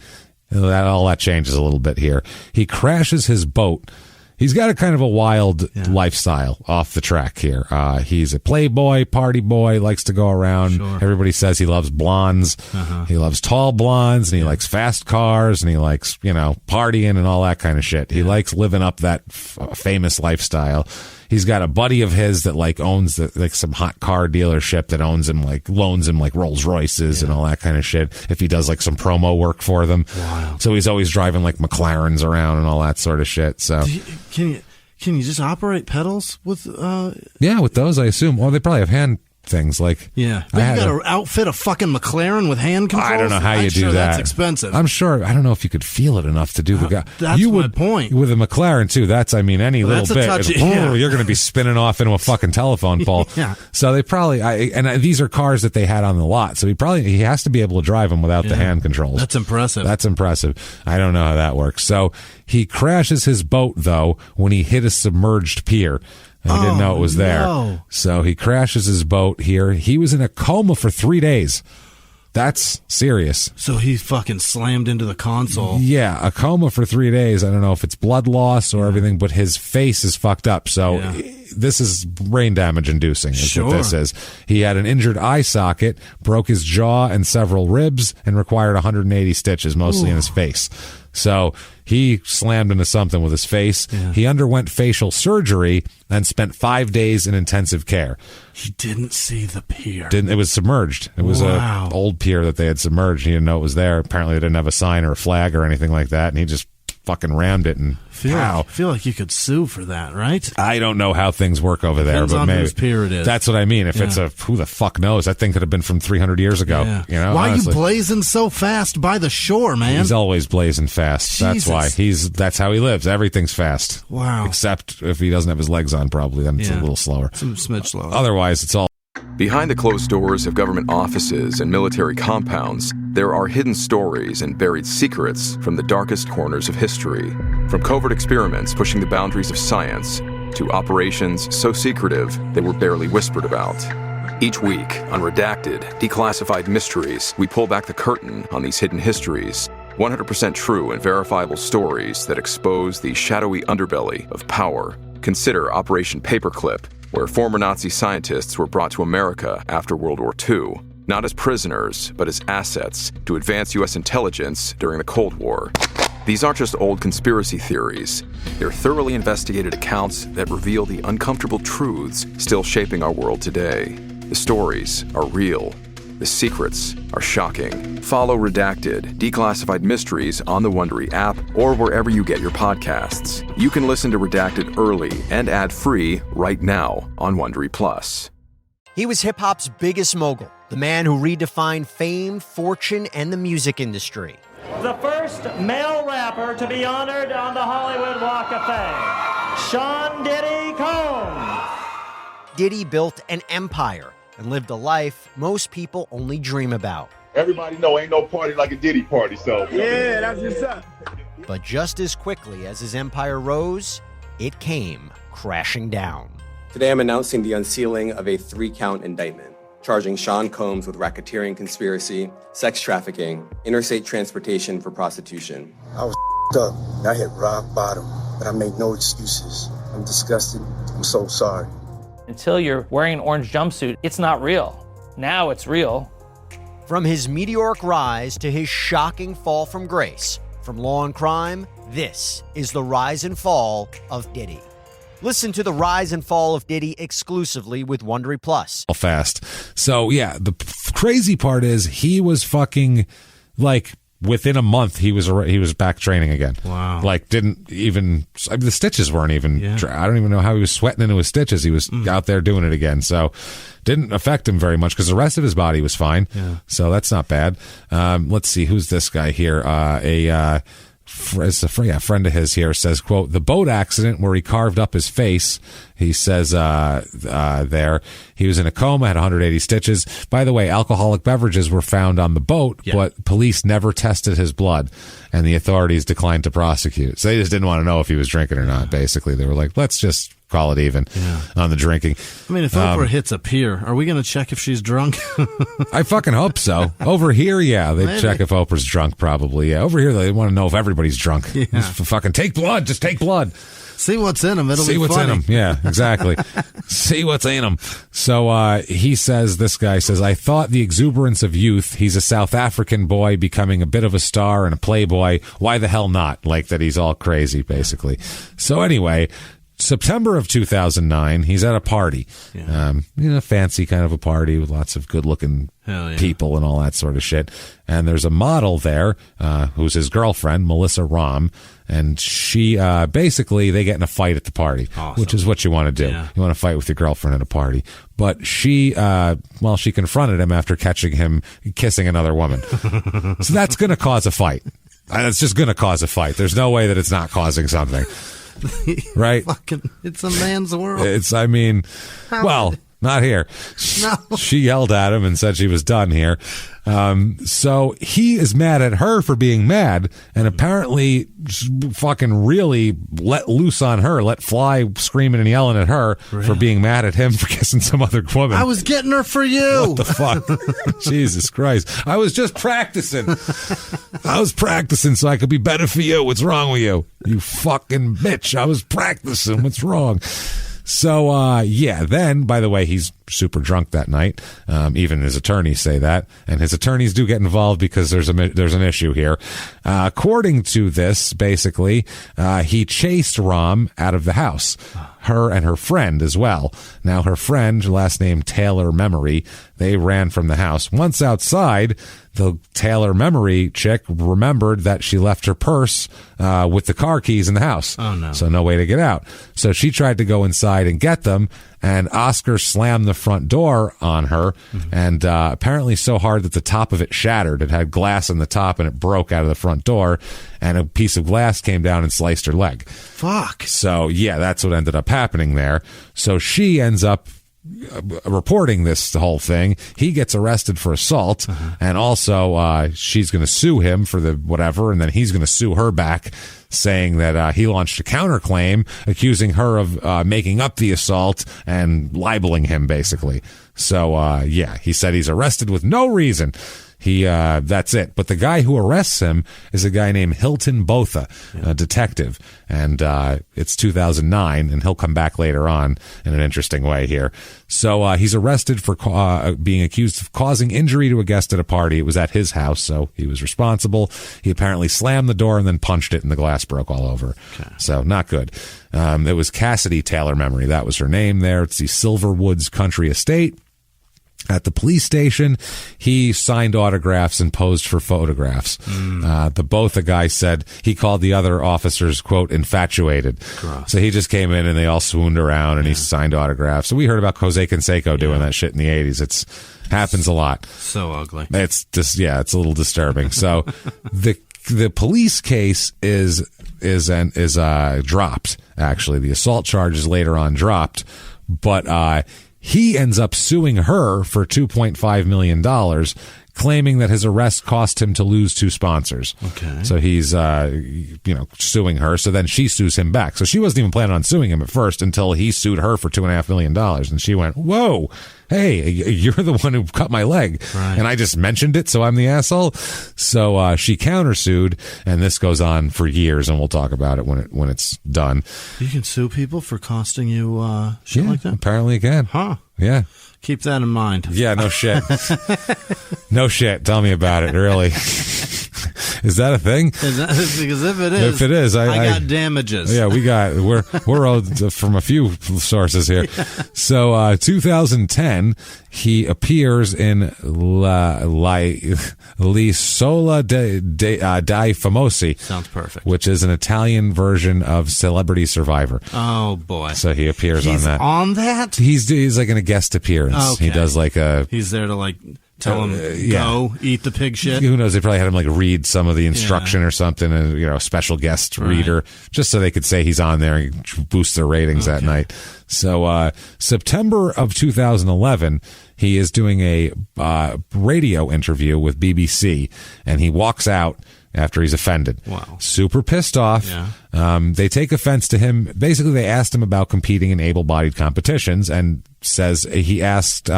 all that changes a little bit here. He crashes his boat He's got a kind of a wild lifestyle off the track here. He's a playboy, party boy, likes to go around. Sure. Everybody says he loves blondes. He loves tall blondes, and he likes fast cars, and he likes, partying and all that kind of shit. He likes living up that famous lifestyle. He's got a buddy of his that owns some hot car dealership that loans him Rolls Royces and all that kind of shit if he does some promo work for them. Wow. So he's always driving McLarens around and all that sort of shit. So can you just operate pedals with with those, I assume. Well, they probably have hand things but you gotta outfit a fucking McLaren with hand controls. I don't know how you do that. That's expensive. I'm sure. I don't know if you could feel it enough to do the guy. That's my point. With a McLaren too. That's any little bit. You're going to be spinning off into a fucking telephone pole. So they probably these are cars that they had on the lot. So he has to be able to drive them without the hand controls. That's impressive. I don't know how that works. So he crashes his boat though when he hit a submerged pier. I didn't know it was there. No. So he crashes his boat here. He was in a coma for 3 days. That's serious. So he fucking slammed into the console. Yeah, a coma for 3 days. I don't know if it's blood loss or everything, but his face is fucked up. So this is brain damage inducing is what this is. He had an injured eye socket, broke his jaw and several ribs, and required 180 stitches, mostly in his face. So he slammed into something with his face. Yeah. He underwent facial surgery and spent 5 days in intensive care. He didn't see the pier. It was submerged. It was a old pier that they had submerged. He didn't know it was there. Apparently they didn't have a sign or a flag or anything like that, and he just fucking rammed it and I feel like you could sue for that, right? I don't know how things work over there, but maybe whose pier it is. That's what I mean. If it's who the fuck knows? That thing could have been from 300 years ago. Yeah. Why honestly. Are you blazing so fast by the shore, man? He's always blazing fast. Jesus. That's why that's how he lives. Everything's fast. Wow. Except if he doesn't have his legs on, probably then it's a little slower. It's a smidge slower. Otherwise, it's all. Behind the closed doors of government offices and military compounds, there are hidden stories and buried secrets from the darkest corners of history. From covert experiments pushing the boundaries of science to operations so secretive they were barely whispered about. Each week, on Redacted, Declassified Mysteries, we pull back the curtain on these hidden histories. 100% true and verifiable stories that expose the shadowy underbelly of power. Consider Operation Paperclip, where former Nazi scientists were brought to America after World War II, not as prisoners, but as assets to advance U.S. intelligence during the Cold War. These aren't just old conspiracy theories. They're thoroughly investigated accounts that reveal the uncomfortable truths still shaping our world today. The stories are real. The secrets are shocking. Follow Redacted, Declassified Mysteries on the Wondery app or wherever you get your podcasts. You can listen to Redacted early and ad-free right now on Wondery Plus. He was hip-hop's biggest mogul, the man who redefined fame, fortune, and the music industry. The first male rapper to be honored on the Hollywood Walk of Fame, Sean Diddy Combs. Diddy built an empire and lived a life most people only dream about. Everybody know ain't no party like a Diddy party, so. Yeah, that's what's up. But just as quickly as his empire rose, it came crashing down. Today I'm announcing the unsealing of a 3-count indictment, charging Sean Combs with racketeering conspiracy, sex trafficking, interstate transportation for prostitution. I was up. I hit rock bottom, but I made no excuses. I'm disgusted. I'm so sorry. Until you're wearing an orange jumpsuit, it's not real. Now it's real. From his meteoric rise to his shocking fall from grace, from law and crime, this is the rise and fall of Diddy. Listen to the rise and fall of Diddy exclusively with Wondery Plus. Fast. So yeah, the crazy part is he was fucking within a month he was back training again. Wow. Didn't even the stitches weren't even I don't even know how he was sweating into his stitches. He was out there doing it again. So didn't affect him very much because the rest of his body was fine. Yeah. So that's not bad. Let's see, who's this guy here? A friend of his here says, quote, the boat accident where he carved up his face, he says there, he was in a coma, had 180 stitches. By the way, alcoholic beverages were found on the boat, but police never tested his blood, and the authorities declined to prosecute. So they just didn't want to know if he was drinking or not, basically. They were like, let's just call it even on the drinking. I mean, if Oprah hits a pier, are we going to check if she's drunk? I fucking hope so. Over here, they check if Oprah's drunk, probably. Yeah, over here, they want to know if everybody's drunk. Just fucking take blood. Just take blood. See what's in him. It'll see be what's funny. in him. Yeah, exactly. See what's in him. So this guy says, I thought the exuberance of youth, he's a South African boy becoming a bit of a star and a playboy. Why the hell not? Like that he's all crazy, basically. So anyway, September of 2009, he's at a party, fancy kind of a party with lots of good-looking people and all that sort of shit. And there's a model there who's his girlfriend, Melissa Rahm, and she basically they get in a fight at the party, which is what you want to do. Yeah. You want to fight with your girlfriend at a party. But she confronted him after catching him kissing another woman. So that's going to cause a fight. It's just going to cause a fight. There's no way that it's not causing something. Right? It's a man's world. Not here. No. She yelled at him and said she was done here. So he is mad at her for being mad and apparently fucking really let loose on her, let fly screaming and yelling at her for being mad at him for kissing some other woman. I was getting her for you. What the fuck? Jesus Christ. I was just practicing. I was practicing so I could be better for you. What's wrong with you? You fucking bitch. I was practicing. What's wrong? So, then, by the way, he's super drunk that night. Even his attorneys say that. And his attorneys do get involved because there's an issue here. According to this, basically, he chased Rahm out of the house. Her and her friend as well. Now, her friend, last name Taylor Memory, they ran from the house. Once outside, the Taylor Memory chick remembered that she left her purse with the car keys in the house. Oh, no. So no way to get out. So she tried to go inside and get them, and Oscar slammed the front door on her, and apparently so hard that the top of it shattered. It had glass in the top, and it broke out of the front door, and a piece of glass came down and sliced her leg. Fuck. So, that's what ended up happening there. So she ends up reporting the whole thing. He gets arrested for assault, and also she's going to sue him for the whatever, and then he's going to sue her back, saying that he launched a counterclaim accusing her of making up the assault and libeling him, basically. So, he said he's arrested with no reason. That's it. But the guy who arrests him is a guy named Hilton Botha, a detective. And it's 2009, and he'll come back later on in an interesting way here. So he's arrested for being accused of causing injury to a guest at a party. It was at his house, so he was responsible. He apparently slammed the door and then punched it, and the glass broke all over. Okay. So not good. It was Cassidy Taylor Memory. That was her name there. It's the Silverwoods Country Estate. At the police station, he signed autographs and posed for photographs. The guy said he called the other officers, quote, infatuated. Gross. So he just came in and they all swooned around and he signed autographs. So we heard about Jose Canseco doing that shit in the 80s. It's happens a lot. So ugly. It's just, it's a little disturbing. So the police case is dropped. Actually, the assault charge is later on dropped, but he ends up suing her for $2.5 million, claiming that his arrest cost him to lose 2 sponsors. Okay. So he's, suing her. So then she sues him back. So she wasn't even planning on suing him at first until he sued her for $2.5 million. And she went, whoa, hey, you're the one who cut my leg. Right. And I just mentioned it, so I'm the asshole. So she countersued, and this goes on for years, and we'll talk about it when it's done. You can sue people for costing you shit like that? Apparently you can. Huh. Yeah. Keep that in mind. Yeah, no shit. No shit. Tell me about it, really. Is that a thing? Because if it is, I got damages. Yeah, we're owed from a few sources here. So 2010, he appears in L'Isola dei Famosi. Sounds perfect. Which is an Italian version of Celebrity Survivor. Oh boy! So he appears on that. On that? He's like in a guest appearance. Okay. He does like a. He's there to tell him go eat the pig shit. Who knows? They probably had him read some of the instruction or something, and a special guest reader, just so they could say he's on there and boost their ratings that night. So September of 2011, he is doing a radio interview with BBC, and he walks out after he's offended. Wow. Super pissed off. Yeah. They take offense to him. Basically, they asked him about competing in able-bodied competitions, and says he asked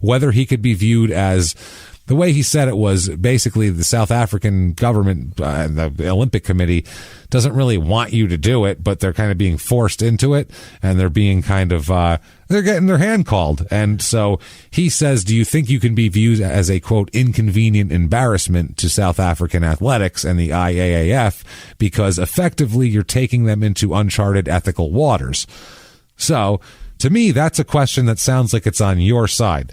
whether he could be viewed as the way he said it was basically the South African government, the Olympic Committee, doesn't really want you to do it, but they're kind of being forced into it, and they're being kind of, they're getting their hand called. And so he says, do you think you can be viewed as a, quote, inconvenient embarrassment to South African athletics and the IAAF because effectively you're taking them into uncharted ethical waters? So to me, that's a question that sounds like it's on your side.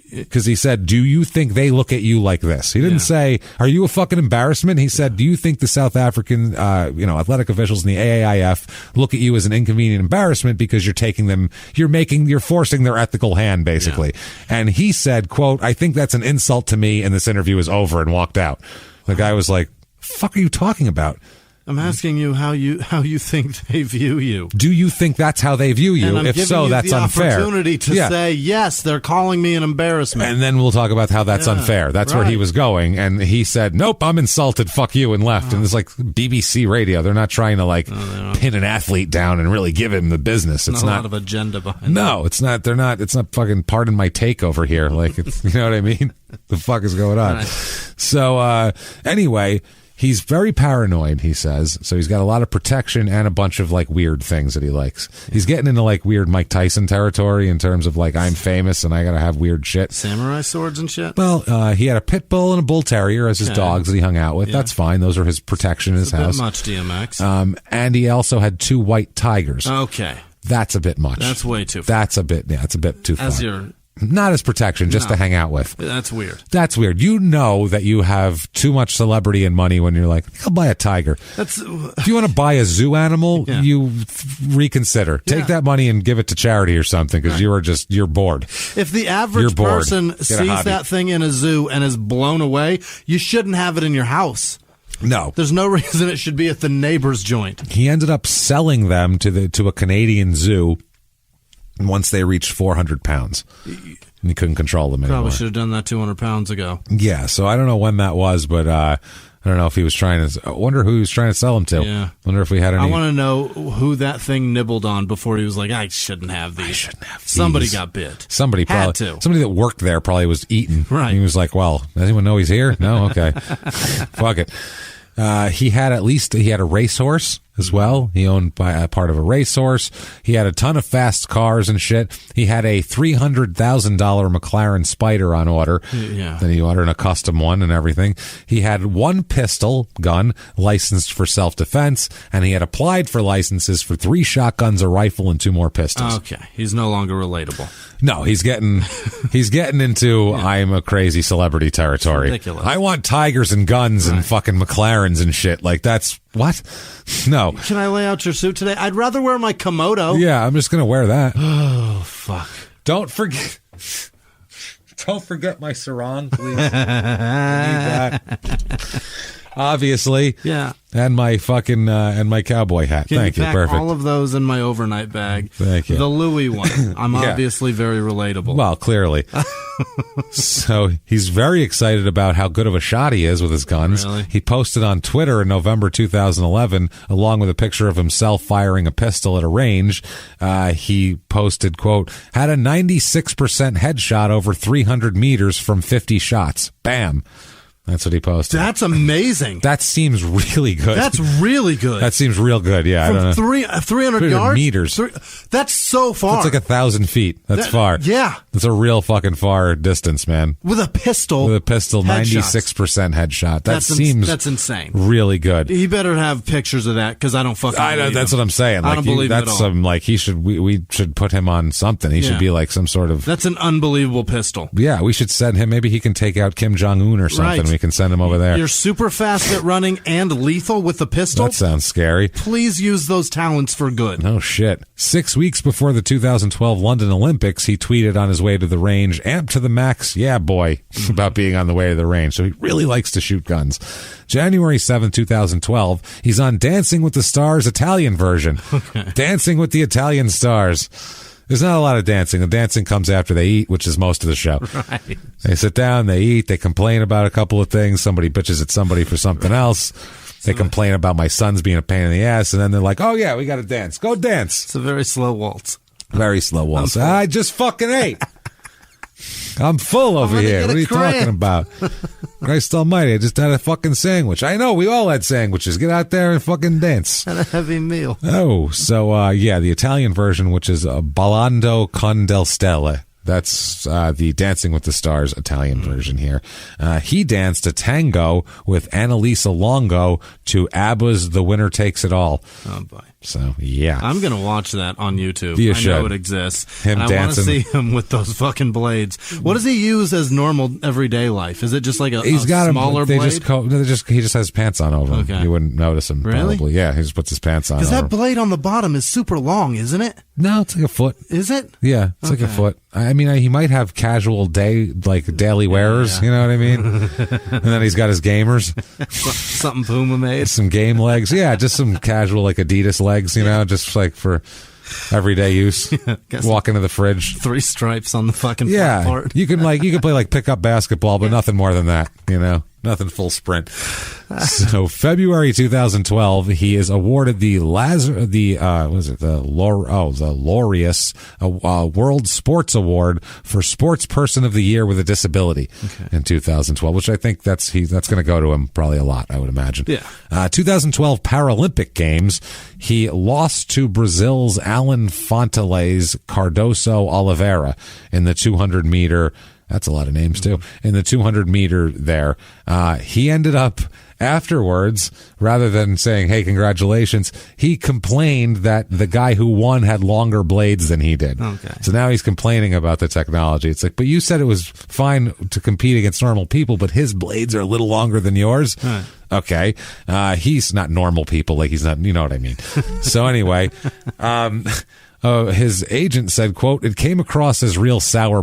Because he said, do you think they look at you like this? He didn't say, are you a fucking embarrassment? He said, do you think the South African, athletic officials in the AAIF look at you as an inconvenient embarrassment because you're forcing their ethical hand, basically. Yeah. And he said, quote, I think that's an insult to me, and this interview is over, and walked out. The guy was like, fuck are you talking about? I'm asking you how you think they view you. Do you think that's how they view you? If so, that's unfair. Opportunity to say yes, they're calling me an embarrassment, and then we'll talk about how that's unfair. That's where he was going, and he said, "Nope, I'm insulted. Fuck you," and left. And it's like BBC radio. They're not trying to pin an athlete down and really give him the business. It's not a lot of agenda behind. No, it's not. They're not. It's not fucking pardon my take over here. Like, it's, you know what I mean? The fuck is going on? Right. So anyway. He's very paranoid, he says. So he's got a lot of protection and a bunch of like weird things that he likes. He's getting into like weird Mike Tyson territory in terms of like, I'm famous and I gotta have weird shit. Samurai swords and shit? Well, he had a pit bull and a bull terrier as his dogs that he hung out with. Yeah. That's fine. Those are his protection in his house. Bit much, DMX. And he also had 2 white tigers. Okay. That's a bit much. That's way too far. That's a bit too far. As your... Not as protection, just to hang out with. That's weird. That's weird. You know that you have too much celebrity and money when you're like, I'll buy a tiger. If you want to buy a zoo animal, you reconsider. Take that money and give it to charity or something because you're bored. If the average person sees that thing in a zoo and is blown away, you shouldn't have it in your house. No. There's no reason it should be at the neighbor's joint. He ended up selling them to a Canadian zoo. Once they reached 400 pounds, and he couldn't control them anymore. Probably should have done that 200 pounds ago. Yeah, so I don't know when that was, but I don't know if he was trying to. I wonder who he was trying to sell them to. Yeah. Wonder if we had any. I want to know who that thing nibbled on before he was like, I shouldn't have these. I shouldn't have these. Somebody got bit. Somebody that worked there probably was eaten. Right. He was like, well, does anyone know he's here? No? Okay. Fuck it. He had a racehorse as well. He owned a part of a racehorse. He had a ton of fast cars and shit. He had a $300,000 McLaren Spider on order. Yeah. Then he ordered a custom one and everything. He had 1 pistol gun licensed for self-defense, and he had applied for licenses for 3 shotguns, a rifle, and 2 more pistols. Okay. He's no longer relatable. No, he's getting into I'm a crazy celebrity territory. Ridiculous. I want tigers and guns and fucking McLarens and shit. Like, that's what? No. Can I lay out your suit today? I'd rather wear my Komodo. Yeah, I'm just gonna wear that. Oh, fuck. Don't forget my sarong, please. I need that. Obviously. Yeah. And my fucking and my cowboy hat. Thank you. Perfect. All of those in my overnight bag. Thank you. The Louis one. I'm obviously very relatable. Well, clearly. So he's very excited about how good of a shot he is with his guns. Really? He posted on Twitter in November 2011, along with a picture of himself firing a pistol at a range. He posted, quote, had a 96% headshot over 300 meters from 50 shots. Bam. That's what he posted. That's amazing. That seems really good. That's really good. That seems real good. Yeah, from I don't know. 300 yards meters. That's so far. That's like 1,000 feet. That's far. Yeah, that's a real fucking far distance, man. With a pistol. 96% headshot. That's insane. Really good. He better have pictures of that because I don't fucking. I know. That's him. What I'm saying. I don't believe that's it at all. some like he should. We should put him on something. He should be like some sort of. That's an unbelievable pistol. Yeah, we should send him. Maybe he can take out Kim Jong-un or something. Right. We can send him over there. You're super fast at running and lethal with the pistol? That sounds scary. Please use those talents for good. Oh, shit. 6 weeks before the 2012 London Olympics, he tweeted on his way to the range, amped to the max, yeah, boy, about being on the way to the range. So he really likes to shoot guns. January 7th, 2012, he's on Dancing with the Stars Italian version. Okay. Dancing with the Italian Stars. There's not a lot of dancing. The dancing comes after they eat, which is most of the show. Right. They sit down, they eat, they complain about a couple of things. Somebody bitches at somebody for something else. They complain about my son's being a pain in the ass, and then they're like, oh, yeah, we got to dance. Go dance. It's a very slow waltz. Very slow waltz. I just fucking ate. I'm full over here. What are you talking about? Christ almighty, I just had a fucking sandwich. I know, we all had sandwiches. Get out there and fucking dance. And a heavy meal. Oh, so, the Italian version, which is Ballando con del Stelle. That's the Dancing with the Stars Italian version here. He danced a tango with Annalisa Longo to ABBA's The Winner Takes It All. Oh, boy. So, yeah. I'm going to watch that on YouTube. You I should. know it exists. Him and dancing. I want to see him with those fucking blades. What does he use as normal everyday life? Is it just like a smaller blade? He just has pants on over him. Okay. You wouldn't notice him, Really? probably. Yeah, he just puts his pants on. Because that blade on the bottom is super long, isn't it? No, it's like a foot. Is it? Yeah, it's like a foot. I mean, he might have casual daily wearers, you know what I mean? And then he's got his gamers. Something Puma made. Some game legs. Yeah, just some casual like Adidas legs, just like for everyday use. Walk into the fridge. 3 stripes on the fucking yeah, front part. you can play like pickup basketball, but nothing more than that, Nothing full sprint. So February 2012, he is awarded the Laureus World Sports Award for Sports Person of the Year with a Disability in 2012, which I think that's going to go to him probably a lot, I would imagine. Yeah. 2012 Paralympic Games, he lost to Brazil's Alan Fonteles Cardoso Oliveira in the 200-meter. That's a lot of names, too. In the 200-meter there. He ended up, afterwards, rather than saying, hey, congratulations, he complained that the guy who won had longer blades than he did. Okay. So now he's complaining about the technology. It's like, but you said it was fine to compete against normal people, but his blades are a little longer than yours. Right. Okay. He's not normal people. Like, he's not, you know what I mean? So anyway, his agent said, quote, it came across as real sour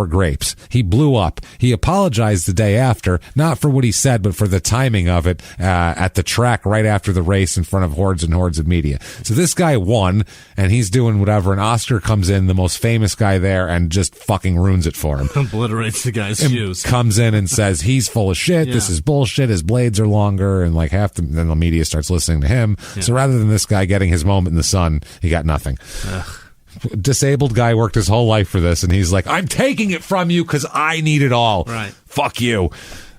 grapes. He blew up. He apologized the day after, not for what he said, but for the timing of it at the track right after the race in front of hordes and hordes of media. So this guy won, and he's doing whatever, and Oscar comes in, the most famous guy there, and just fucking ruins it for him. Obliterates the guy's shoes. Comes in and says, he's full of shit. Yeah. This is bullshit. His blades are longer, and like then the media starts listening to him. Yeah. So rather than this guy getting his moment in the sun, he got nothing. Disabled guy worked his whole life for this, and he's like, I'm taking it from you because I need it all. Right. Fuck you.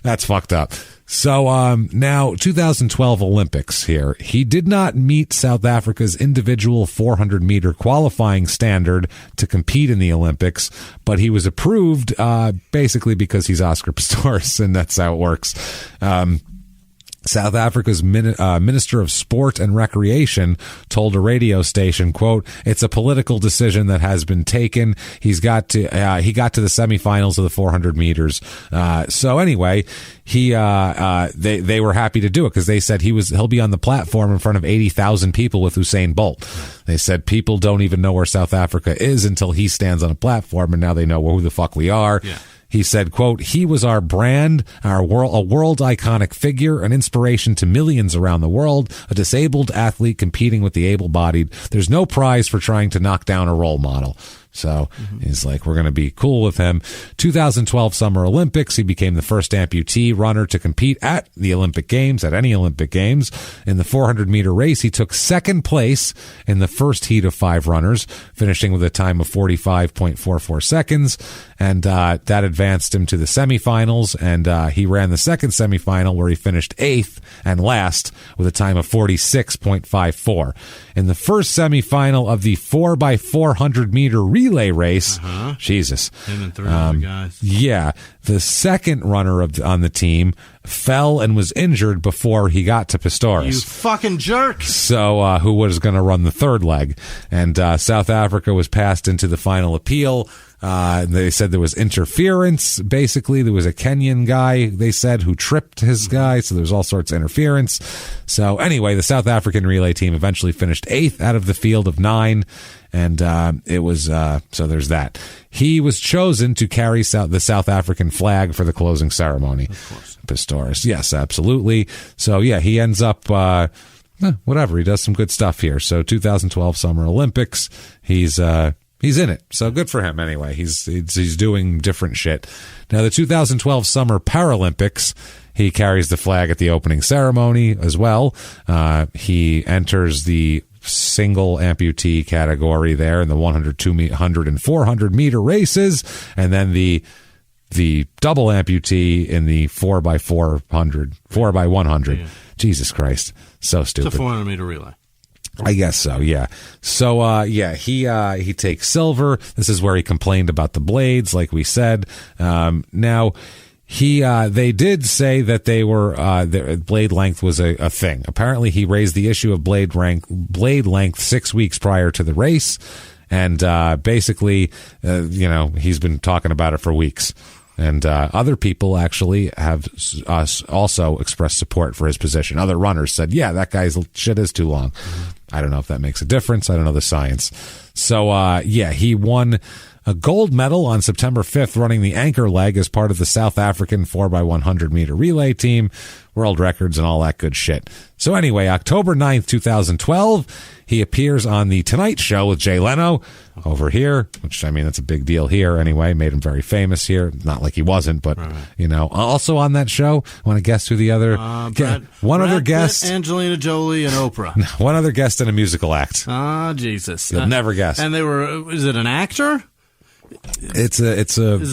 That's fucked up. So now 2012 Olympics here. He did not meet South Africa's individual 400-meter qualifying standard to compete in the Olympics, but he was approved basically because he's Oscar Pistorius, and that's how it works. South Africa's Minister of Sport and Recreation told a radio station, quote, it's a political decision that has been taken. He got to the semifinals of the 400 meters. So anyway, they were happy to do it because they said he'll be on the platform in front of 80,000 people with Usain Bolt. They said people don't even know where South Africa is until he stands on a platform, and now they know who the fuck we are. Yeah. He said, quote, he was our brand, a world iconic figure, an inspiration to millions around the world, a disabled athlete competing with the able-bodied. There's no prize for trying to knock down a role model. So he's like, we're going to be cool with him. 2012 Summer Olympics, he became the first amputee runner to compete at the Olympic Games, at any Olympic Games. In the 400-meter race, he took second place in the first heat of 5 runners, finishing with a time of 45.44 seconds. And that advanced him to the semifinals, and he ran the second semifinal where he finished 8th and last with a time of 46.54. In the first semifinal of the 4x400-meter relay race, Jesus. Him and 3 other guys. Yeah. The second runner on the team fell and was injured before he got to Pistorius. You fucking jerk. So who was going to run the third leg? And South Africa was passed into the final appeal. They said there was interference. Basically, there was a Kenyan guy, they said, who tripped his guy. So there was all sorts of interference. So anyway, the South African relay team eventually finished 8th out of the field of 9. And it was, so there's that. He was chosen to carry the South African flag for the closing ceremony. Of course. Pistorius. Yes, absolutely. So yeah, he ends up, whatever. He does some good stuff here. So 2012 Summer Olympics, he's in it. So good for him anyway. He's doing different shit. Now the 2012 Summer Paralympics, he carries the flag at the opening ceremony as well. He enters the single amputee category there in the 100, 200, and 400 meter races, and then the the double amputee in the 4x100. Yeah. Jesus Christ. So stupid. It's a 400-meter relay. I guess so, yeah. So, he takes silver. This is where he complained about the blades, like we said. Now, they did say that they were, their blade length was a thing. Apparently, he raised the issue of blade length 6 weeks prior to the race. And, basically, he's been talking about it for weeks. And other people actually have also expressed support for his position. Other runners said, yeah, that guy's shit is too long. I don't know if that makes a difference. I don't know the science. So, he won a gold medal on September 5th running the anchor leg as part of the South African 4x100-meter relay team, world records and all that good shit. So anyway, October 9th, 2012, he appears on The Tonight Show with Jay Leno over here, which, I mean, that's a big deal here anyway. Made him very famous here. Not like he wasn't, but, also on that show. Want to guess who the other... other guest... Angelina Jolie and Oprah. One other guest in a musical act. Jesus. You'll never guess. And they were... Is it an actor? It's a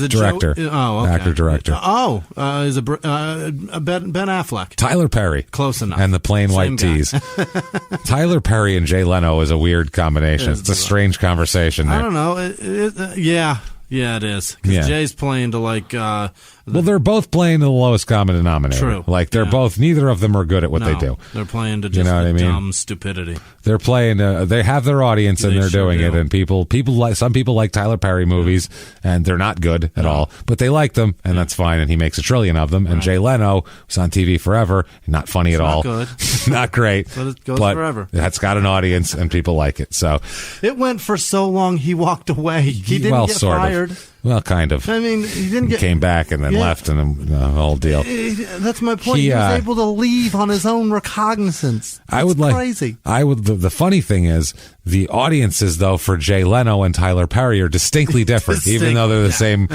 director. Okay. Actor director. Is it Ben Affleck? Tyler Perry. Close enough. And the plain white tees. Tyler Perry and Jay Leno is a weird combination. It's a strange conversation there. I don't know. Yeah, it is. Because Jay's playing to they're both playing to the lowest common denominator. True. Like they're both. Neither of them are good at what they do. They're playing to just dumb stupidity. They're playing. They have their audience and they're doing it. And people like some people like Tyler Perry movies and they're not good at all, but they like them and that's fine. And he makes a trillion of them. And Jay Leno was on TV forever, not funny at all, good, not great, but it goes forever. It's got an audience and people like it. So it went for so long. He walked away. He didn't get fired. Well, kind of. I mean, he didn't get... came back and then left and the whole deal. That's my point. He was able to leave on his own recognizance. Crazy. The funny thing is, the audiences, though, for Jay Leno and Tyler Perry are distinctly different, even though they're the same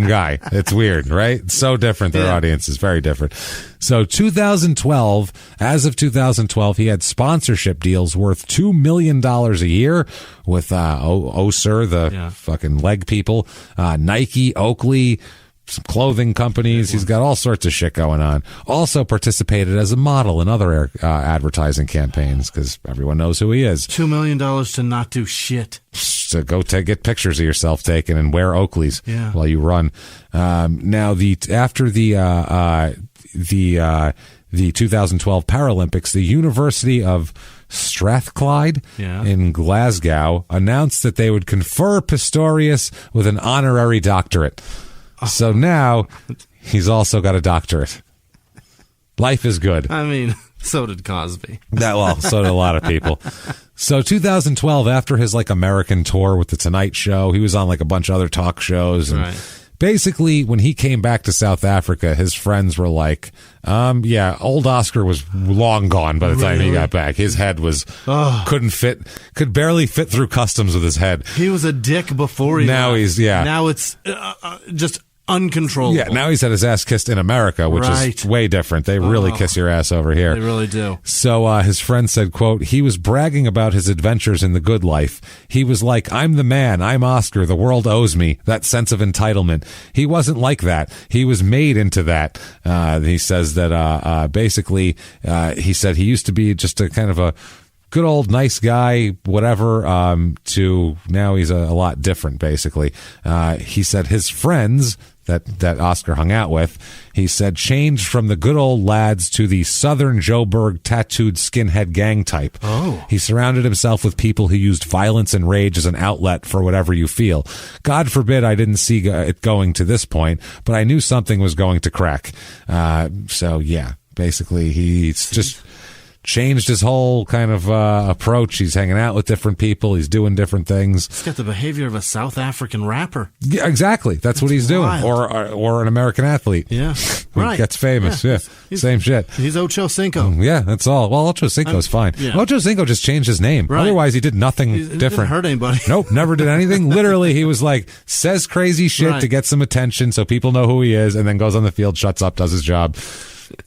guy. It's weird, right? It's so different. Their audience is very different. So 2012, as of 2012, he had sponsorship deals worth $2 million a year with Oser, the fucking leg people, Nike, Oakley, some clothing companies. He's got all sorts of shit going on. Also participated as a model in other advertising campaigns because everyone knows who he is. $2 million to not do shit. To go get pictures of yourself taken and wear Oakleys while you run. Now, after the 2012 Paralympics, the University of Strathclyde in Glasgow announced that they would confer Pistorius with an honorary doctorate. So now he's also got a doctorate. Life is good. I mean, so did Cosby. So did a lot of people. So 2012, after his American tour with The Tonight Show, he was on a bunch of other talk shows. And basically, when he came back to South Africa, his friends were like, old Oscar was long gone by the time he got back. His head was, could barely fit through customs with his head. He was a dick before he Now left. Now it's just uncontrollable. Yeah, now he's had his ass kissed in America, which is way different. They really kiss your ass over here. They really do. So his friend said, quote, he was bragging about his adventures in the good life. He was like, I'm the man. I'm Oscar. The world owes me. That sense of entitlement. He wasn't like that. He was made into that. He says that basically, he said he used to be just a kind of a good old nice guy, whatever, to now he's a lot different, basically. He said his friends that Oscar hung out with, he said, changed from the good old lads to the Southern Joburg tattooed skinhead gang type. He surrounded himself with people who used violence and rage as an outlet for whatever you feel. God forbid I didn't see it going to this point, but I knew something was going to crack. Basically he's just changed his whole kind of approach. He's hanging out with different people. He's doing different things. He's got the behavior of a South African rapper. Yeah, exactly. That's what he's doing. Or an American athlete. Yeah. Who gets famous. Yeah. Same shit. He's Ocho Cinco. Yeah, that's all. Well, Ocho Cinco's fine. Yeah. Ocho Cinco just changed his name. Right. Otherwise, he did nothing different. Didn't hurt anybody. Nope, never did anything. Literally, he was like, says crazy shit to get some attention so people know who he is, and then goes on the field, shuts up, does his job.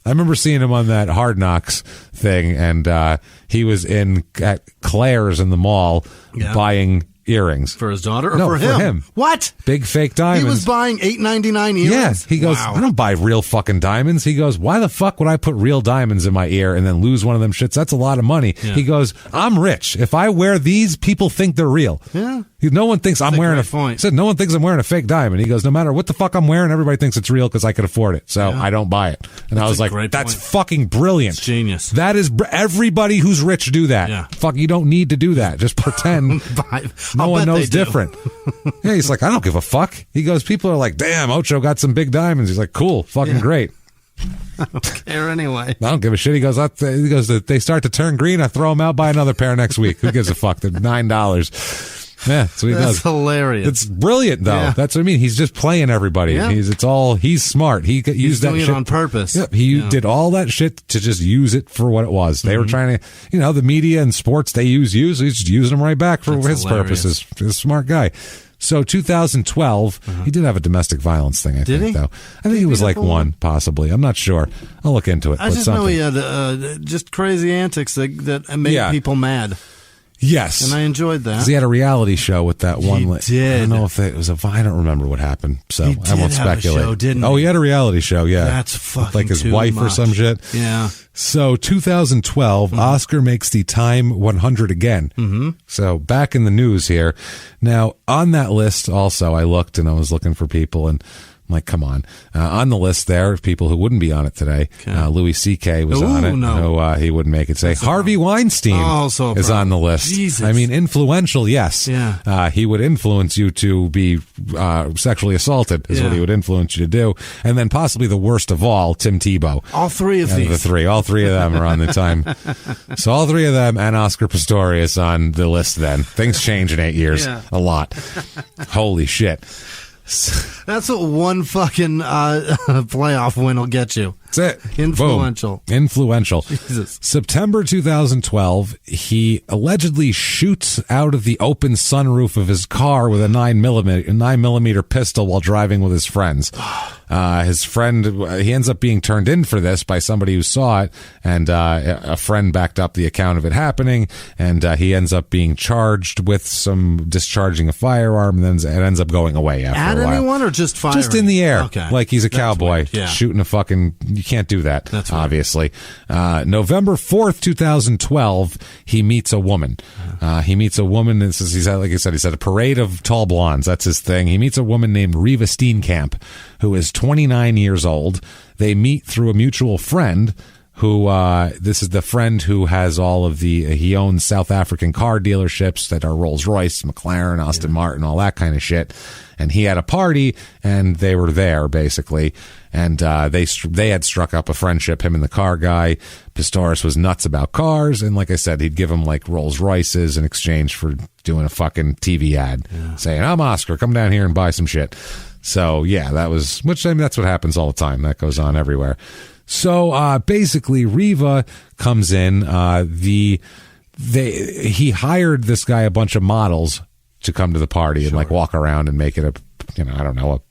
I remember seeing him on that Hard Knocks thing, and he was at Claire's in the mall buying earrings. For his daughter or no, for him? What? Big fake diamonds. He was buying $8.99 earrings? Yeah. He goes, I don't buy real fucking diamonds. He goes, why the fuck would I put real diamonds in my ear and then lose one of them shits? That's a lot of money. Yeah. He goes, I'm rich. If I wear these, people think they're real. Yeah. No one thinks I'm wearing point. He said, no one thinks I'm wearing a fake diamond. He goes, no matter what the fuck I'm wearing, everybody thinks it's real because I could afford it. So I don't buy it. And I was like, that's fucking brilliant. It's genius. That is, everybody who's rich do that. Yeah. Fuck, you don't need to do that. Just pretend no one knows different. Yeah, he's like, I don't give a fuck. He goes, people are like, damn, Ocho got some big diamonds. He's like, cool, fucking great. I don't care anyway. I don't give a shit. He goes, they start to turn green, I throw them out, buy another pair next week. Who gives a fuck? They're $9. Yeah, that's what he does. That's hilarious. It's brilliant, though. Yeah. That's what I mean. He's just playing everybody. Yeah. He's smart. He's used that doing shit on purpose. Yep, he did all that shit to just use it for what it was. They were trying to, the media and sports, they use, so he's just using them right back for his purposes. He's a smart guy. So 2012, he did have a domestic violence thing, I think, though. I think he was like one, possibly. I'm not sure. I'll look into it. I just know he had just crazy antics that made people mad. Yes. And I enjoyed that. Because he had a reality show with that one. He did. I don't know if it was I don't remember what happened, so I won't speculate. Have a show, didn't he? Oh, he had a reality show, yeah. That's fucking like his too wife much. Or some shit. Yeah. So 2012, Oscar makes the Time 100 again. Mm-hmm. So back in the news here. Now, on that list also, I looked and I was looking for people and I'm like, come on. On the list there, people who wouldn't be on it today, Louis C.K. was on it. No. He wouldn't make it today. Harvey Weinstein is on the list. Jesus. I mean, influential, yes. Yeah. He would influence you to be sexually assaulted, is what he would influence you to do. And then possibly the worst of all, Tim Tebow. All three of these. All three of them are on the time. So all three of them and Oscar Pistorius on the list then. Things change in 8 years. A lot. Holy shit. That's what one fucking playoff win will get you. That's it. Influential. Boom. Influential. Jesus. September 2012, he allegedly shoots out of the open sunroof of his car with a 9mm pistol while driving with his friends. His friend, he ends up being turned in for this by somebody who saw it, and a friend backed up the account of it happening, and he ends up being charged with some discharging a firearm, and then it ends up going away after a while. Anyone or just firing? Just in the air. Okay. Like he's a cowboy shooting a fucking... You can't do that, obviously. November 4th, 2012, he meets a woman. He meets a woman, and he's at, like I said, he's at a parade of tall blondes. That's his thing. He meets a woman named Reva Steenkamp, who is 29 years old. They meet through a mutual friend who, this is the friend who has all of he owns South African car dealerships that are Rolls-Royce, McLaren, Aston Martin, all that kind of shit. And he had a party, and they were there, basically. And they had struck up a friendship, him and the car guy. Pistorius was nuts about cars, and like I said, he'd give him like Rolls Royces in exchange for doing a fucking TV ad, saying, I'm Oscar, come down here and buy some shit. So, yeah, that's what happens all the time. That goes on everywhere. So, basically, Reva comes in. He hired this guy a bunch of models to come to the party and like walk around and make it a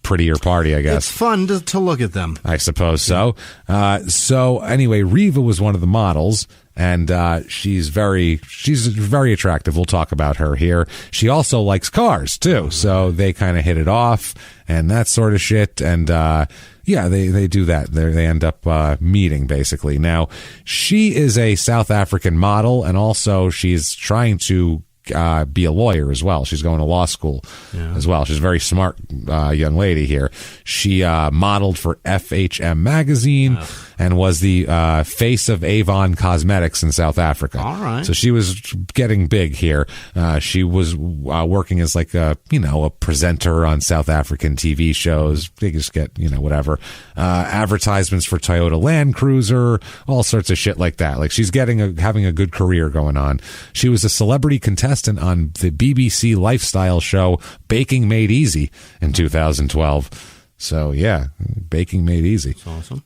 prettier party, I guess. It's fun to look at them. I suppose so. So anyway, Reva was one of the models, and she's very attractive. We'll talk about her here. She also likes cars too, so they kind of hit it off and that sort of shit. And they do that. They end up meeting basically. Now, she is a South African model, and also she's trying to be a lawyer as well. She's going to law school as well. She's a very smart young lady here. She modeled for FHM magazine and was the face of Avon Cosmetics in South Africa. All right. So she was getting big here. She was working as like a presenter on South African TV shows. They just get, whatever. Advertisements for Toyota Land Cruiser, all sorts of shit like that. Like she's having a good career going on. She was a celebrity contestant on the BBC lifestyle show Baking Made Easy in 2012. So yeah, Baking Made Easy. That's awesome.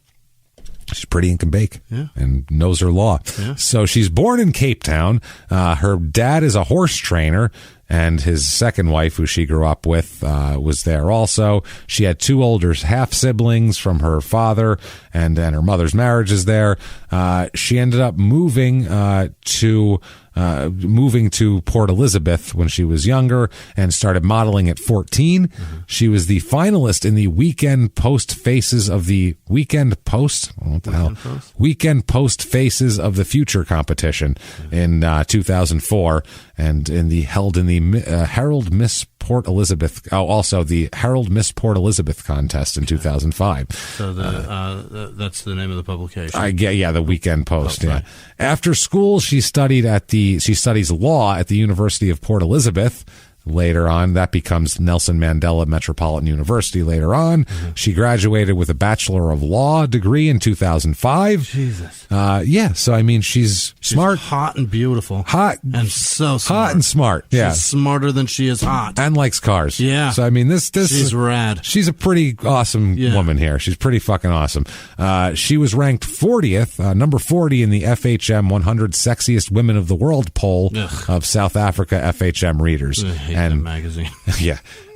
She's pretty and can bake and knows her law. Yeah. So she's born in Cape Town. Her dad is a horse trainer, And his second wife, who she grew up with, was there also. She had 2 older half-siblings from her father, and her mother's marriage is there. She ended up moving to Port Elizabeth when she was younger and started modeling at 14. She was the finalist in the Weekend Post Faces of the Weekend Post Faces of the Future competition in 2004, and held in the Herald Miss Port Elizabeth. Oh, also the Herald Miss Port Elizabeth contest in 2005. So that's the name of the publication. The Weekend Post. Right. After school, she studies law at the University of Port Elizabeth. Later on, that becomes Nelson Mandela Metropolitan University later on. She graduated with a Bachelor of Law degree in 2005. Jesus. So, I mean, she's smart. Hot and beautiful. Hot. And so smart. Hot and smart. Yeah. She's smarter than she is hot. And likes cars. Yeah. So, I mean, this she's rad. She's a pretty awesome woman here. She's pretty fucking awesome. She was ranked 40th, number 40 in the FHM 100 Sexiest Women of the World poll of South Africa FHM readers. That magazine.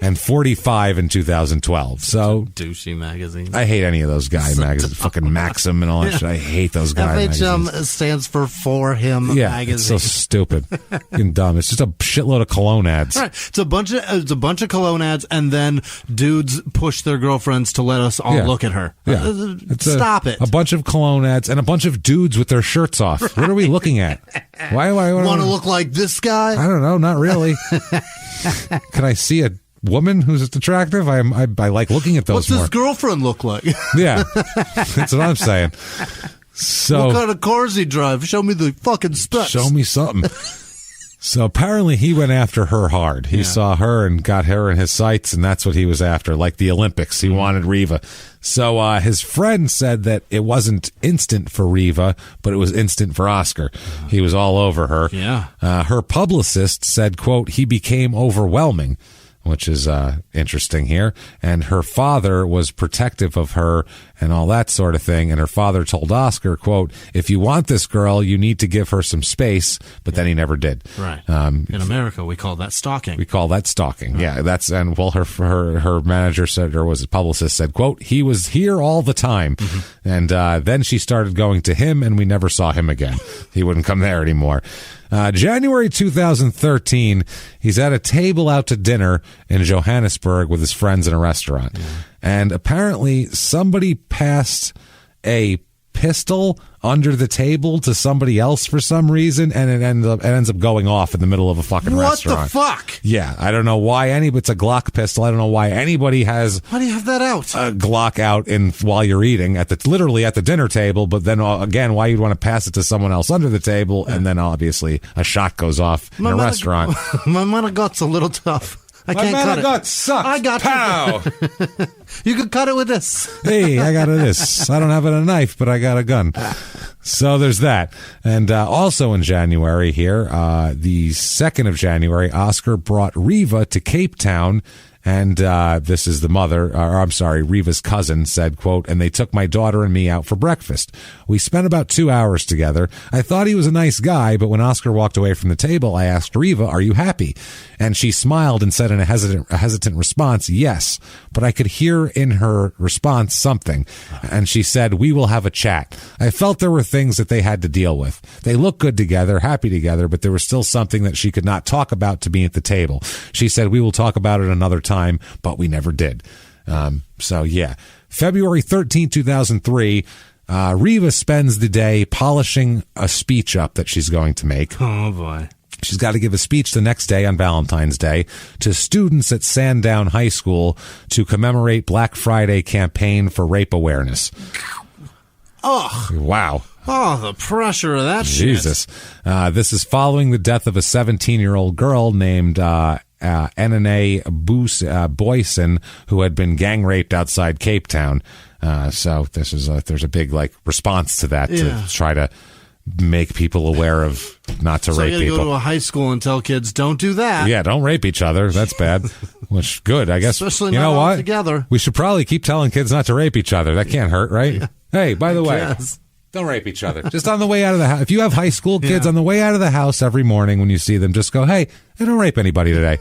And 45 in 2012. So douchey magazine. I hate any of those guy magazines. Fucking Maxim and all that shit. I hate those guy magazines. FHM stands for him magazine. It's so stupid. Fucking dumb. It's just a shitload of cologne ads. Right. It's a bunch of cologne ads, and then dudes push their girlfriends to let us all look at her. Yeah. Stop it. A bunch of cologne ads and a bunch of dudes with their shirts off. Right. What are we looking at? Why want to look like this guy? I don't know. Not really. Can I see a woman who's attractive? I like looking at those. What's his girlfriend look like? Yeah, that's what I'm saying. So, what kind of cars he drive? Show me the fucking specs. Show me something. So apparently he went after her hard. He saw her and got her in his sights, and that's what he was after, like the Olympics. He wanted Riva. So his friend said that it wasn't instant for Riva, but it was instant for Oscar. He was all over her. Yeah. Her publicist said, quote, he became overwhelming, which is interesting here. And her father was protective of her and all that sort of thing. And her father told Oscar, quote, if you want this girl, you need to give her some space. But then he never did. Right. In America, we call that stalking. Yeah. Her manager said, or was his publicist said, quote, he was here all the time. And then she started going to him, and we never saw him again. He wouldn't come there anymore. January 2013, he's at a table out to dinner in Johannesburg with his friends in a restaurant. And apparently somebody passed a pistol under the table to somebody else for some reason, and it ends up going off in the middle of a fucking restaurant. What the fuck? Yeah, I don't know why it's a Glock pistol. I don't know why anybody has. Why do you have that out? A Glock out while you're eating literally at the dinner table, but then again, why you'd want to pass it to someone else under the table, and then obviously a shot goes off in a restaurant. My monogot's a little tough. I can't cut it. My gut sucks. I got Pow. You can cut it with this. Hey, I got this. I don't have a knife, but I got a gun. So there's that. And also in January here, the 2nd of January, Oscar brought Riva to Cape Town. And this is the mother, Riva's cousin, said, quote, and they took my daughter and me out for breakfast. We spent about 2 hours together. I thought he was a nice guy, but when Oscar walked away from the table, I asked Riva, are you happy? And she smiled and said in a hesitant response, yes. But I could hear in her response something. And she said, we will have a chat. I felt there were things that they had to deal with. They looked good together, happy together, but there was still something that she could not talk about to me at the table. She said, we will talk about it another time, but we never did. February 13, 2003, Riva spends the day polishing a speech up that she's going to make. Oh, boy. She's got to give a speech the next day on Valentine's Day to students at Sandown High School to commemorate Black Friday campaign for rape awareness. Oh. Wow. Oh, the pressure of that Jesus. shit. This is following the death of a 17-year-old girl named Enene Boyson, who had been gang raped outside Cape Town. So there's a big response to that to try to make people aware of not to rape people. So you go to a high school and tell kids, don't do that. Yeah, don't rape each other. That's bad. Which, good, I guess. Especially you not know all what? Together. We should probably keep telling kids not to rape each other. That can't hurt, right? Hey, by the way, Don't rape each other. Just on the way out of the house. If you have high school kids, on the way out of the house every morning when you see them, just go, hey, I don't rape anybody today.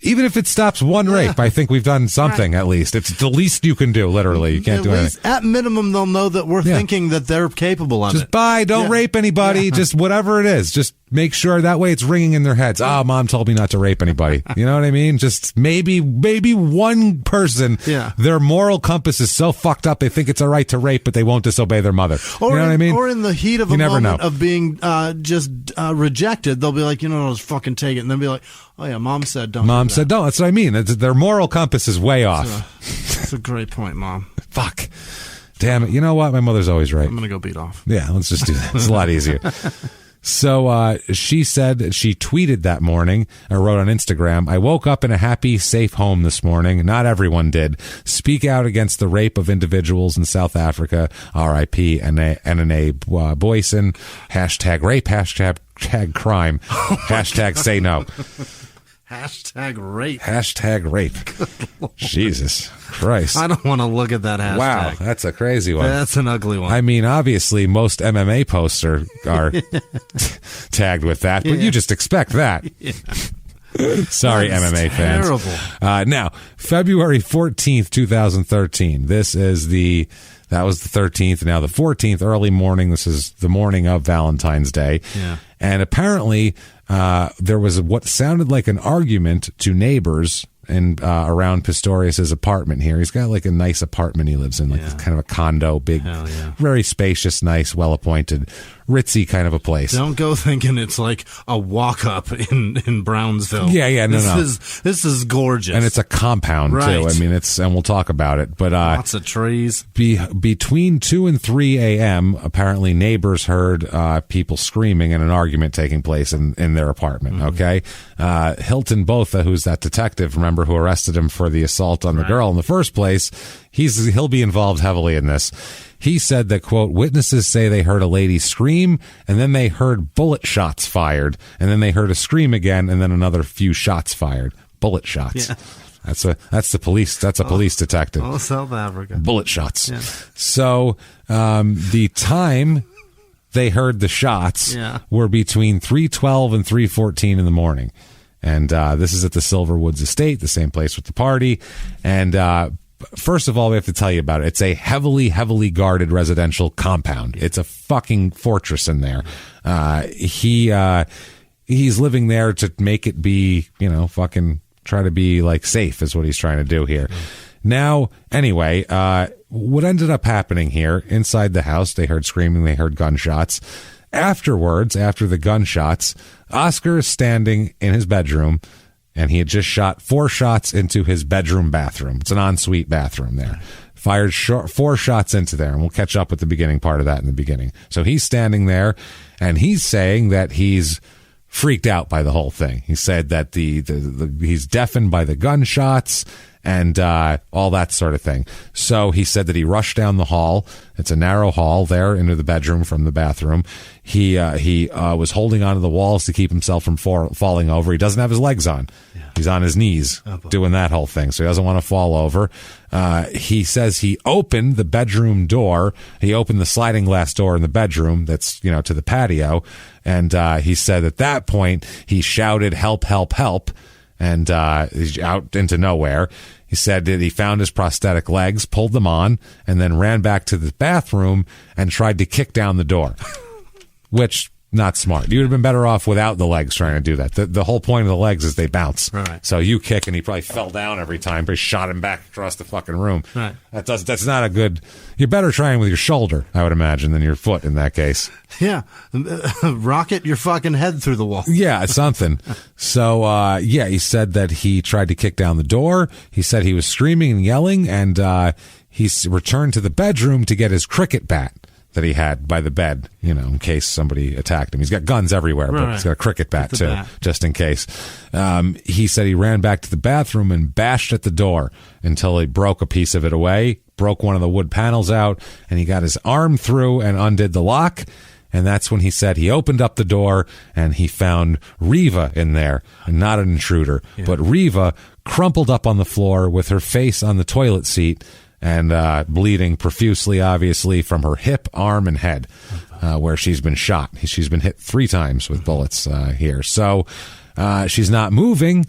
Even if it stops one rape, I think we've done something at least. It's the least you can do, literally. You can't do anything. At minimum, they'll know that we're thinking that they're capable of it. Just bye, don't rape anybody, just whatever it is. Just make sure that way it's ringing in their heads. Mom told me not to rape anybody. You know what I mean? Just maybe one person, their moral compass is so fucked up they think it's all right to rape, but they won't disobey their mother. You know what I mean? Or in the heat of a moment of being rejected, they'll be like, I'll just fucking take it. And then be like, oh yeah, Mom said don't. Mom said don't. That's what I mean. Their moral compass is way off. That's a great point, Mom. Fuck. Damn it. You know what? My mother's always right. I'm going to go beat off. Yeah, let's just do that. It's a lot easier. So she said, she tweeted that morning, or wrote on Instagram, I woke up in a happy, safe home this morning. Not everyone did. Speak out against the rape of individuals in South Africa. R.I.P. N.A. Boyson. Hashtag rape. Hashtag crime. Hashtag say no. Hashtag rape. Hashtag rape. Jesus Christ. I don't want to look at that hashtag. Wow, that's a crazy one. That's an ugly one. I mean, obviously, most MMA posts are tagged with that, but you just expect that. Sorry, MMA fans. Terrible. Now, February 14th, 2013. That was the 13th, now the 14th, early morning. This is the morning of Valentine's Day. Yeah. And apparently, there was what sounded like an argument to neighbors around Pistorius' apartment here. He's got like a nice apartment he lives in, like kind of a condo, big, very spacious, nice, well-appointed, ritzy kind of a place. Don't go thinking it's like a walk-up in Brownsville. Yeah, no. This is gorgeous. And it's a compound, too. I mean, and we'll talk about it. But lots of trees. Between 2 and 3 a.m., apparently neighbors heard people screaming and an argument taking place in their apartment, okay? Hilton Botha, who's that detective, remember, who arrested him for the assault on the girl in the first place, he'll be involved heavily in this. He said that, quote, witnesses say they heard a lady scream, and then they heard bullet shots fired, and then they heard a scream again, and then another few shots fired. Bullet shots. Yeah. That's the police. That's a police detective. Oh, South Africa. Bullet shots. Yeah. So the time they heard the shots were between 3:12 and 3:14 in the morning. And this is at the Silverwoods Estate, the same place with the party. And first of all, we have to tell you about it. It's a heavily, heavily guarded residential compound. It's a fucking fortress in there. He's living there to make it be, fucking try to be like safe is what he's trying to do here. Now, anyway, what ended up happening here inside the house, they heard screaming, they heard gunshots. Afterwards, after the gunshots, Oscar is standing in his bedroom, and he had just shot 4 shots into his bedroom bathroom. It's an ensuite bathroom there. Fired 4 shots into there, and we'll catch up with the beginning part of that in the beginning. So he's standing there, and he's saying that he's freaked out by the whole thing. He said that he's deafened by the gunshots and all that sort of thing. So he said that he rushed down the hall. It's a narrow hall there into the bedroom from the bathroom. He was holding onto the walls to keep himself from falling over. He doesn't have his legs on. Yeah. He's on his knees doing that whole thing, so he doesn't want to fall over. He says he opened the bedroom door. He opened the sliding glass door in the bedroom that's, to the patio. And he said at that point, he shouted, help, help, help. And he's out into nowhere. He said that he found his prosthetic legs, pulled them on, and then ran back to the bathroom and tried to kick down the door, which, not smart. You would have been better off without the legs trying to do that. The whole point of the legs is they bounce. Right. So you kick, and he probably fell down every time, but he shot him back across the fucking room. Right. That's not a good... You're better trying with your shoulder, I would imagine, than your foot in that case. Yeah. Rocket your fucking head through the wall. Yeah, it's something. So, he said that he tried to kick down the door. He said he was screaming and yelling, and he returned to the bedroom to get his cricket bat that he had by the bed, in case somebody attacked him. He's got guns everywhere, but he's got a cricket bat, too, just in case. He said he ran back to the bathroom and bashed at the door until he broke a piece of it away, broke one of the wood panels out, and he got his arm through and undid the lock. And that's when he said he opened up the door and he found Riva in there, and not an intruder, but Riva crumpled up on the floor with her face on the toilet seat, and bleeding profusely, obviously, from her hip, arm, and head, where she's been shot. She's been hit 3 times with bullets here. So she's not moving,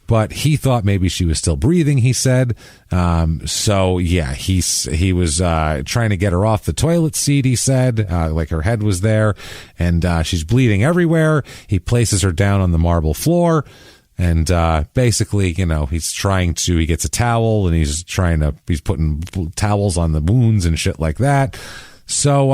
but he thought maybe she was still breathing, he said. So, yeah, he was trying to get her off the toilet seat, he said, like her head was there, and she's bleeding everywhere. He places her down on the marble floor. And basically, he gets a towel and he's putting towels on the wounds and shit like that. So,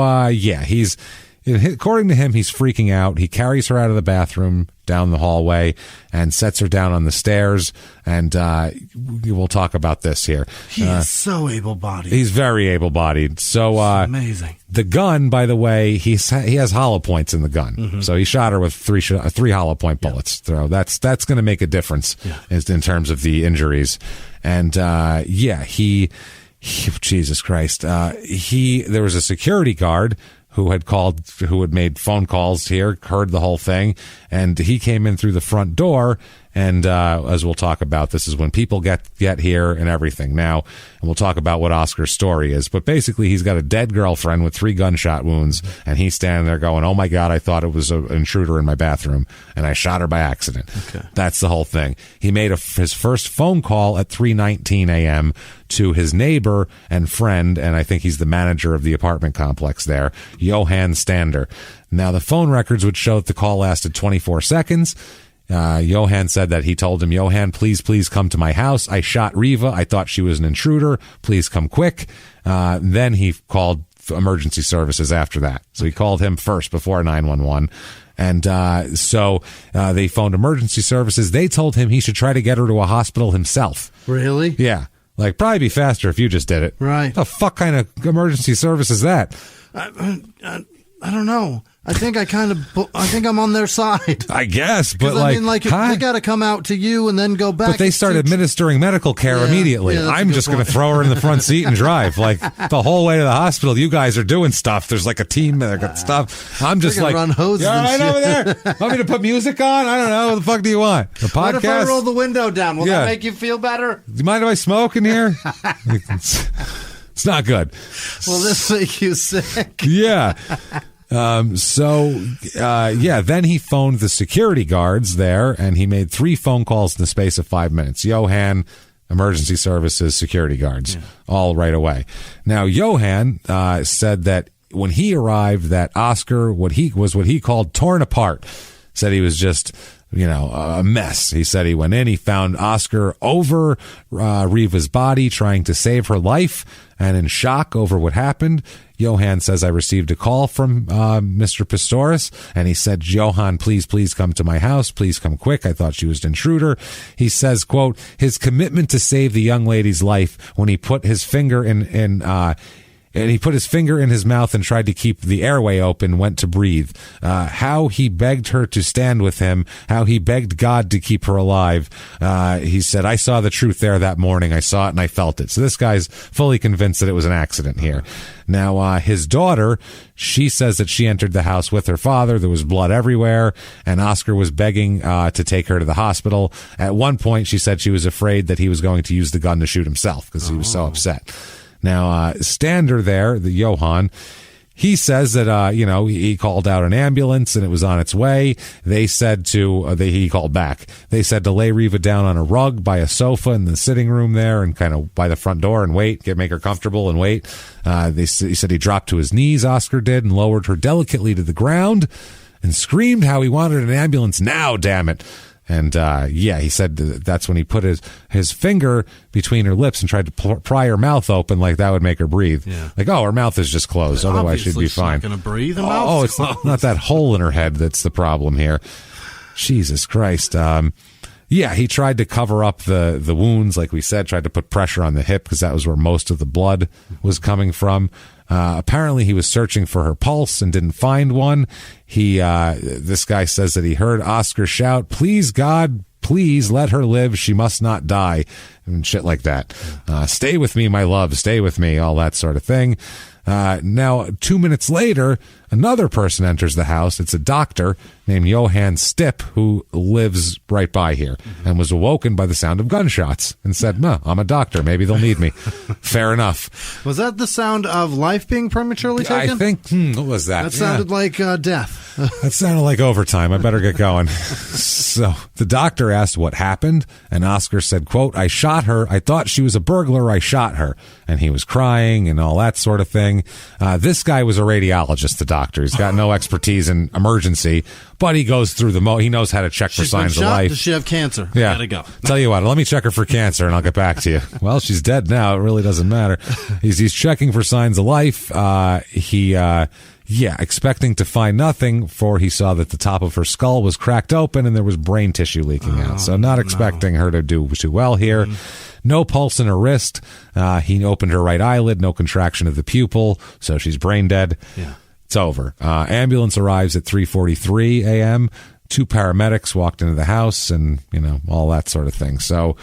according to him, he's freaking out. He carries her out of the bathroom down the hallway and sets her down on the stairs. And we'll talk about this here. He is so able-bodied. He's very able-bodied. So amazing. The gun, by the way, he has hollow points in the gun. Mm-hmm. So he shot her with three hollow point bullets. So that's going to make a difference in terms of the injuries. And Jesus Christ, there was a security guard who had made phone calls here, heard the whole thing, and he came in through the front door. And as we'll talk about, this is when people get here and everything. Now, and we'll talk about what Oscar's story is. But basically, he's got a dead girlfriend with 3 gunshot wounds, and he's standing there going, "Oh my God, I thought it was an intruder in my bathroom, and I shot her by accident." Okay. That's the whole thing. He made his first phone call at 3:19 a.m. to his neighbor and friend, and I think he's the manager of the apartment complex there, Johan Stander. Now, the phone records would show that the call lasted 24 seconds. Johan said that he told him, "Johan, please come to my house. I shot Riva. I thought she was an intruder. Please come quick." Then he called emergency services after that. So he called him first before 911. And so they phoned emergency services. They told him he should try to get her to a hospital himself. Really? Yeah. Like, probably be faster if you just did it. Right. The fuck kind of emergency service is that? I don't know. I think I'm on their side. I guess, but they got to come out to you and then go back. But they start administering medical care immediately. Yeah, I'm just going to throw her in the front seat and drive. Like, the whole way to the hospital, you guys are doing stuff. There's like a team that got stuff. I'm just like, run hoses. You're right over there. Want me to put music on? I don't know. What the fuck do you want? The podcast? What if I roll the window down? Will that make you feel better? Do you mind if I smoke in here? It's not good. Will this make you sick? Yeah. Then he phoned the security guards there, and he made 3 phone calls in the space of 5 minutes. Johan, emergency services, security guards, all right away. Now, Johan said that when he arrived, that Oscar, what he called torn apart, said he was just a mess. He said he went in, he found Oscar over Riva's body, trying to save her life, and in shock over what happened. Johan says, "I received a call from Mr. Pistorius, and he said, 'Johan, please come to my house. Please come quick. I thought she was an intruder.'" He says, quote, "His commitment to save the young lady's life when he put his finger and he put his finger in his mouth and tried to keep the airway open, went to breathe. How he begged her to stand with him, how he begged God to keep her alive. He said, I saw the truth there that morning. I saw it and I felt it." So this guy's fully convinced that it was an accident here. Now, his daughter, she says that she entered the house with her father. There was blood everywhere, and Oscar was begging to take her to the hospital. At one point, she said she was afraid that he was going to use the gun to shoot himself because he was so upset. Now, Stander there, the Johan, he says that, he called out an ambulance and it was on its way. They said he called back. They said to lay Riva down on a rug by a sofa in the sitting room there and kind of by the front door and wait, make her comfortable and wait. He said he dropped to his knees, Oscar did, and lowered her delicately to the ground and screamed how he wanted an ambulance now, damn it. And, he said that's when he put his finger between her lips and tried to pry her mouth open like that would make her breathe. Yeah. Like, her mouth is just closed. Otherwise, she'd be fine. She's not going to breathe. It's not that hole in her head that's the problem here. Jesus Christ. He tried to cover up the wounds, like we said, tried to put pressure on the hip because that was where most of the blood was coming from. Apparently he was searching for her pulse and didn't find one. This guy says that he heard Oscar shout, "Please, God, please let her live. She must not die," and shit like that. "Stay with me, my love. Stay with me," all that sort of thing. Now, 2 minutes later, another person enters the house. It's a doctor named Johann Stipp, who lives right by here, and was awoken by the sound of gunshots and said, I'm a doctor. Maybe they'll need me. Fair enough. Was that the sound of life being prematurely taken? I think, what was that? That sounded like death. That sounded like overtime. I better get going. So the doctor asked what happened, and Oscar said, quote, I shot her. I thought she was a burglar. I shot her. And he was crying and all that sort of thing. This guy was a radiologist, the doctor. He's got no expertise in emergency, but he goes through he knows how to check for signs of life. Does she have cancer? Yeah. Gotta go. Tell you what, let me check her for cancer and I'll get back to you. Well, she's dead now. It really doesn't matter. He's checking for signs of life. Expecting to find nothing, for he saw that the top of her skull was cracked open and there was brain tissue leaking out. So not expecting her to do too well here. No pulse in her wrist. He opened her right eyelid, no contraction of the pupil, so she's brain dead. Yeah. It's over. Ambulance arrives at 3:43 a.m. 2 paramedics walked into the house and, all that sort of thing. So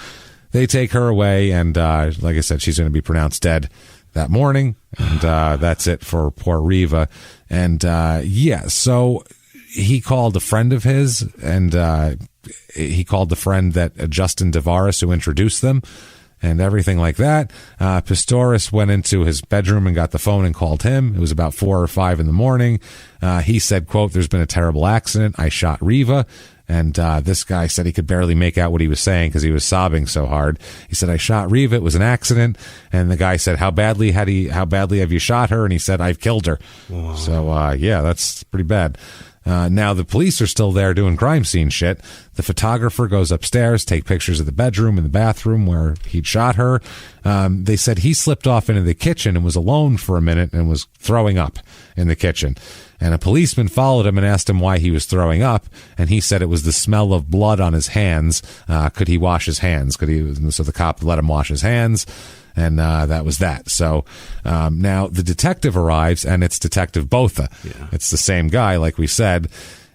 they take her away, and like I said, she's going to be pronounced dead that morning, and that's it for poor Riva. And so he called a friend of his, and he called the friend that Justin Devaris, who introduced them, and everything like that. Pistorius went into his bedroom and got the phone and called him. It was about 4 or 5 in the morning. He said, quote, there's been a terrible accident. I shot Riva. And this guy said he could barely make out what he was saying because he was sobbing so hard. He said, I shot Riva. It was an accident. And the guy said, how badly have you shot her? And he said, I've killed her. Wow. So, that's pretty bad. Now the police are still there doing crime scene shit. The photographer goes upstairs, take pictures of the bedroom and the bathroom where he'd shot her. They said he slipped off into the kitchen and was alone for a minute and was throwing up in the kitchen. And a policeman followed him and asked him why he was throwing up. And he said it was the smell of blood on his hands. Could he wash his hands? So the cop let him wash his hands. And that was that. So now the detective arrives, and it's Detective Botha. Yeah. It's the same guy, like we said.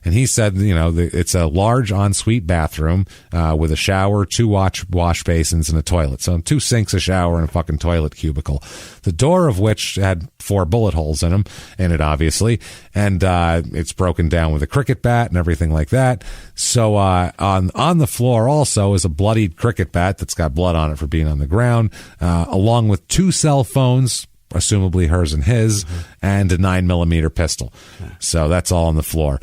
And he said, it's a large ensuite bathroom with a shower, 2 wash basins, and a toilet. So 2 sinks, a shower, and a fucking toilet cubicle. The door of which had 4 bullet holes in it, obviously. And it's broken down with a cricket bat and everything like that. So on the floor also is a bloodied cricket bat that's got blood on it for being on the ground, along with 2 cell phones, presumably hers and his, and a 9mm pistol. So that's all on the floor.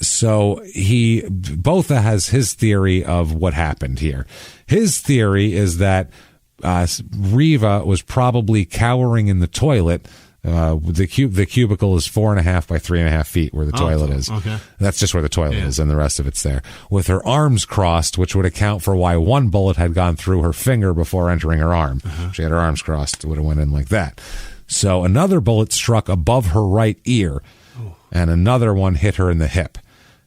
So Botha has his theory of what happened here. His theory is that Riva was probably cowering in the toilet. The cubicle is 4.5 by 3.5 feet where the toilet is. Okay. That's just where the toilet is, and the rest of it's there. With her arms crossed, which would account for why 1 bullet had gone through her finger before entering her arm. She had her arms crossed. It would have went in like that. So another bullet struck above her right ear, and another one hit her in the hip.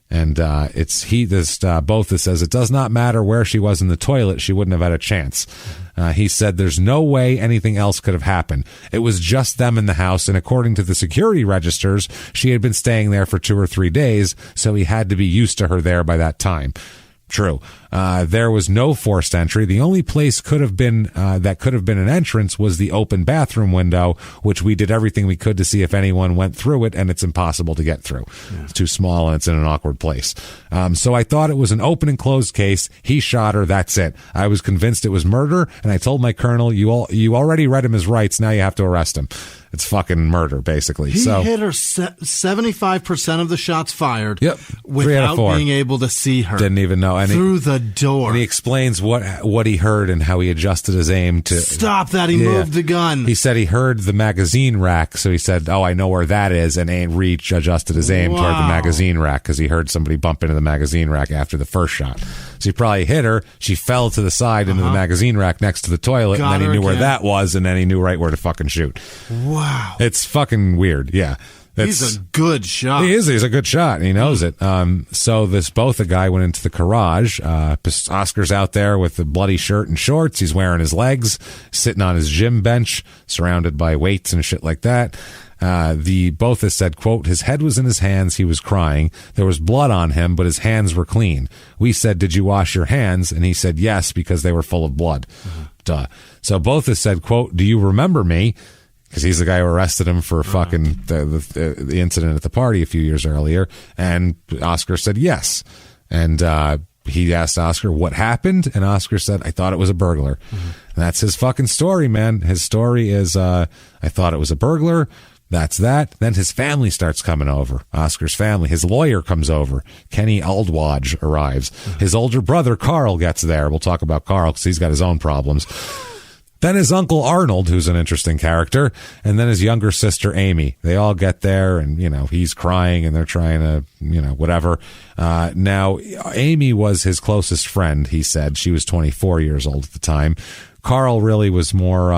And Botha says it does not matter where she was in the toilet, she wouldn't have had a chance. He said there's no way anything else could have happened. It was just them in the house, and according to the security registers, she had been staying there for 2 or 3 days, so he had to be used to her there by that time. True. There was no forced entry. The only place could have been an entrance was the open bathroom window, which we did everything we could to see if anyone went through it, and it's impossible to get through. Yeah. It's too small and it's in an awkward place. So I thought it was an open and closed case. He shot her. That's it. I was convinced it was murder, and I told my colonel, you already read him his rights. Now you have to arrest him. It's fucking murder, basically. He hit her 75% of the shots fired. Yep. Without being able to see her. Didn't even know. And through the door. And he explains what he heard and how he adjusted his aim to stop that. He moved the gun. He said he heard the magazine rack, so he said, "Oh, I know where that is," and adjusted his aim toward the magazine rack because he heard somebody bump into the magazine rack after the first shot. So he probably hit her. She fell to the side into the magazine rack next to the toilet, and then he knew where that was, and then he knew right where to fucking shoot. Wow. It's fucking weird. Yeah. He's a good shot. He is. He's a good shot, and he knows it. So this Botha guy went into the garage. Oscar's out there with the bloody shirt and shorts. He's wearing his legs, sitting on his gym bench, surrounded by weights and shit like that. The Botha said, quote, his head was in his hands. He was crying. There was blood on him, but his hands were clean. We said, did you wash your hands? And he said, yes, because they were full of blood. Duh. So Botha said, quote, do you remember me? because he's the guy who arrested him for fucking the incident at the party a few years earlier. And Oscar said yes. And he asked Oscar what happened, and Oscar said, I thought it was a burglar. And that's his fucking story, man. His story is, I thought it was a burglar. That's that. Then his family starts coming over. Oscar's family. His lawyer comes over. Kenny Aldwadge arrives. His older brother, Carl, gets there. We'll talk about Carl because he's got his own problems. Then his uncle Arnold, who's an interesting character, and then his younger sister Amy. They all get there, and, you know, he's crying, and they're trying to, you know, whatever. Now, Amy was his closest friend, he said. She was 24 years old at the time. Carl really was more,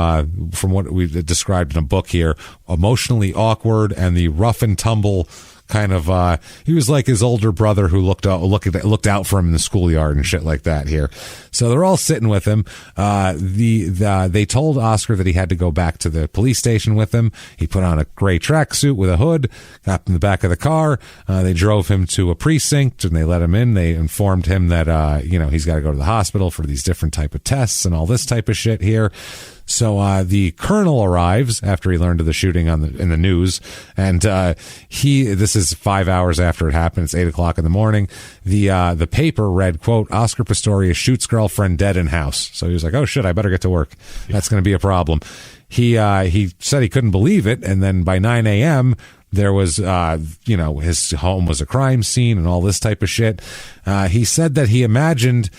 from what we've described in a book here, emotionally awkward and the rough and tumble kind of, he was like his older brother who looked out for him in the schoolyard and shit like that here. So they're all sitting with him. They told Oscar that he had to go back to the police station with him. He put on a gray tracksuit with a hood, got in the back of the car. They drove him to a precinct and they let him in. They informed him that, you know, he's got to go to the hospital for these different type of tests and all this type of shit here. So the colonel arrives after he learned of the shooting in the news, and this is 5 hours after it happened. It's 8 o'clock in the morning. The paper read, quote, Oscar Pistorius shoots girlfriend dead in house. So he was like, oh shit, I better get to work. That's going to be a problem. He said he couldn't believe it, and then by 9 a.m. there was, you know, his home was a crime scene and all this type of shit. He said that he imagined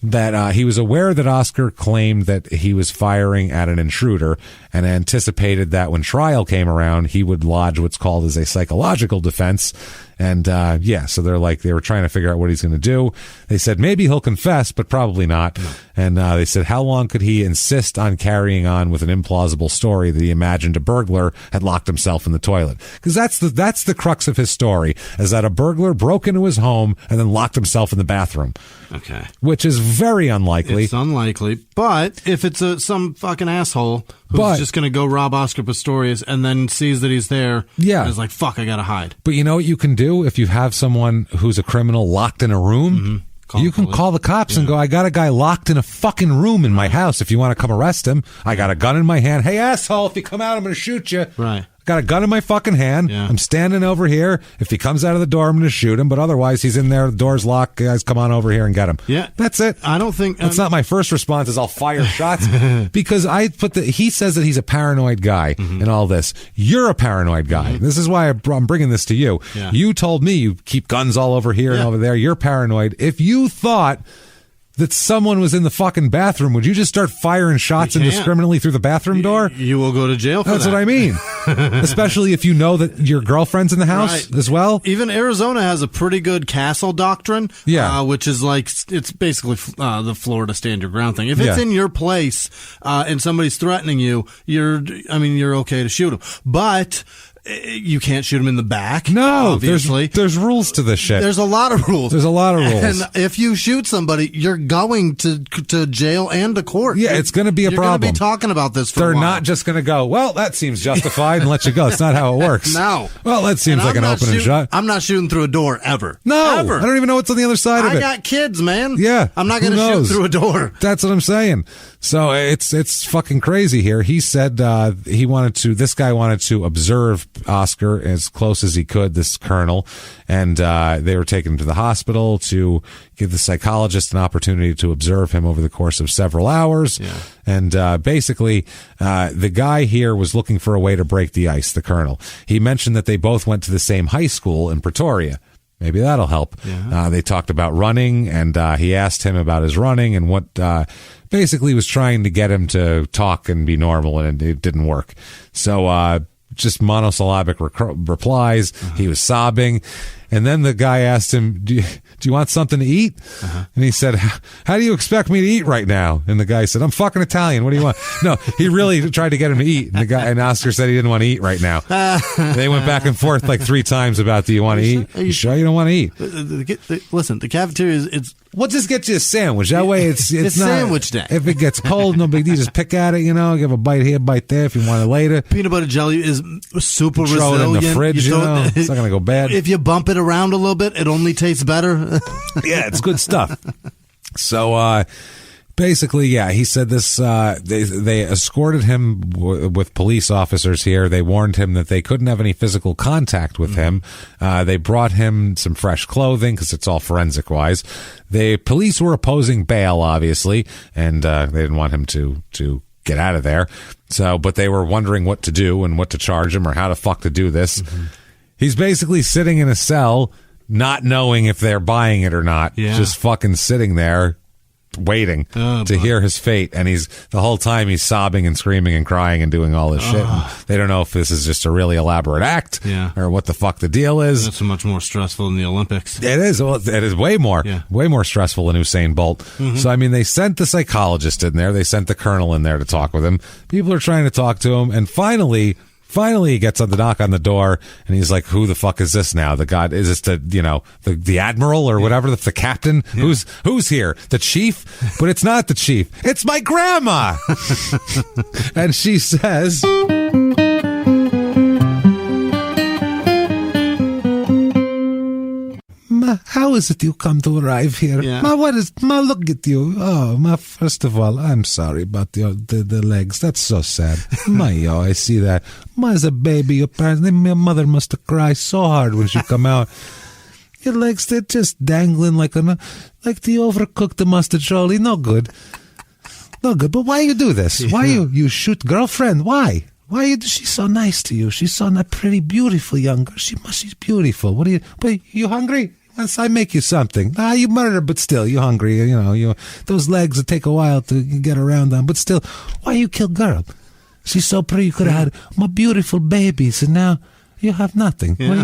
that he was aware that Oscar claimed that he was firing at an intruder and anticipated that when trial came around, he would lodge what's called as a psychological defense. And so they were trying to figure out what he's going to do. They said maybe he'll confess, but probably not. And they said, how long could he insist on carrying on with an implausible story that he imagined a burglar had locked himself in the toilet? Because that's the crux of his story, is that a burglar broke into his home and then locked himself in the bathroom. Okay. Which is very unlikely. It's unlikely. But if it's some fucking asshole who's just going to go rob Oscar Pistorius and then sees that he's there, and is like, fuck, I got to hide. But you know what you can do if you have someone who's a criminal locked in a room? You can call the cops and go, I got a guy locked in a fucking room in my house. If you want to come arrest him, I got a gun in my hand. Hey, asshole, if you come out, I'm going to shoot you. Right. Got a gun in my fucking hand. Yeah. I'm standing over here. If he comes out of the door, I'm going to shoot him. But otherwise, he's in there. The door's locked. Guys, come on over here and get him. Yeah. That's it. I don't think... That's not my first response is I'll fire shots. Because he says that he's a paranoid guy and all this. You're a paranoid guy. This is why I'm bringing this to you. Yeah. You told me you keep guns all over here and over there. You're paranoid. If you thought that someone was in the fucking bathroom, would you just start firing shots indiscriminately through the bathroom door? You will go to jail for that. That's what I mean. Especially if you know that your girlfriend's in the house as well. Even Arizona has a pretty good castle doctrine, which is like, it's basically the Florida stand your ground thing. If it's in your place and somebody's threatening you, you're okay to shoot them. But you can't shoot him in the back. No, obviously. There's rules to this shit. There's a lot of rules. And if you shoot somebody, you're going to jail and to court. Yeah, it's going to be a problem. You're going to be talking about this for a while. They're not just going to go, well, that seems justified and let you go. It's not how it works. No. Well, that seems like an open and shut. I'm not shooting through a door ever. No. Ever. I don't even know what's on the other side of it. I got kids, man. Yeah. I'm not going to shoot through a door. That's what I'm saying. So it's fucking crazy here. He said this guy wanted to observe Oscar as close as he could, this colonel, and they were taken him to the hospital to give the psychologist an opportunity to observe him over the course of several hours. Yeah. And basically, the guy here was looking for a way to break the ice, the colonel. He mentioned that they both went to the same high school in Pretoria. Maybe that'll help. Yeah. They talked about running, and he asked him about his running and what basically was trying to get him to talk and be normal, and it didn't work. So just monosyllabic replies. He was sobbing. And then the guy asked him, do you want something to eat? And he said, how do you expect me to eat right now? And the guy said, I'm fucking Italian. What do you want? No, he really tried to get him to eat. And Oscar said he didn't want to eat right now. They went back and forth like 3 times about, do you want to eat? You sure you don't want to eat? Listen, the cafeteria is... We'll just get you a sandwich. That way it's not... sandwich day. If it gets cold, no big deal. Just pick at it, give a bite here, bite there if you want it later. Peanut butter jelly is super resilient. Throw it in the fridge, It's not going to go bad. If you bump it around a little bit, it only tastes better. Yeah, it's good stuff. So Basically, yeah, he said this, they escorted him with police officers here. They warned him that they couldn't have any physical contact with him. They brought him some fresh clothing because it's all forensic-wise. The police were opposing bail, obviously, and they didn't want him to get out of there. So, but they were wondering what to do and what to charge him or how the fuck to do this. He's basically sitting in a cell, not knowing if they're buying it or not. Yeah. Just fucking sitting there, waiting to hear his fate, and the whole time he's sobbing and screaming and crying and doing all this shit. They don't know if this is just a really elaborate act or what the fuck the deal is. That's so much more stressful than the Olympics. It is. Well, it is way more stressful than Usain Bolt. So I mean, they sent the psychologist in there, they sent the colonel in there to talk with him. People are trying to talk to him, and finally he gets on the knock on the door, and he's like, who the fuck is this now? The god, is this the admiral or whatever, the captain? Who's here? The chief? But it's not the chief. It's my grandma. And she says, Ma, how is it you come to arrive here? Ma, look at you. Oh, Ma, first of all, I'm sorry about the legs. That's so sad. I see that. Ma, as a baby, your mother must have cried so hard when she come out. Your legs, they're just dangling like the overcooked mustard trolley. No good. But why you do this? Why you shoot girlfriend? Why? She's so nice to you? She's so pretty, beautiful young girl. She's beautiful. But you hungry? Once I make you something. You murder, but still, you hungry. Those legs will take a while to get around on. But still, why you kill girl? She's so pretty. You could have had more beautiful babies, and now you have nothing. Yeah. Why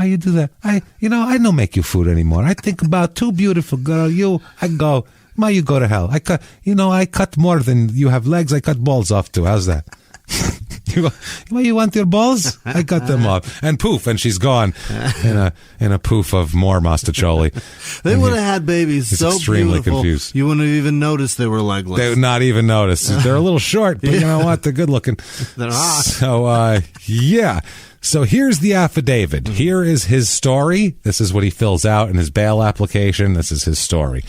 you do that? I don't make you food anymore. I think about two beautiful girl. You go to hell. I cut more than you have legs. I cut balls off too. How's that? You want your balls? I cut them off, and poof, and she's gone in a poof of more mastacholi. They would have had babies so extremely beautiful, confused. You wouldn't have even noticed they were legless. They would not even notice. They're a little short, but you know what? They're good looking. They're hot. So yeah. So here's the affidavit. Here is his story. This is what he fills out in his bail application. This is his story.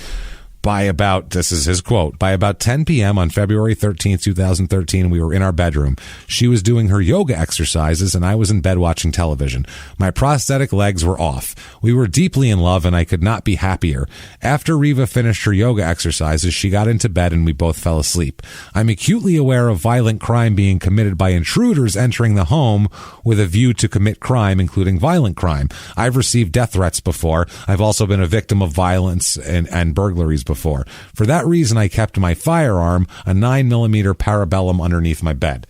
This is his quote, by about 10 p.m. on February 13th, 2013, we were in our bedroom. She was doing her yoga exercises, and I was in bed watching television. My prosthetic legs were off. We were deeply in love, and I could not be happier. After Reva finished her yoga exercises, she got into bed, and we both fell asleep. I'm acutely aware of violent crime being committed by intruders entering the home with a view to commit crime, including violent crime. I've received death threats before. I've also been a victim of violence and burglaries before. For that reason, I kept my firearm, a 9mm Parabellum, underneath my bed.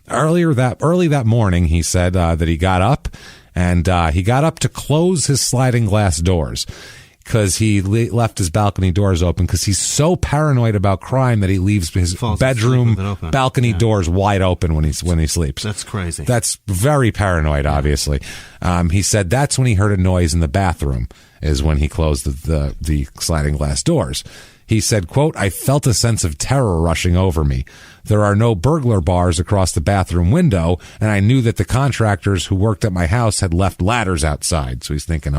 Early that morning, he said that he got up, and he got up to close his sliding glass doors because he left his balcony doors open because he's so paranoid about crime that he leaves his bedroom balcony doors wide open when he sleeps. That's crazy. That's very paranoid, obviously. He said that's when he heard a noise in the bathroom, is when he closed the sliding glass doors. He said, quote, I felt a sense of terror rushing over me. There are no burglar bars across the bathroom window, and I knew that the contractors who worked at my house had left ladders outside. So he's thinking,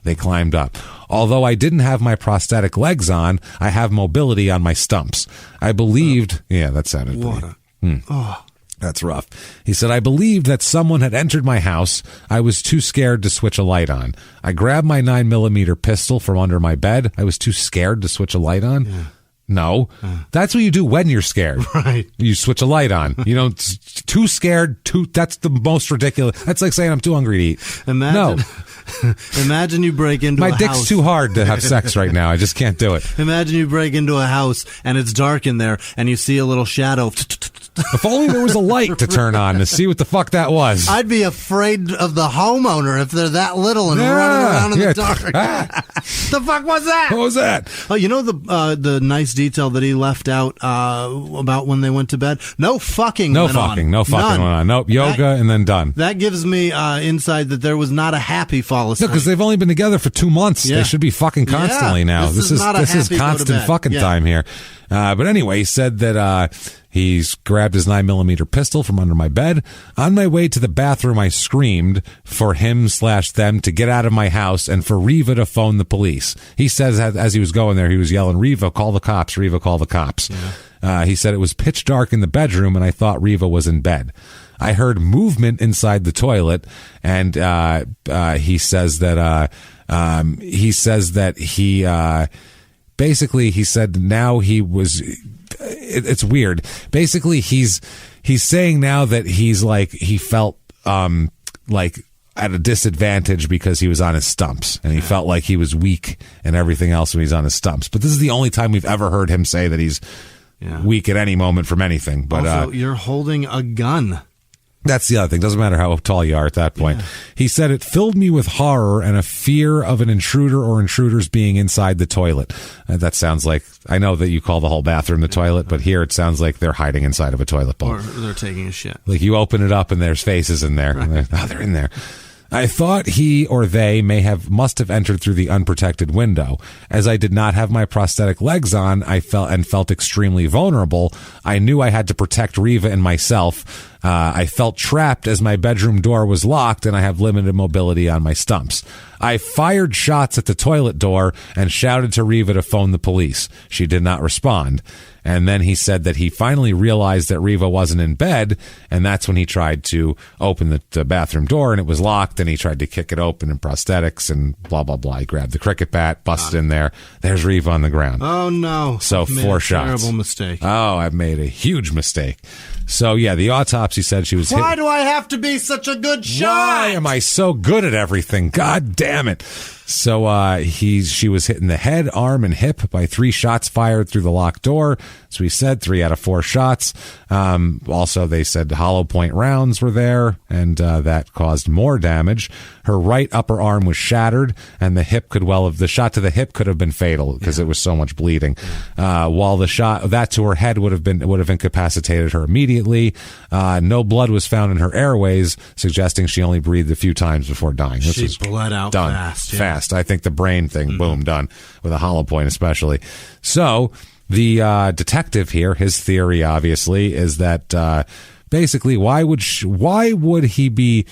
they climbed up. Although I didn't have my prosthetic legs on, I have mobility on my stumps. I believed... that sounded water. That's rough. He said, I believed that someone had entered my house. I was too scared to switch a light on. I grabbed my 9mm pistol from under my bed. I was too scared to switch a light on. Yeah. No, that's what you do when you're scared. Right. You switch a light on. Too scared. That's the most ridiculous. That's like saying I'm too hungry to eat. Imagine you break into my a house. My dick's too hard to have sex right now. I just can't do it. Imagine you break into a house and it's dark in there and you see a little shadow. If only there was a light to turn on to see what the fuck that was. I'd be afraid of the homeowner if they're that little and running around in the dark. The fuck was that? What was that? Oh, the nice detail that he left out about when they went to bed? No fucking went on. Nope, yoga and then done. That gives me insight that there was not a happy fall jealous. No, because they've only been together for 2 months. Yeah. They should be fucking constantly now. This is constant fucking time here. But anyway, he said that he's grabbed his 9mm pistol from under my bed. On my way to the bathroom, I screamed for him/them to get out of my house and for Riva to phone the police. He says as he was going there, he was yelling, "Riva, call the cops. Riva, call the cops." Yeah. He said it was pitch dark in the bedroom and I thought Riva was in bed. I heard movement inside the toilet, and he says that he basically he said now he was. It's weird. Basically, he's saying now that he's like he felt like at a disadvantage because he was on his stumps, and he felt like he was weak and everything else when he's on his stumps. But this is the only time we've ever heard him say that he's weak at any moment from anything. But also, you're holding a gun. That's the other thing. Doesn't matter how tall you are at that point. Yeah. He said it filled me with horror and a fear of an intruder or intruders being inside the toilet. That sounds like, I know that you call the whole bathroom the toilet, but here it sounds like they're hiding inside of a toilet bowl. Or they're taking a shit. Like you open it up and there's faces in there. Right. They're in there. I thought he or they must have entered through the unprotected window. As I did not have my prosthetic legs on, I felt extremely vulnerable. I knew I had to protect Riva and myself. I felt trapped as my bedroom door was locked and I have limited mobility on my stumps. I fired shots at the toilet door and shouted to Riva to phone the police. She did not respond. And then he said that he finally realized that Riva wasn't in bed, and that's when he tried to open the bathroom door, and it was locked, and he tried to kick it open in prosthetics and blah, blah, blah. He grabbed the cricket bat, busted in there. There's Riva on the ground. Oh, no. So 4 shots. Terrible mistake. Oh, I've made a huge mistake. So, yeah, the autopsy said she was Why do I have to be such a good shot? Why am I so good at everything? God damn it. So she was hit in the head, arm, and hip by 3 shots fired through the locked door. So he said 3 out of 4 shots. Also, they said hollow point rounds were there, and that caused more damage. Her right upper arm was shattered, and the shot to the hip could have been fatal because it was so much bleeding. While the shot that to her head would have incapacitated her immediately. No blood was found in her airways, suggesting she only breathed a few times before dying. She bled out done fast. Fast. I think the brain thing, boom, done with a hollow point especially. So the detective here, his theory obviously is that basically why would she be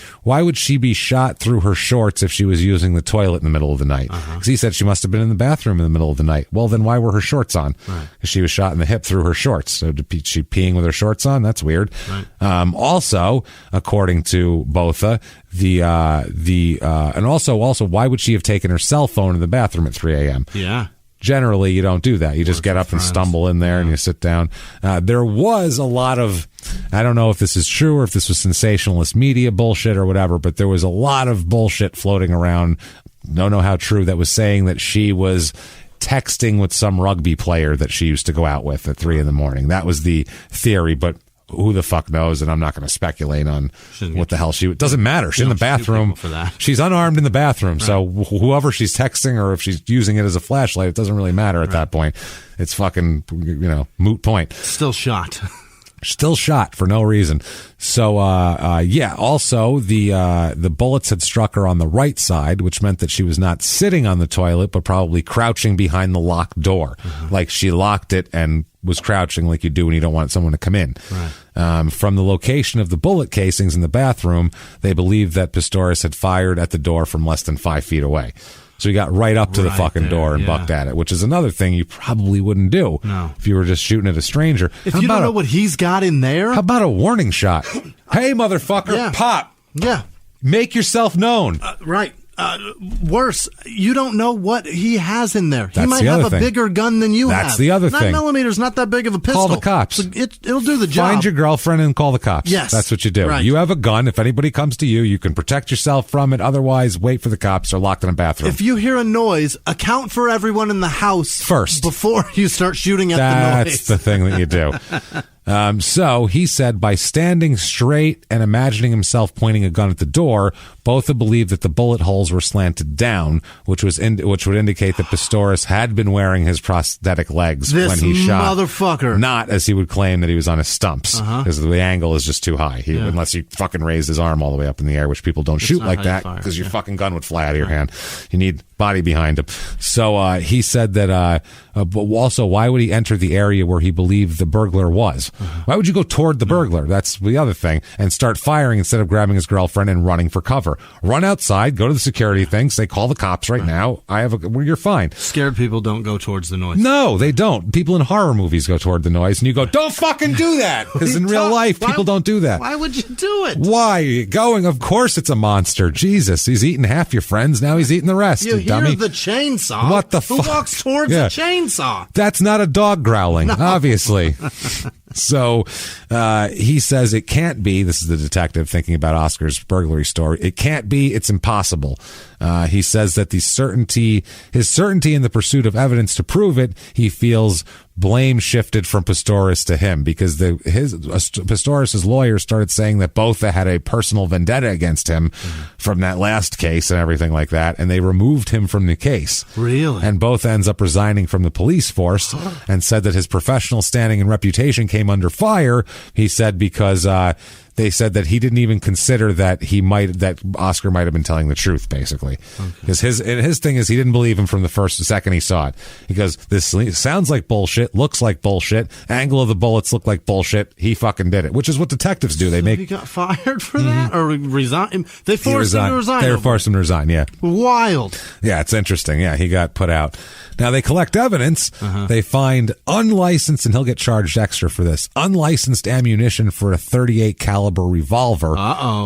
shot through her shorts if she was using the toilet in the middle of the night? Because he said she must have been in the bathroom in the middle of the night. Well, then why were her shorts on? Right. She was shot in the hip through her shorts. So she peeing with her shorts on? That's weird. Right. Also, according to Botha, and also why would she have taken her cell phone in the bathroom at 3 a.m.? Yeah. Generally, you don't do that. You just get up and stumble in there and you sit down. There was a lot of, I don't know if this is true or if this was sensationalist media bullshit or whatever, but there was a lot of bullshit floating around. Don't know how true that was, saying that she was texting with some rugby player that she used to go out with at 3 a.m. That was the theory, but who the fuck knows? And I'm not going to speculate on what the hell it doesn't matter. She's in the bathroom. She's unarmed in the bathroom. Right. So whoever she's texting, or if she's using it as a flashlight, it doesn't really matter at that point. It's fucking, moot point. Still shot. Still shot for no reason. So, also the bullets had struck her on the right side, which meant that she was not sitting on the toilet, but probably crouching behind the locked door. Mm-hmm. Like she locked it and was crouching like you do when you don't want someone to come in. Right. From the location of the bullet casings in the bathroom, they believe that Pistorius had fired at the door from less than 5 feet away. So he got right up to the fucking door and bucked at it, which is another thing you probably wouldn't do if you were just shooting at a stranger. If you don't know what he's got in there. How about a warning shot? Hey, motherfucker, pop. Yeah. Make yourself known. Right. Worse, you don't know what he has in there. That's he might have a bigger gun than you have. That's the other thing. 9mm is not that big of a pistol. Call the cops. It'll do the job. Find your girlfriend and call the cops. Yes. That's what you do. Right. You have a gun. If anybody comes to you, you can protect yourself from it. Otherwise, wait for the cops. They're locked in a bathroom. If you hear a noise, account for everyone in the house first before you start shooting at the noise. That's the thing that you do. So he said by standing straight and imagining himself pointing a gun at the door, both had believed that the bullet holes were slanted down, which would indicate that Pistorius had been wearing his prosthetic legs when he shot. Motherfucker. Not as he would claim that he was on his stumps, because the angle is just too high. Unless you fucking raised his arm all the way up in the air, which people don't shoot like that because your fucking gun would fly out of your hand. You need body behind him. So he said that also, why would he enter the area where he believed the burglar was? Why would you go toward the burglar? That's the other thing. And start firing instead of grabbing his girlfriend and running for cover. Run outside, go to the security thing, say, call the cops right now. You're fine. Scared people don't go towards the noise. No, they don't. People in horror movies go toward the noise, and you go, don't fucking do that! Because in real life, people don't do that. Why would you do it? Why? You're going, of course it's a monster. Jesus, he's eating half your friends, now he's eating the rest, you dummy. hear the chainsaw. What the fuck? Who walks towards a chainsaw? That's not a dog growling, obviously. So he says it can't be. This is the detective thinking about Oscar's burglary story. It can't be. It's impossible. He says that his certainty in the pursuit of evidence to prove it, he feels blame shifted from Pistorius to him because Pistorius's lawyer started saying that both had a personal vendetta against him from that last case and everything like that, and they removed him from the case. Really? And both ends up resigning from the police force and said that his professional standing and reputation came under fire, he said, because they said that he didn't even consider that Oscar might have been telling the truth, basically. Because his thing is he didn't believe him from the second he saw it. He goes, this sounds like bullshit, looks like bullshit, angle of the bullets look like bullshit. He fucking did it, which is what detectives do. He got fired for that or resigned? They forced him to resign. They forced him to resign. Yeah. Wild. Yeah, it's interesting. Yeah, he got put out. Now they collect evidence. They find unlicensed, and he'll get charged extra for this, unlicensed ammunition for a .38 caliber revolver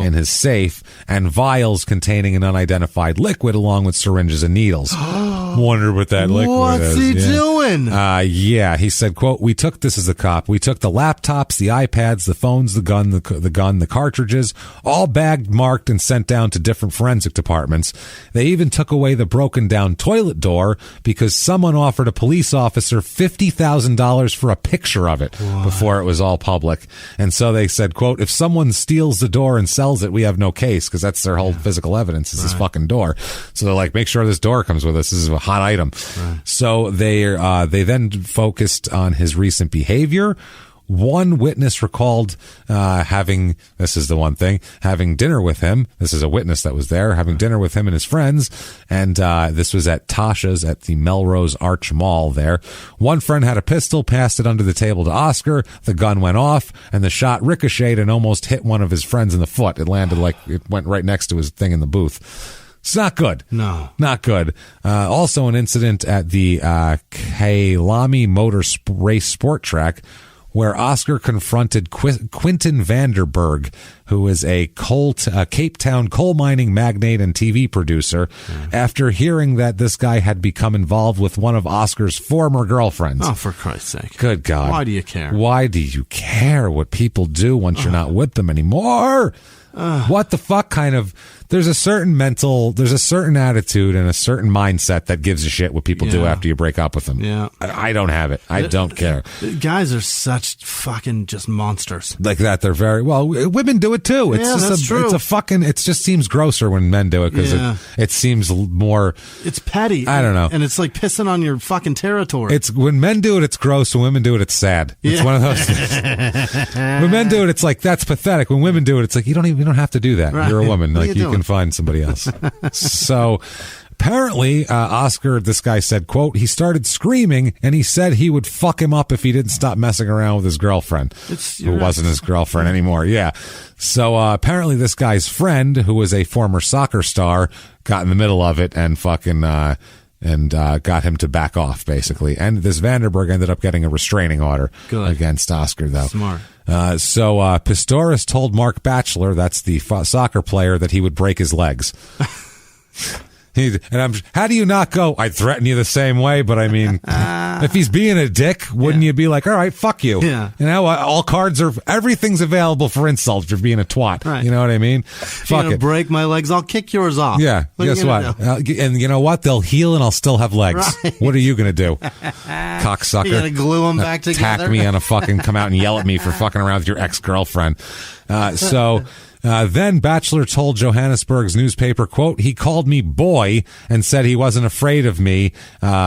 in his safe, and vials containing an unidentified liquid along with syringes and needles. Wonder what that liquid is. What's he doing? Yeah, he said, quote, we took the laptops, the iPads, the phones, the gun, the cartridges, all bagged, marked, and sent down to different forensic departments. They even took away the broken down toilet door because someone offered a police officer $50,000 for a picture of it before it was all public. And so they said, quote, if someone steals the door and sells it, we have no case, because that's their whole physical evidence is this fucking door. So they're like, make sure this door comes with us. This is a hot item. So they then focused on his recent behavior. One witness recalled having dinner with him. This is a witness that was there, having dinner with him and his friends. And this was at Tasha's at the Melrose Arch Mall there. One friend had a pistol, passed it under the table to Oscar. The gun went off, and the shot ricocheted and almost hit one of his friends in the foot. It landed it went right next to his thing in the booth. It's not good. No. Not good. Also an incident at the Kailami Motor Race Sport Track, where Oscar confronted Quentin Vanderberg, who is a Cape Town coal mining magnate and TV producer, after hearing that this guy had become involved with one of Oscar's former girlfriends. Oh, for Christ's sake. Good God. Why do you care? Why do you care what people do once you're not with them anymore? What the fuck kind of... There's a certain attitude and a certain mindset that gives a shit what people do after you break up with them. Yeah. I don't have it. I don't care. Guys are such fucking just monsters. Like that. They're very, well, women do it too. It's just true. It's a fucking, it just seems grosser when men do it because it seems more. It's petty. I don't know. And it's like pissing on your fucking territory. It's when men do it, it's gross. When women do it, it's sad. It's one of those things. When men do it, it's like, that's pathetic. When women do it, it's like, you don't have to do that. Right. You're a woman. Like you can find somebody else. So apparently, Oscar, this guy said, quote, he started screaming and he said he would fuck him up if he didn't stop messing around with his girlfriend, who wasn't his girlfriend anymore. Yeah. So apparently this guy's friend, who was a former soccer star, got in the middle of it and fucking got him to back off, basically. And this Vanderberg ended up getting a restraining order against Oscar, though. Smart. So Pistorius told Mark Batchelor, that's the soccer player, that he would break his legs. How do you not go, I'd threaten you the same way, but I mean, if he's being a dick, wouldn't you be like, all right, fuck you? Yeah. You know, everything's available for insult for being a twat. Right. You know what I mean? Fuck it. Break my legs, I'll kick yours off. Yeah. Guess what? And you know what? They'll heal and I'll still have legs. Right. What are you going to do? Cocksucker. You got to glue them back together. Attack me on a fucking, come out and yell at me for fucking around with your ex-girlfriend. Then Bachelor told Johannesburg's newspaper, quote, he called me boy and said he wasn't afraid of me. And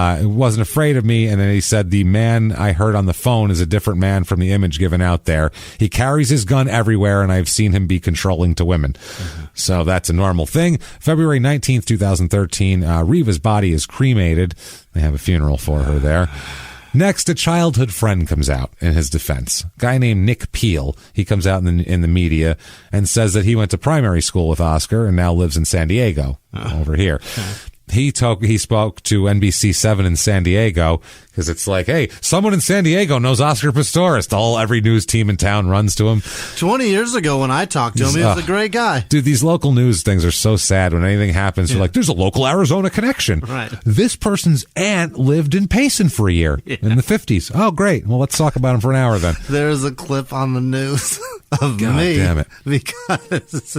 then he said the man I heard on the phone is a different man from the image given out there. He carries his gun everywhere and I've seen him be controlling to women. Mm-hmm. So that's a normal thing. February 19th, 2013, Reva's body is cremated. They have a funeral for her there. Next, a childhood friend comes out in his defense. A guy named Nick Peel. He comes out in the media and says that he went to primary school with Oscar and now lives in San Diego over here. He spoke to NBC7 in San Diego because it's like, hey, someone in San Diego knows Oscar Pistorius. Every news team in town runs to him. 20 years ago when I talked to him, he was a great guy. Dude, these local news things are so sad. When anything happens, they're like, there's a local Arizona connection. Right. This person's aunt lived in Payson for a year in the 50s. Oh, great. Well, let's talk about him for an hour then. There's a clip on the news of God me damn it. because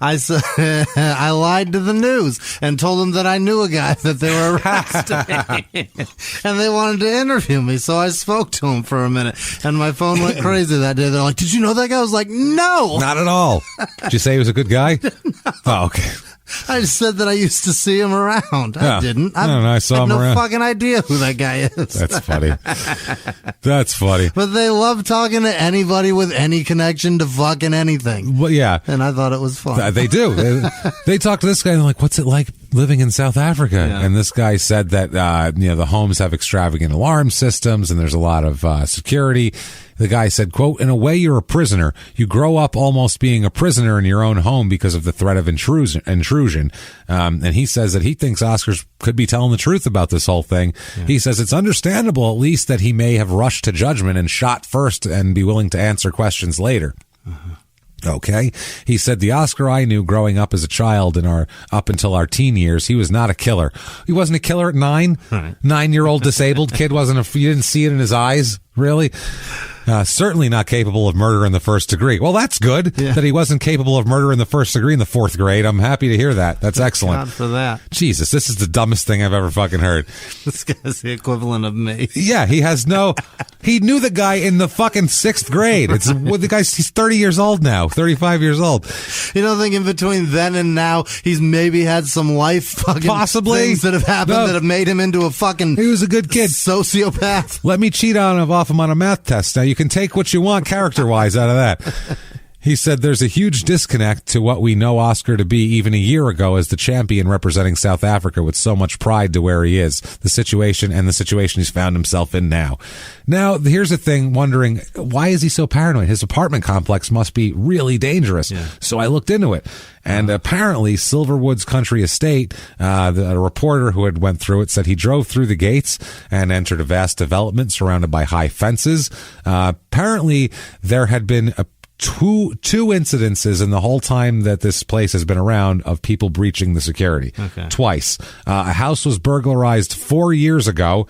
I lied to the news and told them that I knew a guy that they were arresting. And they wanted to interview me, so I spoke to him for a minute. And my phone went crazy that day. They're like, did you know that guy? I was like, no. Not at all. Did you say he was a good guy? No. Oh, okay. I just said that I used to see him around. I didn't. I saw him around. I had no fucking idea who that guy is. That's funny. That's funny. But they love talking to anybody with any connection to fucking anything. Well, yeah. And I thought it was fun. They do. They talk to this guy and they're like, what's it like living in South Africa? Yeah. And this guy said that the homes have extravagant alarm systems and there's a lot of security. The guy said, quote, in a way, you're a prisoner. You grow up almost being a prisoner in your own home because of the threat of intrusion. And he says that he thinks Oscars could be telling the truth about this whole thing. Yeah. He says it's understandable, at least, that he may have rushed to judgment and shot first and be willing to answer questions later. Uh-huh. Okay. He said the Oscar I knew growing up as a child up until our teen years, he was not a killer. He wasn't a killer at 9. Right. 9-year-old disabled kid you didn't see it in his eyes, really? Certainly not capable of murder in the first degree. Well, that's good that he wasn't capable of murder in the first degree in the 4th grade. I'm happy to hear that. That's excellent. God for that. Jesus, this is the dumbest thing I've ever fucking heard. This guy's the equivalent of me. Yeah, he knew the guy in the fucking 6th grade. He's 30 years old now, 35 years old. You don't think in between then and now he's maybe had some life fucking possibly things that have happened that have made him into a fucking he was a good kid. Sociopath. Let me cheat off him on a math test. Now you can take what you want character-wise out of that. He said there's a huge disconnect to what we know Oscar to be even a year ago as the champion representing South Africa with so much pride to where he is, the situation he's found himself in now. Now, here's the thing, wondering, why is he so paranoid? His apartment complex must be really dangerous. Yeah. So I looked into it. And apparently, Silverwood's Country Estate, a reporter who had went through it said he drove through the gates and entered a vast development surrounded by high fences. Apparently, there had been two incidences in the whole time that this place has been around of people breaching the security. Okay. Twice. A house was burglarized 4 years ago,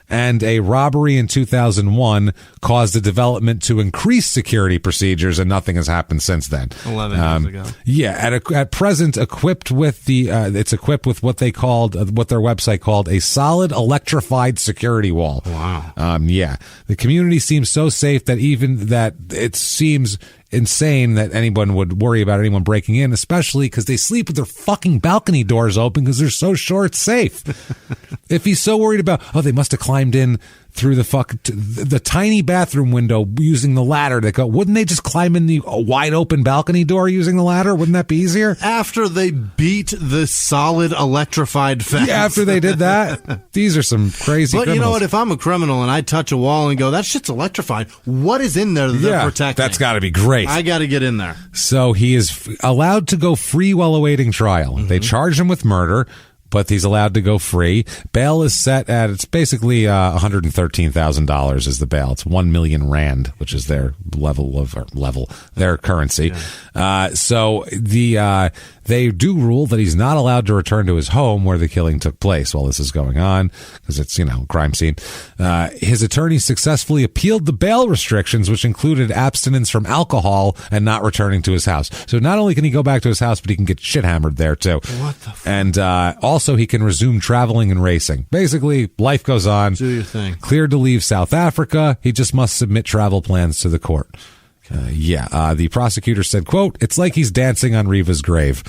and a robbery in 2001 caused the development to increase security procedures, and nothing has happened since then. 11 years ago. Yeah, at present, equipped with it's equipped with what their website called a solid electrified security wall. Wow. Yeah, the community seems so safe that it seems insane that anyone would worry about anyone breaking in, especially because they sleep with their fucking balcony doors open because they're so sure it's safe. If he's so worried about, they must have climbed in through the tiny bathroom window using the ladder that wouldn't they just climb in the wide open balcony door using the ladder? Wouldn't that be easier? After they beat the solid electrified fence. Yeah, after they did that. These are some crazy criminals. You know what? If I'm a criminal and I touch a wall and go, that shit's electrified, what is in there that protect me? That's got to be great. I got to get in there. So he is allowed to go free while awaiting trial. Mm-hmm. They charge him with murder, but he's allowed to go free. Bail is set at, it's basically $113,000 is the bail. It's 1 million rand, which is their their currency. Yeah. So They do rule that he's not allowed to return to his home where the killing took place while this is going on, because it's, crime scene. His attorney successfully appealed the bail restrictions, which included abstinence from alcohol and not returning to his house. So not only can he go back to his house, but he can get shit hammered there too. What the fuck? And also he can resume traveling and racing. Basically, life goes on. Do your thing. Cleared to leave South Africa. He just must submit travel plans to the court. The prosecutor said, quote, "It's like he's dancing on Riva's grave."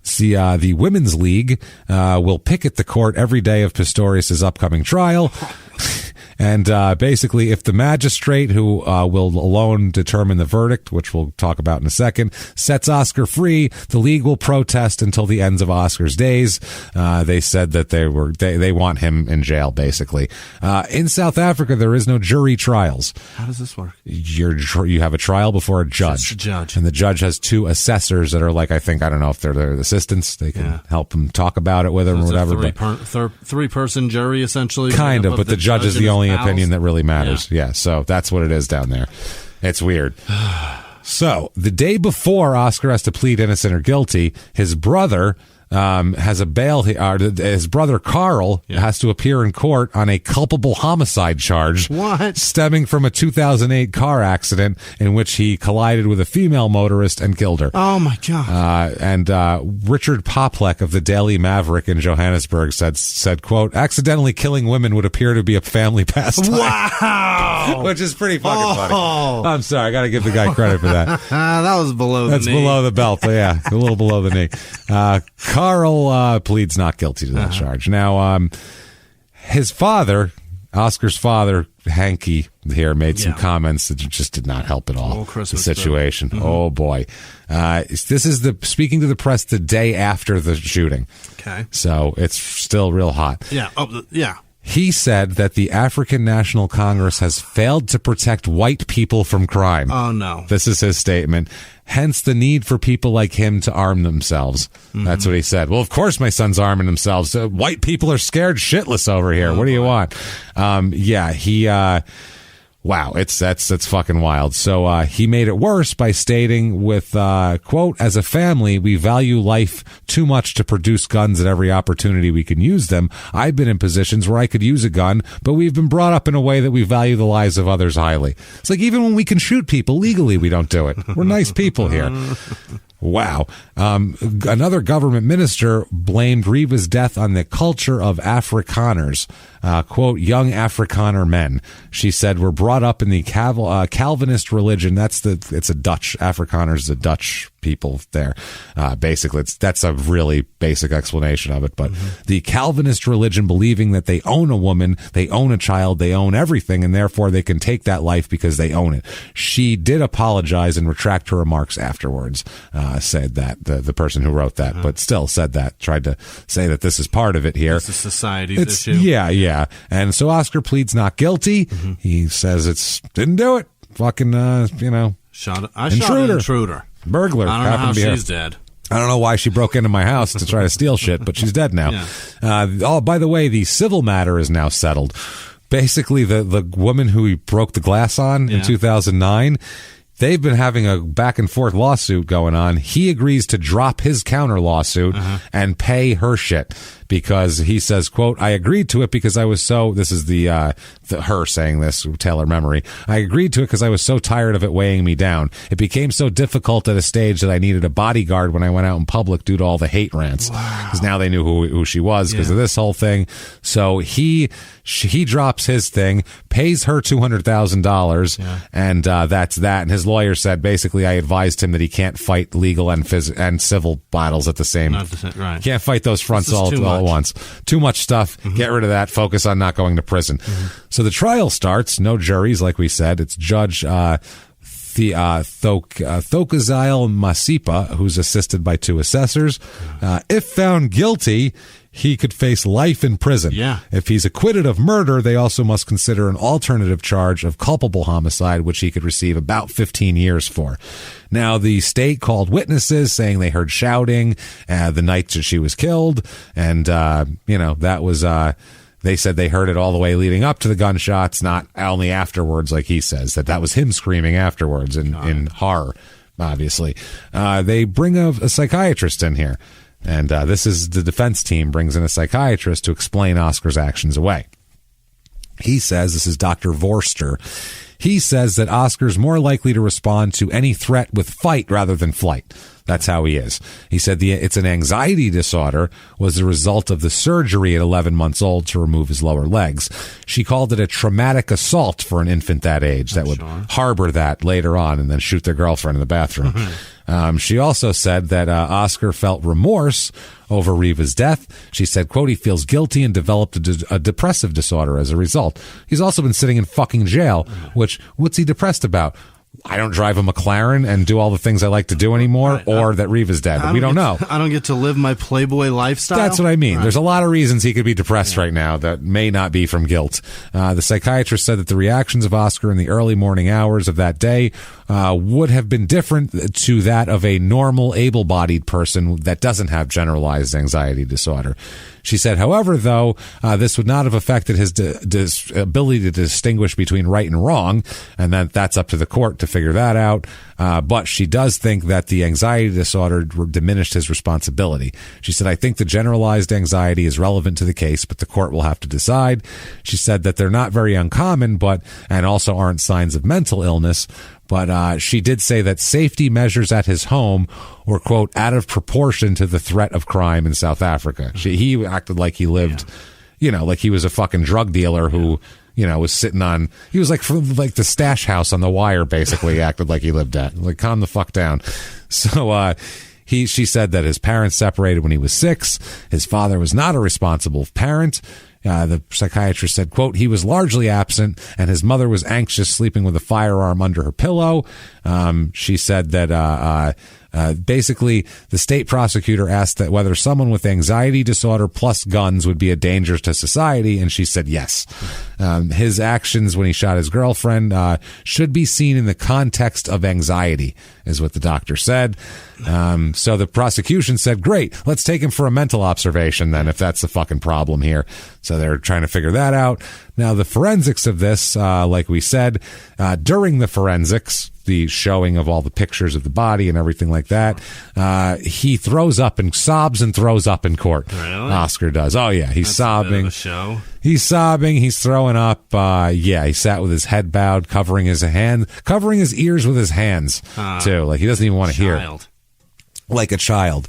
See, the Women's League will picket the court every day of Pistorius' upcoming trial. And basically, if the magistrate, who will alone determine the verdict, which we'll talk about in a second, sets Oscar free, the league will protest until the ends of Oscar's days. They said that they want him in jail, basically. In South Africa, there is no jury trials. How does this work? You have a trial before a judge. Just a judge. And the judge has two assessors that are like, I don't know if they're their assistants. They can help him talk about it with him or whatever. Three-person jury, essentially. Kind of, but the judge is the only opinion that really matters. Yeah, so that's what it is down there. It's weird. So the day before Oscar has to plead innocent or guilty, his brother has a bail. His brother Carl has to appear in court on a culpable homicide charge. What? Stemming from a 2008 car accident in which he collided with a female motorist and killed her. Oh my God. And Richard Poplek of the Daily Maverick in Johannesburg said, quote, "Accidentally killing women would appear to be a family pastime." Wow. Which is pretty fucking funny. I'm sorry. I got to give the guy credit for that. That was below the knee. That's below the belt. Yeah, a little below the knee. Carl pleads not guilty to that charge. Now, his father, Oscar's father, Hanky, here made some comments that just did not help at all the situation. Mm-hmm. Oh, boy. This is speaking to the press the day after the shooting. Okay. So it's still real hot. Yeah. Oh, yeah. He said that the African National Congress has failed to protect white people from crime. Oh, no. This is his statement. Hence the need for people like him to arm themselves. Mm-hmm. That's what he said. Well, of course my son's arming themselves. White people are scared shitless over here. What do you want? Wow, that's fucking wild. So he made it worse by stating with, quote, "As a family, we value life too much to produce guns at every opportunity we can use them. I've been in positions where I could use a gun, but we've been brought up in a way that we value the lives of others highly." It's like even when we can shoot people legally, we don't do it. We're nice people here. Wow. Another government minister blamed Riva's death on the culture of Afrikaners, quote, "young Afrikaner men." She said, "We're brought up in the Calvinist religion." It's a Dutch, Afrikaners, the Dutch people there. Basically, that's a really basic explanation of it. But the Calvinist religion believing that they own a woman, they own a child, they own everything, and therefore they can take that life because they own it. She did apologize and retract her remarks afterwards. Said that the person who wrote that, but still said that, tried to say that this is part of it here. It's a society's issue. Yeah. And so Oscar pleads not guilty. Mm-hmm. He says didn't do it. Fucking, shot an intruder. Burglar. I don't know how she's dead. I don't know why she broke into my house to try to steal shit, but she's dead now. Yeah. By the way, the civil matter is now settled. Basically, the woman who he broke the glass on in 2009, they've been having a back and forth lawsuit going on. He agrees to drop his counter lawsuit and pay her shit because he says, quote, "I agreed to it because I was so," this is the her saying this, Taylor Memory, "I agreed to it because I was so tired of it weighing me down. It became so difficult at a stage that I needed a bodyguard when I went out in public due to all the hate rants." Because now they knew who she was because of this whole thing. So he drops his thing, pays her $200,000, and that's that. And his lawyer said, basically, I advised him that he can't fight legal and civil battles at the same time. Right. Can't fight those fronts all at once. Too much stuff. Get rid of that. Focus on not going to prison. So the trial starts. No juries, like we said. It's Judge Thokazile Masipa, who's assisted by two assessors. If found guilty, he could face life in prison. Yeah. If he's acquitted of murder, they also must consider an alternative charge of culpable homicide, which he could receive about 15 years for. Now, the state called witnesses saying they heard shouting the night that she was killed. And, that was, they said they heard it all the way leading up to the gunshots, not only afterwards, like he says, that was him screaming afterwards in horror. obviously. They bring a psychiatrist in here. And this is the defense team brings in a psychiatrist to explain Oscar's actions away. He says, this is Dr. Vorster, he says that Oscar's more likely to respond to any threat with fight rather than flight. That's how he is. He said it's an anxiety disorder was the result of the surgery at 11 months old to remove his lower legs. She called it a traumatic assault for an infant that age that would harbor that later on and then shoot their girlfriend in the bathroom. She also said that Oscar felt remorse over Reva's death. She said, quote, he feels guilty and developed a depressive disorder as a result. He's also been sitting in fucking jail, which, what's he depressed about? I don't drive a McLaren and do all the things I like to do anymore, or that Reva's dead. We don't know. I don't get to live my Playboy lifestyle. That's what I mean. Right. There's a lot of reasons he could be depressed right now that may not be from guilt. The psychiatrist said that the reactions of Oscar in the early morning hours of that day would have been different to that of a normal, able-bodied person that doesn't have generalized anxiety disorder. She said, however, though, this would not have affected his ability to distinguish between right and wrong, and that's up to the court to figure that out. But she does think that the anxiety disorder diminished his responsibility. She said, I think the generalized anxiety is relevant to the case, but the court will have to decide. She said that they're not very uncommon, and also aren't signs of mental illness. But she did say that safety measures at his home were, quote, out of proportion to the threat of crime in South Africa. He acted like he lived, like he was a fucking drug dealer who, was sitting on, he was like the stash house on The Wire, basically, acted like he lived at. Like, calm the fuck down. So, she said that his parents separated when he was 6. His father was not a responsible parent. The psychiatrist said, quote, he was largely absent and his mother was anxious, sleeping with a firearm under her pillow. She said that basically the state prosecutor asked that whether someone with anxiety disorder plus guns would be a danger to society, and she said yes. His actions when he shot his girlfriend should be seen in the context of anxiety, is what the doctor said. So the prosecution said, great, let's take him for a mental observation then, if that's the fucking problem here. So they're trying to figure that out. Now, the forensics of this, like we said, during the forensics, the showing of all the pictures of the body and everything like that, he throws up and sobs and throws up in court. Really? Oscar does. Oh, yeah. He's sobbing. A bit of a show. He's sobbing. He's throwing up. He sat with his head bowed, covering his ears with his hands, too. Like, he doesn't even want to hear. Like a child.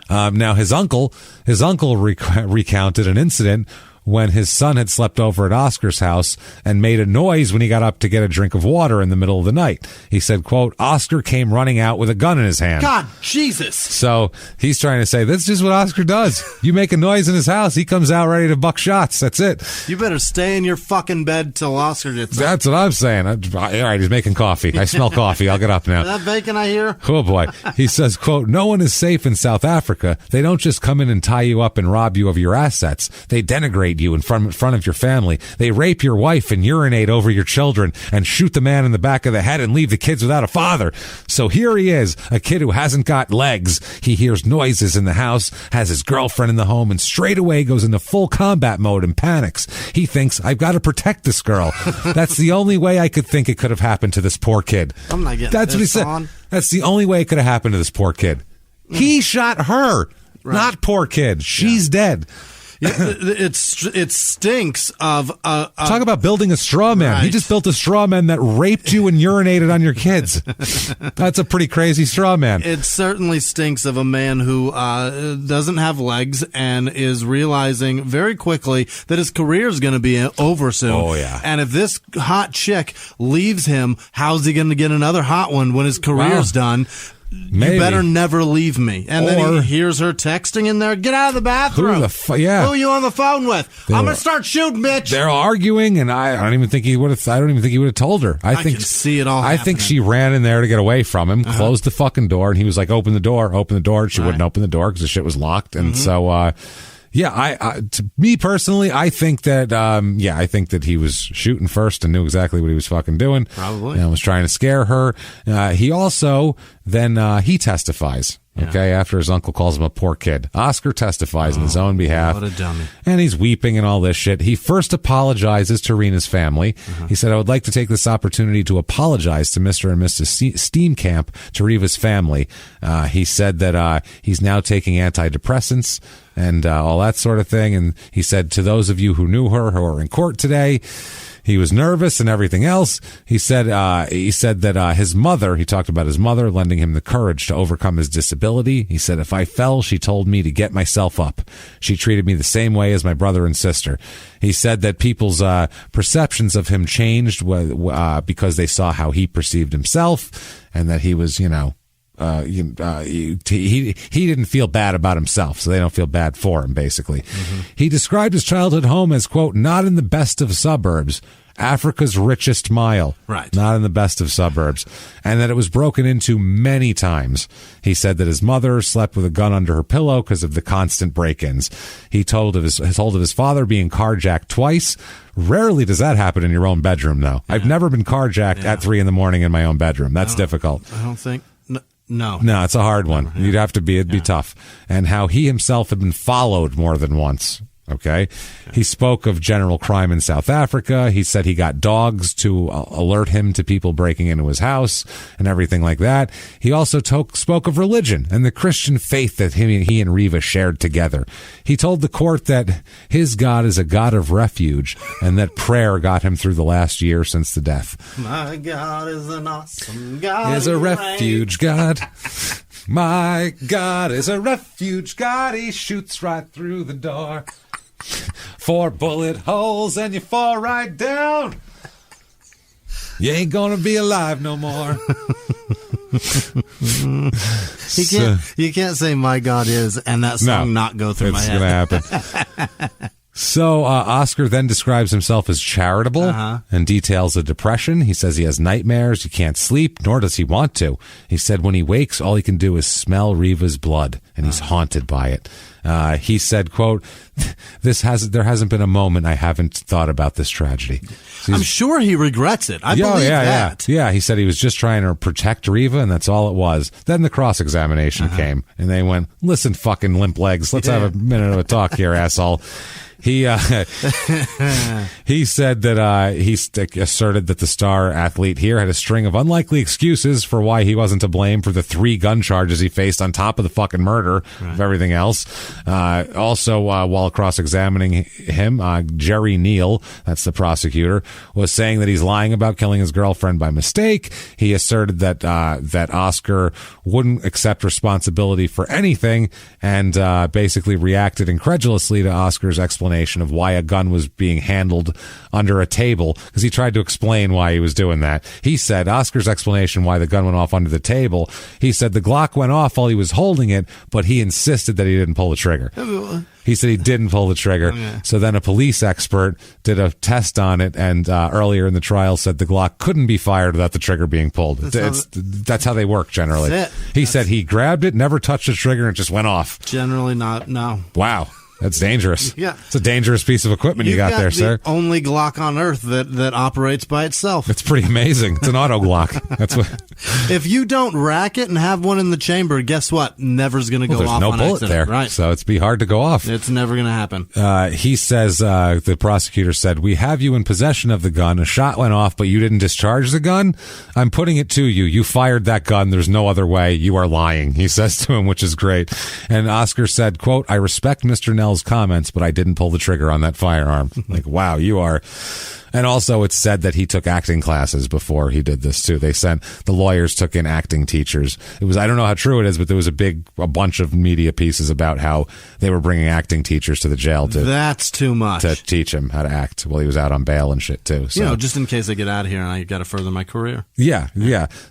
Now, his uncle recounted an incident when his son had slept over at Oscar's house and made a noise when he got up to get a drink of water in the middle of the night. He said, quote, Oscar came running out with a gun in his hand. God, Jesus. So he's trying to say, that's just what Oscar does. You make a noise in his house, he comes out ready to buck shots. That's it. You better stay in your fucking bed till Oscar gets up. That's what I'm saying. All right, he's making coffee. I smell coffee. I'll get up now. Is that bacon I hear? Oh, boy. He says, quote, no one is safe in South Africa. They don't just come in and tie you up and rob you of your assets. They denigrate you in front of your family. They rape your wife and urinate over your children and shoot the man in the back of the head and leave the kids without a father. So here he is, a kid who hasn't got legs. He hears noises in the house, has his girlfriend in the home, and straight away goes into full combat mode and panics. He thinks, I've got to protect this girl. That's the only way I could think it could have happened to this poor kid. I'm not getting That's what he said. That's the only way it could have happened to this poor kid. He shot her, not poor kid. She's dead. It stinks of talk about building a straw man. Right. He just built a straw man that raped you and urinated on your kids. That's a pretty crazy straw man. It certainly stinks of a man who doesn't have legs and is realizing very quickly that his career is going to be over soon. Oh, yeah. And if this hot chick leaves him, how's he going to get another hot one when his career's done? Maybe. You better never leave me. And then he hears her texting in there, get out of the bathroom. Who are you on the phone with? I'm going to start shooting, bitch. They're arguing, and I don't even think he would have told her. I think can see it all I think she ran in there to get away from him, closed the fucking door, and he was like, open the door. She wouldn't open the door because the shit was locked. And so, to me personally, I think that he was shooting first and knew exactly what he was fucking doing. Probably. And was trying to scare her. He also, then he testifies. Okay, after his uncle calls him a poor kid. Oscar testifies in his own behalf. What a dummy. And he's weeping and all this shit. He first apologizes to Rena's family. He said, I would like to take this opportunity to apologize to Mr. and Mrs. Steenkamp, to Reva's family. He said that he's now taking antidepressants and all that sort of thing. And he said, to those of you who knew her who are in court today, he was nervous and everything else. He said that his mother, he talked about his mother lending him the courage to overcome his disability. He said, if I fell, she told me to get myself up. She treated me the same way as my brother and sister. He said that people's perceptions of him changed because they saw how he perceived himself, and that he was, he didn't feel bad about himself, so they don't feel bad for him, basically. He described his childhood home as, quote, not in the best of suburbs, Africa's richest mile. Right. Not in the best of suburbs. And that it was broken into many times. He said that his mother slept with a gun under her pillow because of the constant break-ins. He told of his father being carjacked twice. Rarely does that happen in your own bedroom, though. Yeah. I've never been carjacked at 3 a.m. in my own bedroom. That's difficult. I don't think... No, it's a hard one. You'd have to be, it'd be tough. And how he himself had been followed more than once. Okay. He spoke of general crime in South Africa. He said he got dogs to alert him to people breaking into his house and everything like that. He also spoke of religion and the Christian faith that he and Riva shared together. He told the court that his God is a God of refuge and that prayer got him through the last year since the death. My God is an awesome God. Is a refuge God. My God is a refuge God. He shoots right through the door. 4 bullet holes and you fall right down. You ain't gonna be alive no more. You can't say my God is and that song not go through my head. It's gonna happen. So Oscar then describes himself as charitable and details a depression. He says he has nightmares, he can't sleep, nor does he want to. He said when he wakes, all he can do is smell Riva's blood, and he's haunted by it. He said, quote, there hasn't been a moment I haven't thought about this tragedy. So I'm sure he regrets it. I believe that. Yeah, he said he was just trying to protect Riva, and that's all it was. Then the cross-examination came, and they went, listen, fucking limp legs, let's have a minute of a talk here, asshole. He said that he asserted that the star athlete here had a string of unlikely excuses for why he wasn't to blame for the 3 gun charges he faced on top of the fucking murder of everything else. Also, while cross-examining him, Jerry Neal, that's the prosecutor, was saying that he's lying about killing his girlfriend by mistake. He asserted that Oscar wouldn't accept responsibility for anything and basically reacted incredulously to Oscar's explanation of why a gun was being handled under a table, because he tried to explain why he was doing that. He said Oscar's explanation why the gun went off under the table, he said the Glock went off while he was holding it, but he insisted that he didn't pull the trigger. He said he didn't pull the trigger. So then a police expert did a test on it, and earlier in the trial said the Glock couldn't be fired without the trigger being pulled. That's how they work generally. He said he grabbed it, never touched the trigger, and it just went off. Generally not, no. Wow. That's dangerous. Yeah. It's a dangerous piece of equipment you got there, sir. Only Glock on earth that operates by itself. It's pretty amazing. It's an auto Glock. That's what. If you don't rack it and have one in the chamber, guess what? Never's going to go off. There's no bullet accident. there, right? So it'd be hard to go off. It's never going to happen. He says the prosecutor said, "We have you in possession of the gun. A shot went off, but you didn't discharge the gun. I'm putting it to you. You fired that gun. There's no other way. You are lying." He says to him, which is great. And Oscar said, "Quote, I respect Mr. Nell's comments, but I didn't pull the trigger on that firearm." Like, wow, you are. And also it's said that he took acting classes before he did this too. The lawyers took in acting teachers. I don't know how true it is, but there was a bunch of media pieces about how they were bringing acting teachers to the jail that's too much, to teach him how to act while he was out on bail and shit too. So, just in case I get out of here and I got to further my career. Yeah.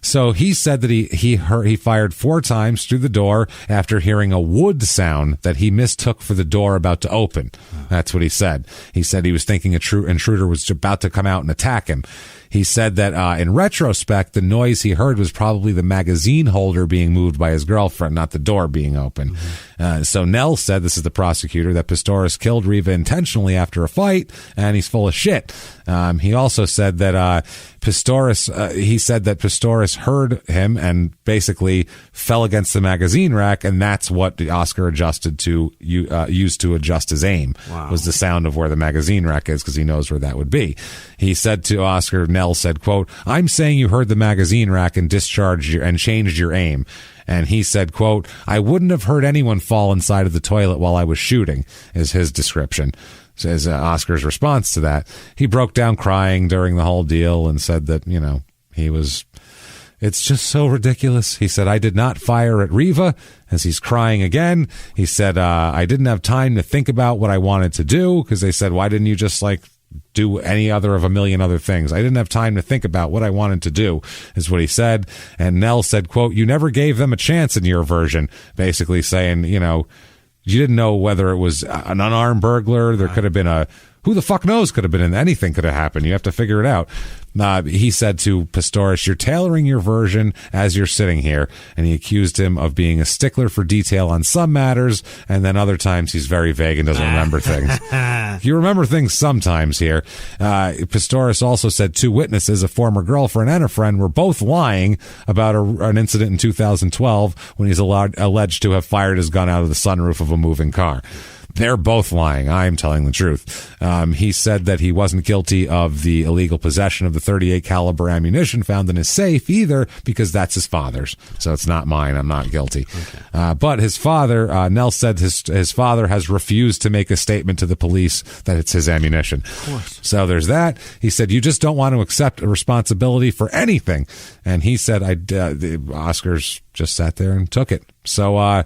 So he said that he fired 4 times through the door after hearing a wood sound that he mistook for the door about to open. That's what he said. He said he was thinking a true intruder was about to come out and attack him. He said that in retrospect, the noise he heard was probably the magazine holder being moved by his girlfriend, not the door being open. So Nell said, this is the prosecutor, that Pistorius killed Riva intentionally after a fight, and he's full of shit. He also said that Pistorius heard him and basically fell against the magazine rack, and that's what Oscar adjusted to used to adjust his aim. Wow. Was the sound of where the magazine rack is, because he knows where that would be. He said to Oscar, Nell said, quote, "I'm saying you heard the magazine rack and discharged and changed your aim." And he said, quote, "I wouldn't have heard anyone fall inside of the toilet while I was shooting," is his description. Says Oscar's response to that. He broke down crying during the whole deal and said that, it's just so ridiculous. He said, "I did not fire at Riva," as he's crying again. He said, "I didn't have time to think about what I wanted to do," because they said, "Why didn't you just do any other of a million other things?" "I didn't have time to think about what I wanted to do," is what he said. And Nell said, quote, "You never gave them a chance in your version," basically saying, you didn't know whether it was an unarmed burglar. There could have been who the fuck knows, could have been anything could have happened. You have to figure it out. He said to Pistorius, "You're tailoring your version as you're sitting here." And he accused him of being a stickler for detail on some matters, and then other times he's very vague and doesn't remember things. You remember things sometimes here. Pistorius also said 2 witnesses, a former girlfriend and a friend, were both lying about an incident in 2012 when he's alleged to have fired his gun out of the sunroof of a moving car. They're both lying. I'm telling the truth. He said that he wasn't guilty of the illegal possession of the .38 caliber ammunition found in his safe either, because that's his father's. So it's not mine. I'm not guilty. Okay. But his father, Nell said his father has refused to make a statement to the police that it's his ammunition. Of course. So there's that. He said, "You just don't want to accept a responsibility for anything." And he said, the Oscars just sat there and took it. So,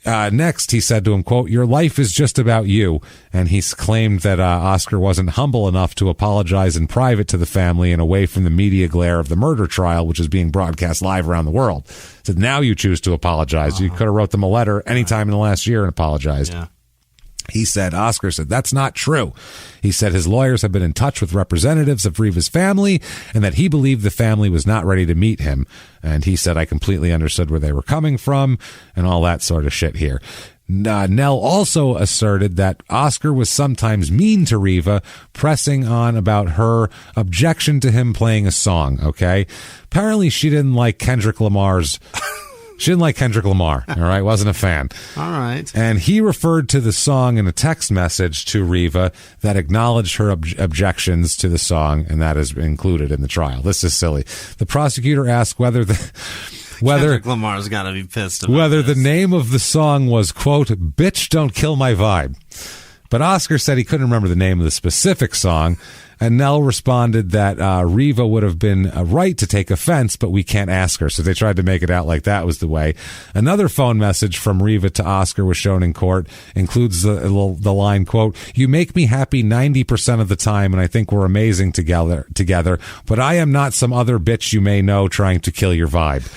next, he said to him, quote, "Your life is just about you." And he's claimed that Oscar wasn't humble enough to apologize in private to the family and away from the media glare of the murder trial, which is being broadcast live around the world. He said, now you choose to apologize. You could have wrote them a letter anytime in the last year and apologized. Yeah. Oscar said, "That's not true." He said his lawyers have been in touch with representatives of Riva's family and that he believed the family was not ready to meet him. And he said, "I completely understood where they were coming from," and all that sort of shit here. Nell also asserted that Oscar was sometimes mean to Riva, pressing on about her objection to him playing a song, okay? Apparently she didn't like Kendrick Lamar's... She didn't like Kendrick Lamar, all right? Wasn't a fan. All right. And he referred to the song in a text message to Riva that acknowledged her objections to the song, and that is included in the trial. This is silly. The prosecutor asked whether Kendrick Lamar's got to be pissed about whether this. The name of the song was, quote, "Bitch, Don't Kill My Vibe." But Oscar said he couldn't remember the name of the specific song. And Nell responded that Riva would have been right to take offense, but we can't ask her. So they tried to make it out like that was the way. Another phone message from Riva to Oscar was shown in court, includes the line, quote, "You make me happy 90% of the time, and I think we're amazing together, but I am not some other bitch you may know trying to kill your vibe."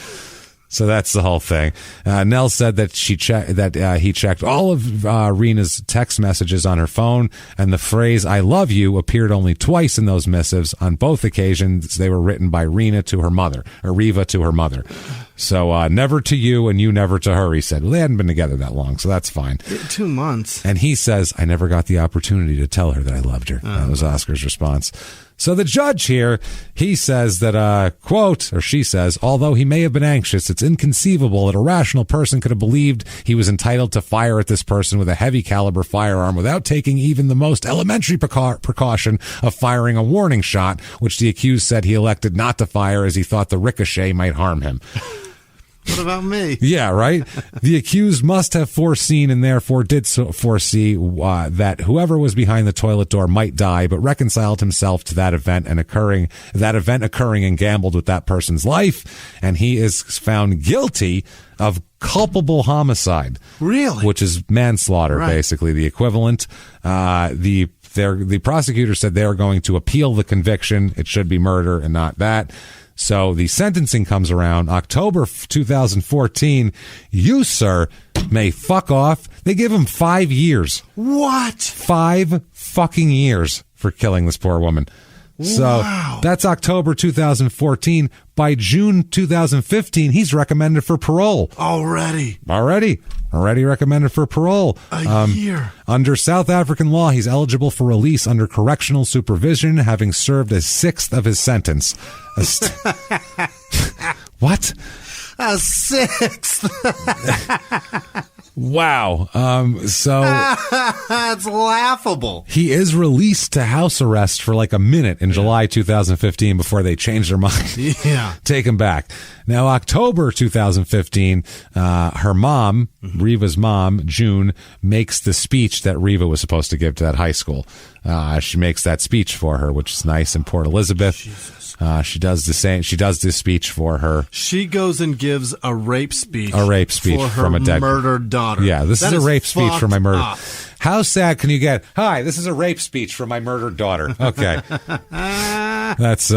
So that's the whole thing. Nell said that he checked all of Rena's text messages on her phone, and the phrase "I love you" appeared only twice in those missives. On both occasions, they were written by Rena to her mother, or Riva to her mother. So never to you and you never to her, he said. Well, they hadn't been together that long, so that's fine. 2 months. And he says, "I never got the opportunity to tell her that I loved her." That was Oscar's response. So the judge here, he says that, quote, or she says, "Although he may have been anxious, it's inconceivable that a rational person could have believed he was entitled to fire at this person with a heavy caliber firearm without taking even the most elementary precaution of firing a warning shot, which the accused said he elected not to fire as he thought the ricochet might harm him." What about me? Yeah, right? The accused must have foreseen and therefore did foresee that whoever was behind the toilet door might die, but reconciled himself to that event occurring and gambled with that person's life. And he is found guilty of culpable homicide. Really? Which is manslaughter, right. Basically, the equivalent. The prosecutor said they are going to appeal the conviction. It should be murder and not that. So the sentencing comes around October 2014. You, sir, may fuck off. They give him 5 years. What? 5 fucking years for killing this poor woman. So that's October 2014. By June 2015, he's recommended for parole. Already recommended for parole. A year. Under South African law, he's eligible for release under correctional supervision, having served a sixth of his sentence. What? A sixth. Wow. So it's laughable. He is released to house arrest for like a minute in July 2015 before they change their mind. Yeah. Take him back. Now, October 2015, her mom, Reva's mom, June, makes the speech that Reva was supposed to give to that high school. She makes that speech for her, which is nice in Port Elizabeth. Jesus. She does the same. She does this speech for her. She goes and gives a rape speech. For her from a murdered daughter. Yeah, this is a rape speech for my murder. Up. How sad can you get? Hi, this is a rape speech for my murdered daughter. Okay, that's.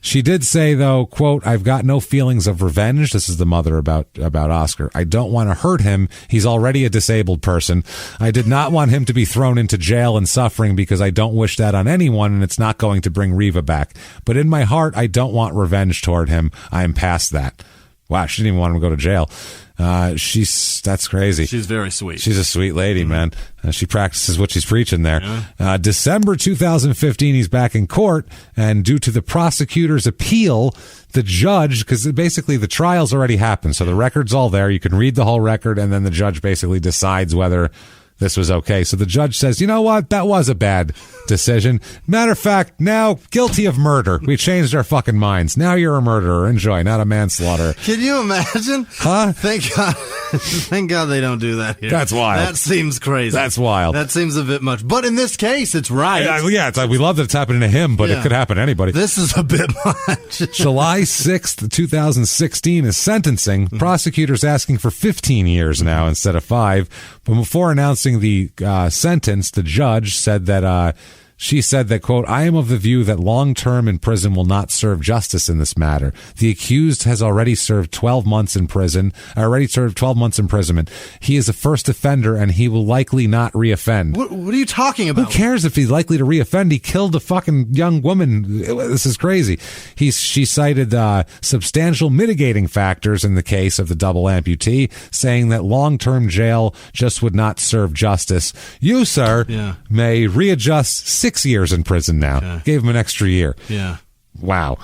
She did say, though, quote, "I've got no feelings of revenge." This is the mother about Oscar. "I don't want to hurt him. He's already a disabled person. I did not want him to be thrown into jail and suffering because I don't wish that on anyone, and it's not going to bring Reva back. But in my heart, I don't want revenge toward him. I am past that." Wow, she didn't even want him to go to jail. That's crazy. She's very sweet. She's a sweet lady, man. She practices what she's preaching there. Yeah. December 2015, he's back in court, and due to the prosecutor's appeal, the judge, because basically the trial's already happened, so the record's all there. You can read the whole record, and then the judge basically decides whether this was okay. So the judge says, you know what? That was a bad decision. Matter of fact, now guilty of murder. We changed our fucking minds. Now you're a murderer. Enjoy, not a manslaughter. Can you imagine? Huh? Thank God. Thank God they don't do that here. That's wild. That seems crazy. That's wild. That seems a bit much. But in this case, it's right. Yeah, it's like, we love that it's happening to him, but it could happen to anybody. This is a bit much. July 6th, 2016 is sentencing. Prosecutors asking for 15 years now instead of 5. But before announcing the sentence, the judge said that she said that, quote, "I am of the view that long-term in prison will not serve justice in this matter. The accused has already served 12 months in prison, already served 12 months imprisonment. He is a first offender, and he will likely not reoffend." What are you talking about? Who cares if he's likely to reoffend? He killed a fucking young woman. This is crazy. She cited substantial mitigating factors in the case of the double amputee, saying that long-term jail just would not serve justice. You, sir, may readjust 6 years in prison now. Okay. Gave him an extra year. Yeah. Wow.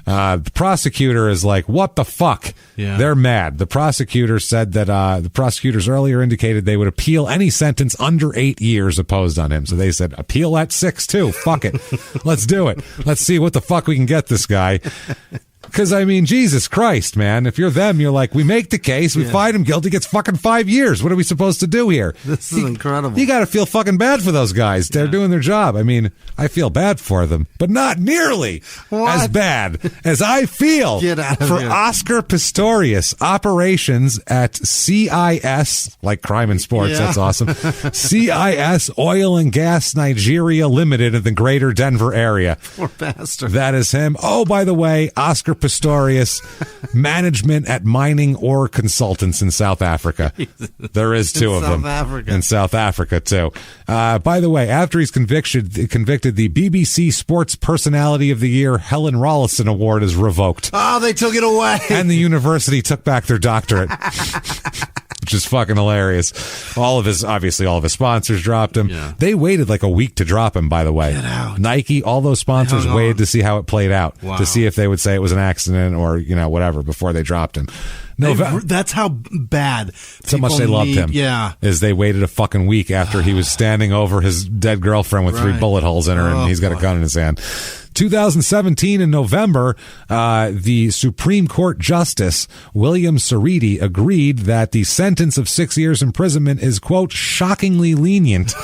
The prosecutor is like, what the fuck? Yeah. They're mad. The prosecutor said that the prosecutors earlier indicated they would appeal any sentence under 8 years opposed on him. So they said, appeal at 6 too. Fuck it. Let's do it. Let's see what the fuck we can get this guy. Because, I mean, Jesus Christ, man. If you're them, you're like, we make the case, we find him guilty, gets fucking 5 years. What are we supposed to do here? This is incredible. You got to feel fucking bad for those guys. They're doing their job. I mean, I feel bad for them, but not nearly as bad as I feel for Oscar Pistorius. Operations at CIS, like crime and sports, that's awesome. CIS Oil and Gas Nigeria Limited in the greater Denver area. Poor bastard. That is him. Oh, by the way, Oscar Pistorius, management at mining ore consultants in South Africa. There is two of them. In South Africa, too. By the way, after he's convicted, the BBC Sports Personality of the Year Helen Rollison Award is revoked. Oh, they took it away. And the university took back their doctorate. Which is fucking hilarious. All of his sponsors dropped him. Yeah. They waited like a week to drop him, by the way. Get out. Nike, all those sponsors waited to see how it played out, to see if they would say it was an accident or, whatever before they dropped him. No, that's how bad. So much they loved him. Yeah. Is they waited a fucking week after he was standing over his dead girlfriend with 3 bullet holes in her, and he's got a gun in his hand. 2017 in November, the Supreme Court Justice William Cerriti agreed that the sentence of 6 years imprisonment is, quote, shockingly lenient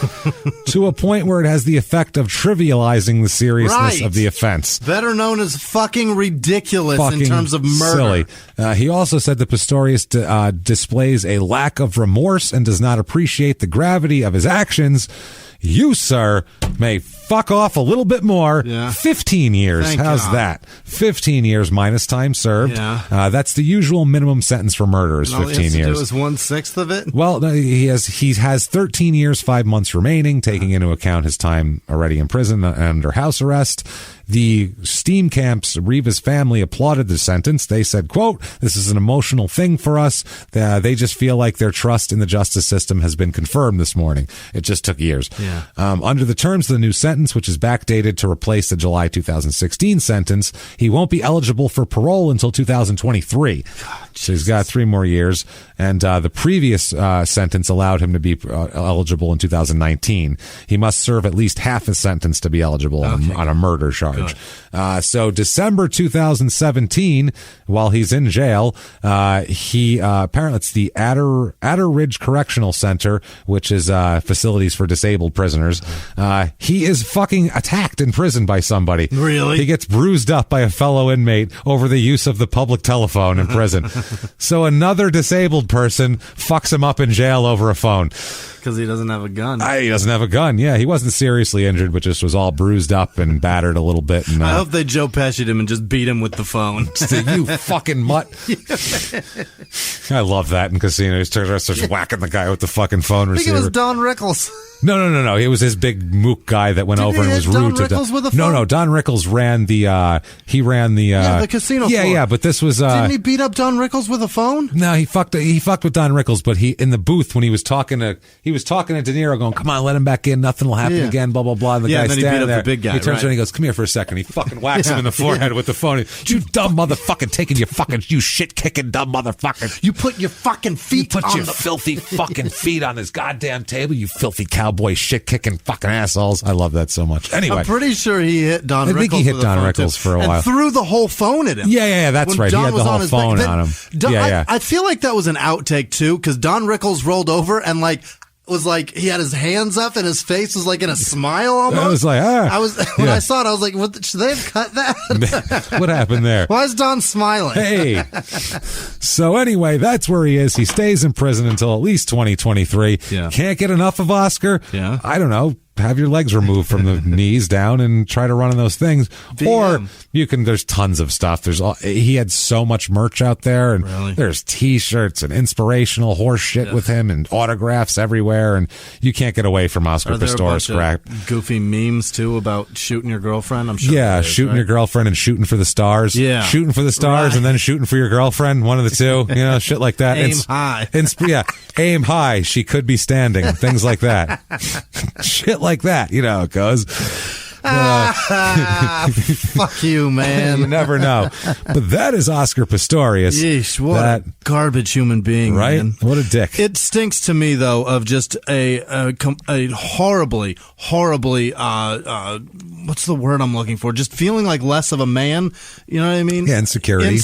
to a point where it has the effect of trivializing the seriousness of the offense. Better known as fucking ridiculous in terms of murder. Silly. He also said that Pistorius displays a lack of remorse and does not appreciate the gravity of his actions. You, sir, may fuck off a little bit more. 15 years. Thank How's God. that? 15 years minus time served. Yeah. That's the usual minimum sentence for murder is 15 years. It was 1/6 of it. Well, no, he has 13 years, 5 months remaining, taking into account his time already in prison and under house arrest. The steam camps, Riva's family applauded the sentence. They said, quote, "This is an emotional thing for us. They just feel like their trust in the justice system has been confirmed this morning." It just took years. Yeah. Under the terms of the new sentence, which is backdated to replace the July 2016 sentence, he won't be eligible for parole until 2023. So he's got 3 more years. And the previous sentence allowed him to be eligible in 2019. He must serve at least half his sentence to be eligible on a murder charge. So December 2017, while he's in jail, he apparently it's the Adder Ridge Correctional Center, which is facilities for disabled prisoners. He is fucking attacked in prison by somebody. Really? He gets bruised up by a fellow inmate over the use of the public telephone in prison. So another disabled person fucks him up in jail over a phone. Because he doesn't have a gun. He doesn't have a gun. Yeah, he wasn't seriously injured, but just was all bruised up and battered a little bit. And, I hope they Joe Pesci'd him and just beat him with the phone. You fucking mutt. I love that in Casino. He starts whacking the guy with the fucking phone receiver. I think it was Don Rickles. No. It was his big mook guy that went over and was rude to Rickles with a phone? No, Don Rickles ran the the casino floor. Yeah, but this was Didn't he beat up Don Rickles with a phone? No, he fucked with Don Rickles, but he in the booth when he was talking to De Niro, going, "Come on, let him back in, nothing will happen again, blah blah blah." And the guy and then standing he beat up there, the big guy. he turns around and he goes, "Come here for a second." He fucking whacks him in the forehead with the phone. You dumb motherfucker, taking your fucking shit kicking dumb motherfucker. You put your fucking feet You put on your filthy fucking feet on his goddamn table, you filthy cowboy shit kicking fucking assholes. I love that so much. Anyway, I'm pretty sure he hit Don Rickles. I think he hit with Don a phone Rickles too, for a while. And threw the whole phone at him. Yeah, that's When right. Don he had the was whole his phone back. on him. I feel like that was an outtake too, because Don Rickles rolled over and was like he had his hands up and his face was like in a smile almost. I was like, when I saw it, I was like, what, should they have cut that? What happened there? Why is Don smiling? Hey. So anyway, that's where he is. He stays in prison until at least 2023. Yeah. Can't get enough of Oscar. Yeah. I don't know. Have your legs removed from the knees down and try to run on those things. Or you can, there's tons of stuff. He had so much merch out there, and there's t-shirts and inspirational horse shit with him and autographs everywhere, and you can't get away from Oscar Pistorius crap. Goofy memes too about shooting your girlfriend. I'm sure. Yeah, shooting your girlfriend and shooting for the stars. Yeah. Shooting for the stars and then shooting for your girlfriend. One of the two. Shit like that. Aim high. Aim high. She could be standing. Things like that. Shit like that. You know how it goes. Fuck you, man. You never know. But that is Oscar Pistorius. Yeesh, what a garbage human being, right? Man. What a dick. It stinks to me, though, of just a horribly, what's the word I'm looking for? Just feeling like less of a man. You know what I mean? Yeah, insecurity.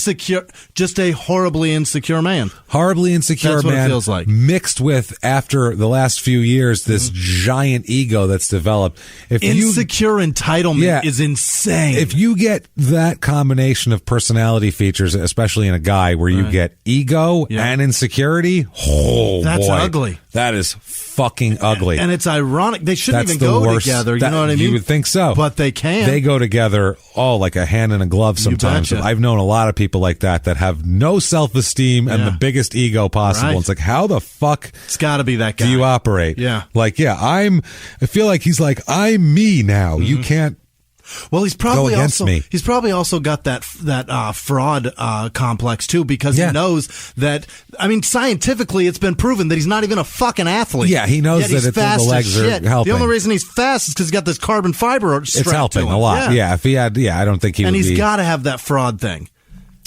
Just a horribly insecure man. Horribly insecure That's man. what it feels like. Mixed with, after the last few years, this giant ego that's developed. Insecure entitlement is insane. If you get that combination of personality features, especially in a guy where you get ego and insecurity, that's boy, ugly. That is fucking ugly. And it's ironic. They shouldn't That's even the go worst. together. You know what I mean? You would think so. But they can. They go together, like a hand and a glove sometimes. betcha. I've known a lot of people like that have no self-esteem and the biggest ego possible. Right. It's like, how the fuck it's got to be that guy. do you operate? Yeah. I feel like he's like, I'm me now. You can't Well, he's probably go against also me. He's probably also got that fraud complex too, because he knows that. I mean, scientifically, it's been proven that he's not even a fucking athlete. Yeah, he knows Yet that he's fast the legs as are shit. helping. The only reason he's fast is because he's got this carbon fiber. It's helping a lot. Yeah. If he had, I don't think he would be. And he's got to have that fraud thing.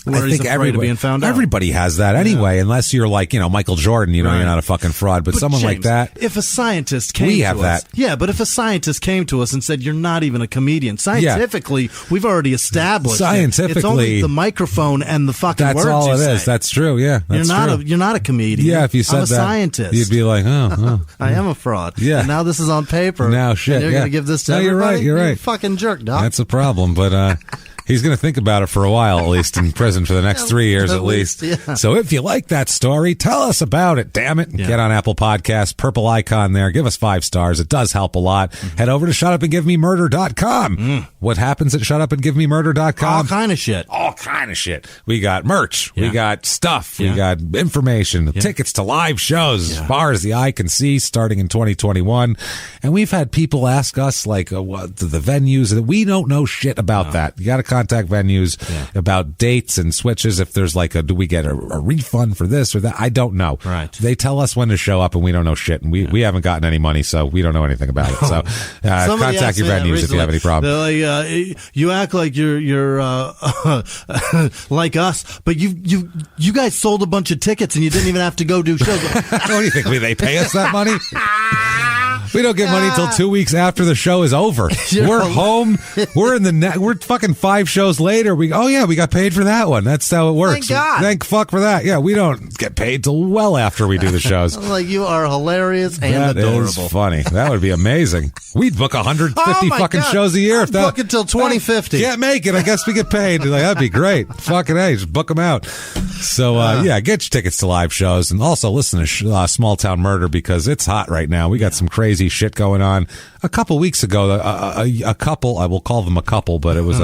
I think everybody has that anyway, unless you're like, Michael Jordan, you're not a fucking fraud, but someone James, like that. If a scientist came to us. Yeah, but if a scientist came to us and said, you're not even a comedian, scientifically, we've already established scientifically, it's only the microphone and the fucking words that's all it say. is. That's true, yeah. That's you're not a comedian. Yeah, if you said I'm a scientist. You'd be like, oh. I am a fraud. Yeah. And now this is on paper. Now shit, and you're going to give this to everybody? You're right. You're a fucking jerk, Doc. That's a problem, but He's going to think about it for a while, at least in prison for the next 3 years at least. Yeah. So if you like that story, tell us about it. Damn it. Get on Apple Podcasts, purple icon there. Give us 5 stars. It does help a lot. Head over to shutupandgivememurder.com. What happens at shutupandgivememurder.com? All kind of shit. All kind of shit. We got merch. We got stuff. We got information. Tickets to live shows as far as the eye can see starting in 2021. And we've had people ask us, like, what the venues. We don't know shit about that. You got to contact venues about dates and switches. If there's like do we get a refund for this or that? I don't know. Right. They tell us when to show up and we don't know shit. And we haven't gotten any money, so we don't know anything about it. So contact your venues if you have any problems. They're like, you act like you're like us, but you guys sold a bunch of tickets and you didn't even have to go do shows. What do you think? They pay us that money? We don't get money until 2 weeks after the show is over. We're home. We're in the net. We're fucking 5 shows later. We got paid for that one. That's how it works. Thank God. Thank fuck for that. Yeah, we don't get paid till well after we do the shows. Like, you are hilarious and adorable. That is funny. That would be amazing. We'd book 150 fucking shows a year. If that book until 2050. Can't make it. I guess we get paid. Like, that'd be great. Fucking hey, just book them out. So get your tickets to live shows and also listen to Small Town Murder because it's hot right now. We got some crazy shit going on. A couple weeks ago, a couple, I will call them a couple, but it was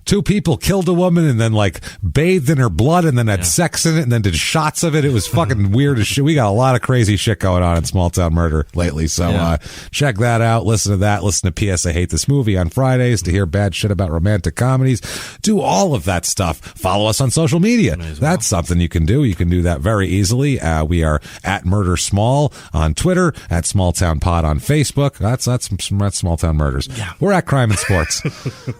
2 people killed a woman and then like bathed in her blood and then had sex in it and then did shots of it. It was fucking weird as shit. We got a lot of crazy shit going on in Small Town Murder lately. So check that out. Listen to that. Listen to P.S. I Hate This Movie on Fridays to hear bad shit about romantic comedies. Do all of that stuff. Follow us on social media. That's something you can do. You can do that very easily. We are at Murder Small on Twitter, at Small Town Pod on Facebook. That's Small Town Murders. Yeah. We're at Crime and Sports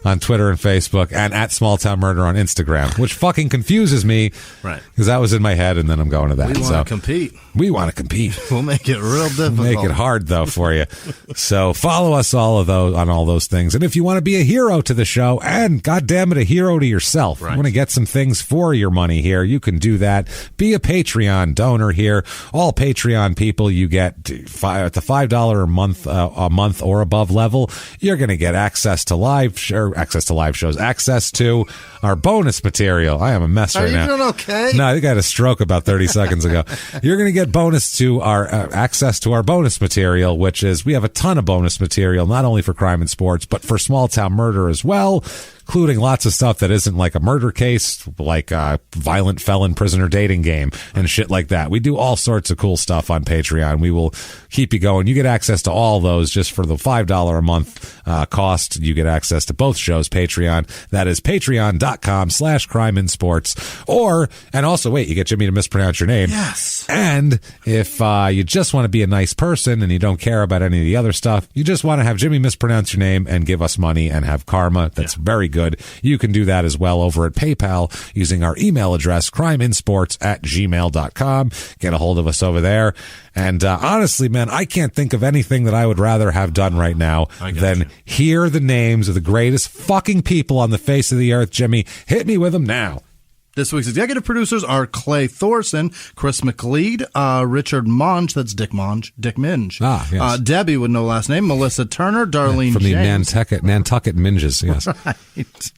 on Twitter and Facebook. And at Small Town Murder on Instagram, which fucking confuses me. Right. Because that was in my head, and then I'm going to that. We want to compete. We want to compete. We'll make it real difficult. Make it hard, though, for you. So follow us all those things. And if you want to be a hero to the show, and goddamn it, a hero to yourself, you want to get some things for your money here, you can do that. Be a Patreon donor here. All Patreon people, you get at the $5 a month or above level, you're going to get access to live shows, access to our bonus material. I am a mess right now. Are you doing okay? No, I think I had a stroke about 30 seconds ago. You're going to get access to our bonus material, which is we have a ton of bonus material, not only for Crime and Sports, but for Small Town Murder as well, including lots of stuff that isn't like a murder case, like a violent felon prisoner dating game and shit like that. We do all sorts of cool stuff on Patreon. We will keep you going. You get access to all those just for the $5 a month cost. You get access to both shows, Patreon. That is patreon.com/crimeandsports. And also, wait, you get Jimmie to mispronounce your name. Yes. And if you just want to be a nice person and you don't care about any of the other stuff, you just want to have Jimmie mispronounce your name and give us money and have karma. That's very good. You can do that as well over at PayPal using our email address, crimeinsports@gmail.com. Get a hold of us over there. And honestly, man, I can't think of anything that I would rather have done right now than hear the names of the greatest fucking people on the face of the earth. Jimmie, hit me with them now. This week's executive producers are Clay Thorson, Chris McLeod, Richard Monge, that's Dick Minge. Yes. Debbie with no last name, Melissa Turner, Darlene from James. From the Nantucket Minges, yes. Right.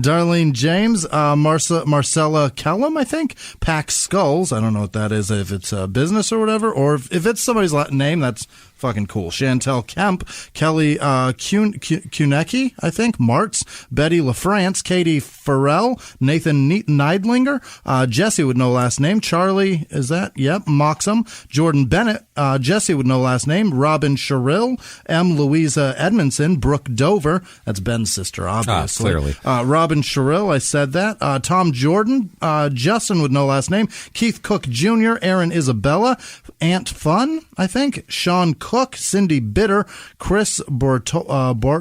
Darlene James, Marcella Kellum, I think, Pack Skulls, I don't know what that is, if it's a business or whatever, or if it's somebody's Latin name, that's fucking cool. Chantel Kemp, Kelly Kunecki, I think, Martz, Betty LaFrance, Katie Farrell, Nathan Neidlinger, Jesse with no last name, Charlie, is that? Yep, Moxham, Jordan Bennett, Jesse with no last name, Robin Sherrill, M. Louisa Edmondson, Brooke Dover, that's Ben's sister, obviously. Clearly. Robin Sherrill, I said that. Tom Jordan, Justin with no last name, Keith Cook Jr., Aaron Isabella, Ant Fun, I think, Sean Cook, Cindy Bitter, Chris Bartolino,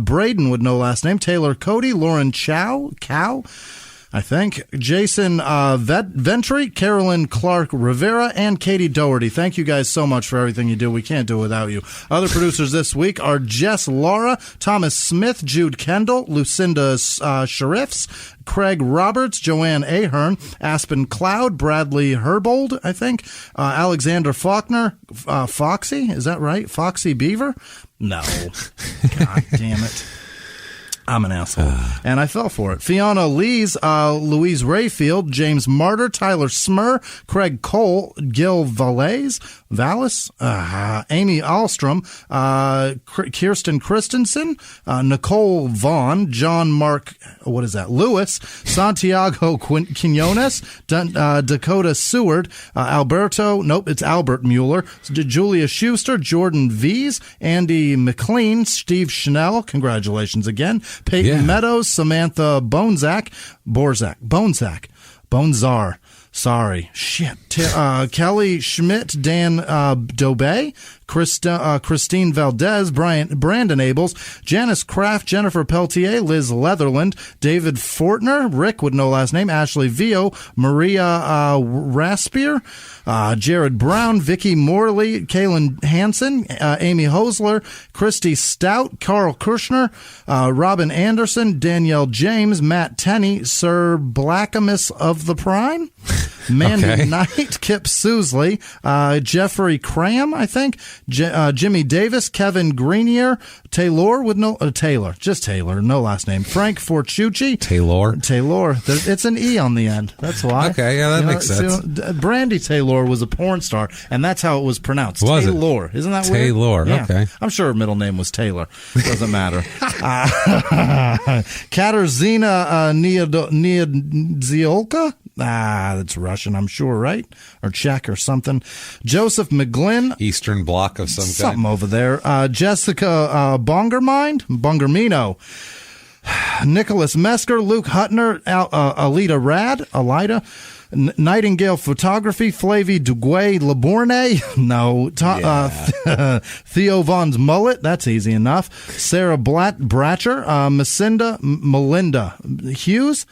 Braden with no last name, Taylor Cody, Lauren Cow, I think, Jason Ventry, Carolyn Clark Rivera, and Katie Doherty. Thank you guys so much for everything you do. We can't do it without you. Other producers this week are Jess Laura, Thomas Smith, Jude Kendall, Lucinda Sheriffs, Craig Roberts, Joanne Ahern, Aspen Cloud, Bradley Herbold, I think, Alexander Faulkner, Foxy, is that right? Foxy Beaver? No. God damn it. I'm an asshole. And I fell for it. Fiona Lees, Louise Rayfield, James Martyr, Tyler Smur, Craig Cole, Gil Valles, Amy Alstrom, Kirsten Christensen, Nicole Vaughn, John Mark, Lewis, Santiago Quinones, Dakota Seward, it's Albert Mueller, Julia Schuster, Jordan Vies, Andy McLean, Steve Schnell, congratulations again, Peyton Meadows, Samantha Bonzak, sorry, shit, Kelly Schmidt, Dan Dobey, Christine Valdez, Brandon Abels, Janice Kraft, Jennifer Peltier, Liz Leatherland, David Fortner, Rick with no last name, Ashley Vio, Maria Raspier, Jared Brown, Vicky Morley, Kaylin Hansen, Amy Hosler, Christy Stout, Carl Kirshner, Robin Anderson, Danielle James, Matt Tenney, Sir Blackamus of the Prime, Mandy Knight, Kip Sousley, Jeffrey Cram, I think, Jimmy Davis, Kevin Greenier, Taylor with no Taylor, just Taylor, no last name, Frank Fortucci, Taylor. It's an E on the end. That's why. Okay, yeah, that makes sense. Brandy Taylor was a porn star, and that's how it was pronounced. Was Taylor. It? Isn't that weird? Taylor. Yeah. Okay. I'm sure her middle name was Taylor. Doesn't matter. Katarzyna Niedziolka. That's Russian, I'm sure, right? Or Czech or something. Joseph McGlynn. Eastern Bloc of some kind. Something over there. Jessica Bongermino. Nicholas Mesker, Luke Hutner, Alida Alida. Nightingale Photography, Flavie Duguay Labourne, Theo Vaughn's Mullet, that's easy enough. Sarah Bratcher, Melinda Hughes,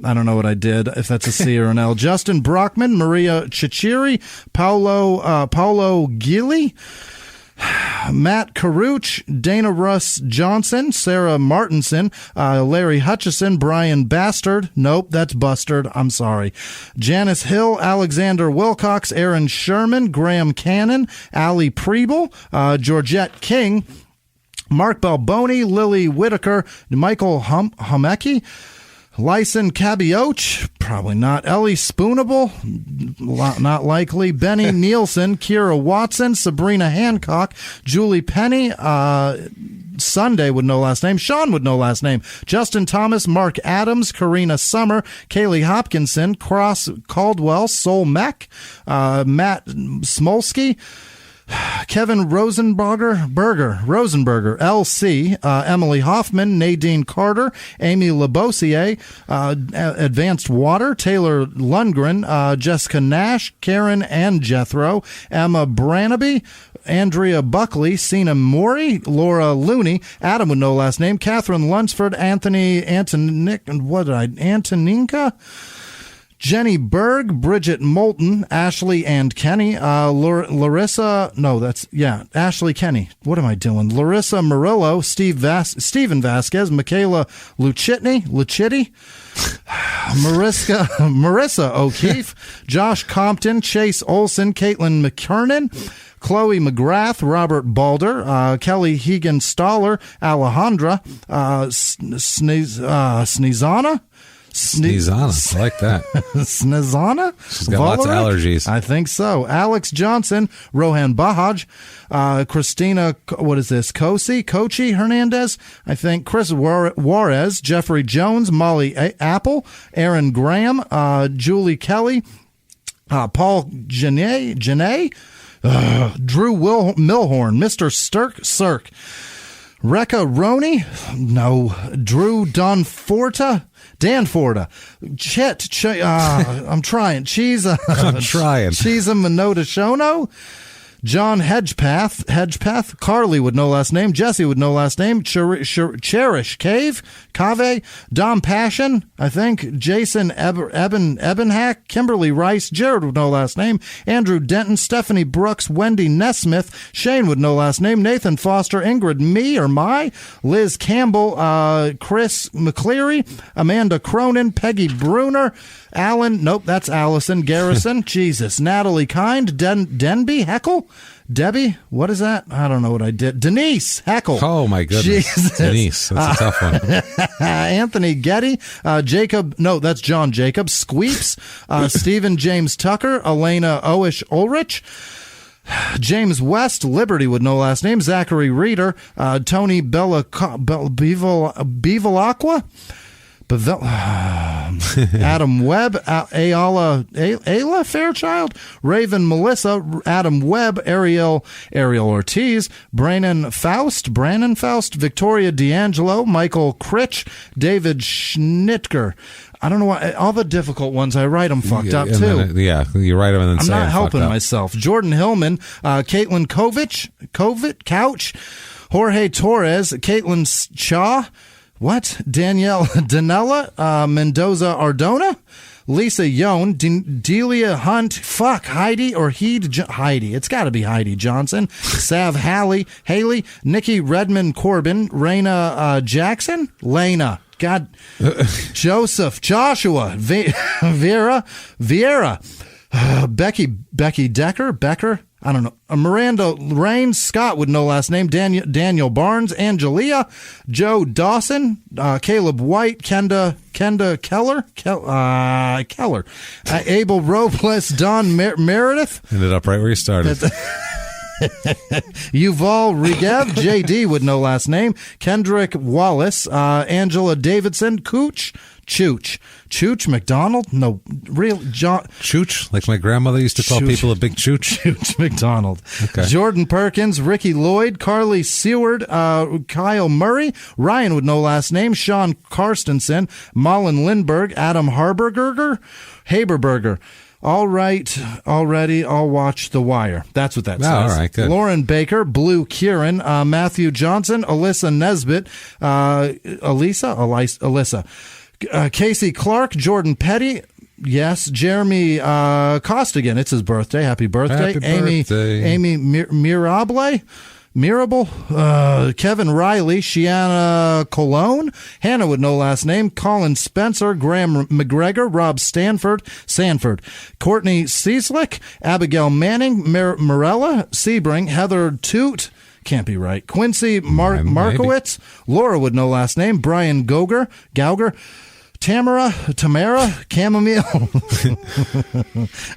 I don't know what I did, if that's a C or an L. Justin Brockman, Maria Chichiri, Paulo Gili, Matt Caruch, Dana Russ Johnson, Sarah Martinson, Larry Hutchison, Brian Bastard. Nope, that's Bustard. I'm sorry. Janice Hill, Alexander Wilcox, Aaron Sherman, Graham Cannon, Ali Preble, Georgette King, Mark Balboni, Lily Whitaker, Michael Humecki, Lyson Cabioch, probably not. Ellie Spoonable, not likely. Benny Nielsen, Kira Watson, Sabrina Hancock, Julie Penny, Sunday with no last name, Sean with no last name, Justin Thomas, Mark Adams, Karina Summer, Kaylee Hopkinson, Cross Caldwell, Sol Meck, Matt Smolsky, Kevin Rosenberger, LC, Emily Hoffman, Nadine Carter, Amy Labossiere, Advanced Water, Taylor Lundgren, Jessica Nash, Karen and Jethro, Emma Branaby, Andrea Buckley, Sina Mori, Laura Looney, Adam with no last name, Catherine Lunsford, Antoninka, Jenny Berg, Bridget Moulton, Ashley and Kenny, Larissa, Ashley Kenny. What am I doing? Larissa Murillo, Stephen Vasquez, Michaela Lucitti, Marissa O'Keefe, Josh Compton, Chase Olson, Caitlin McKernan, Chloe McGrath, Robert Balder, Kelly Hegan Stoller, Alejandra, Snezana, I like that. Snezana? She's got lots of allergies. I think so. Alex Johnson, Rohan Bahaj, Christina, Kochi Hernandez, I think, Chris Juarez, Jeffrey Jones, Molly Apple, Aaron Graham, Julie Kelly, Paul Janae, Drew Milhorn, Mr. Sirk, Rekha Roney, Drew Danforta, Chet, I'm trying. She's a Minota Shono. John Hedgepath, Carly with no last name, Jesse with no last name, Cherish Cave, Dom Passion, I think, Jason Ebenhack, Kimberly Rice, Jared with no last name, Andrew Denton, Stephanie Brooks, Wendy Nesmith, Shane with no last name, Nathan Foster, Ingrid Liz Campbell, Chris McCleary, Amanda Cronin, Peggy Bruner, Alan, nope, that's Allison. Garrison, Jesus. Natalie Kind, Denby, Heckle? Debbie, what is that? I don't know what I did. Denise Heckle. Oh, my goodness. Jesus. Denise, that's a tough one. Anthony Getty. Jacob, no, that's John Jacob. Squeeps. Stephen James Tucker. Elena Oish Ulrich. James West, Liberty with no last name. Zachary Reeder. Tony Bevilacqua. Adam Webb, Ayla Fairchild, Raven Melissa, Adam Webb, Ariel Ortiz, Brannon Faust, Victoria D'Angelo, Michael Critch, David Schnitker. I don't know why all the difficult ones I write them fucked up too. Then, you write them and then I'm say not helping fucked up. myself. Jordan Hillman, Caitlin Couch, Jorge Torres, Caitlin Shaw. What? Danielle Danella, Mendoza Ardona, Lisa Yone, Delia Hunt, Heidi or Heidi. It's got to be Heidi Johnson, Sav Haley, Nikki Redmond Corbin, Raina Jackson, Lena. God, Joseph, Joshua, Vieira, Becky Becker, I don't know. Miranda Raines, Scott with no last name, Daniel Barnes, Angelia, Joe Dawson, Caleb White, Kenda Keller, Abel Robles, Don Meredith. Ended up right where you started. Yuval Regev, JD with no last name, Kendrick Wallace, Angela Davidson, Chooch McDonald? No, real John. Chooch? Like my grandmother used to call people a big chooch? Chooch McDonald. Okay. Jordan Perkins, Ricky Lloyd, Carly Seward, Kyle Murray, Ryan with no last name, Sean Karstensen, Malin Lindberg, Adam Haberberger. All right, already, I'll watch The Wire. That's what that says. All right, good. Lauren Baker, Blue Kieran, Matthew Johnson, Alyssa Nesbitt, Alyssa. Casey Clark, Jordan Petty, yes, Jeremy Costigan, it's his birthday, happy birthday. Amy Mirable, Kevin Riley, Shiana Cologne, Hannah with no last name, Colin Spencer, Graham McGregor, Rob Sanford, Courtney Cieslick, Abigail Manning, Morella Sebring, Heather Toot, can't be right, Quincy Markowitz, Laura with no last name, Brian Gauger, Tamara, Chamomile,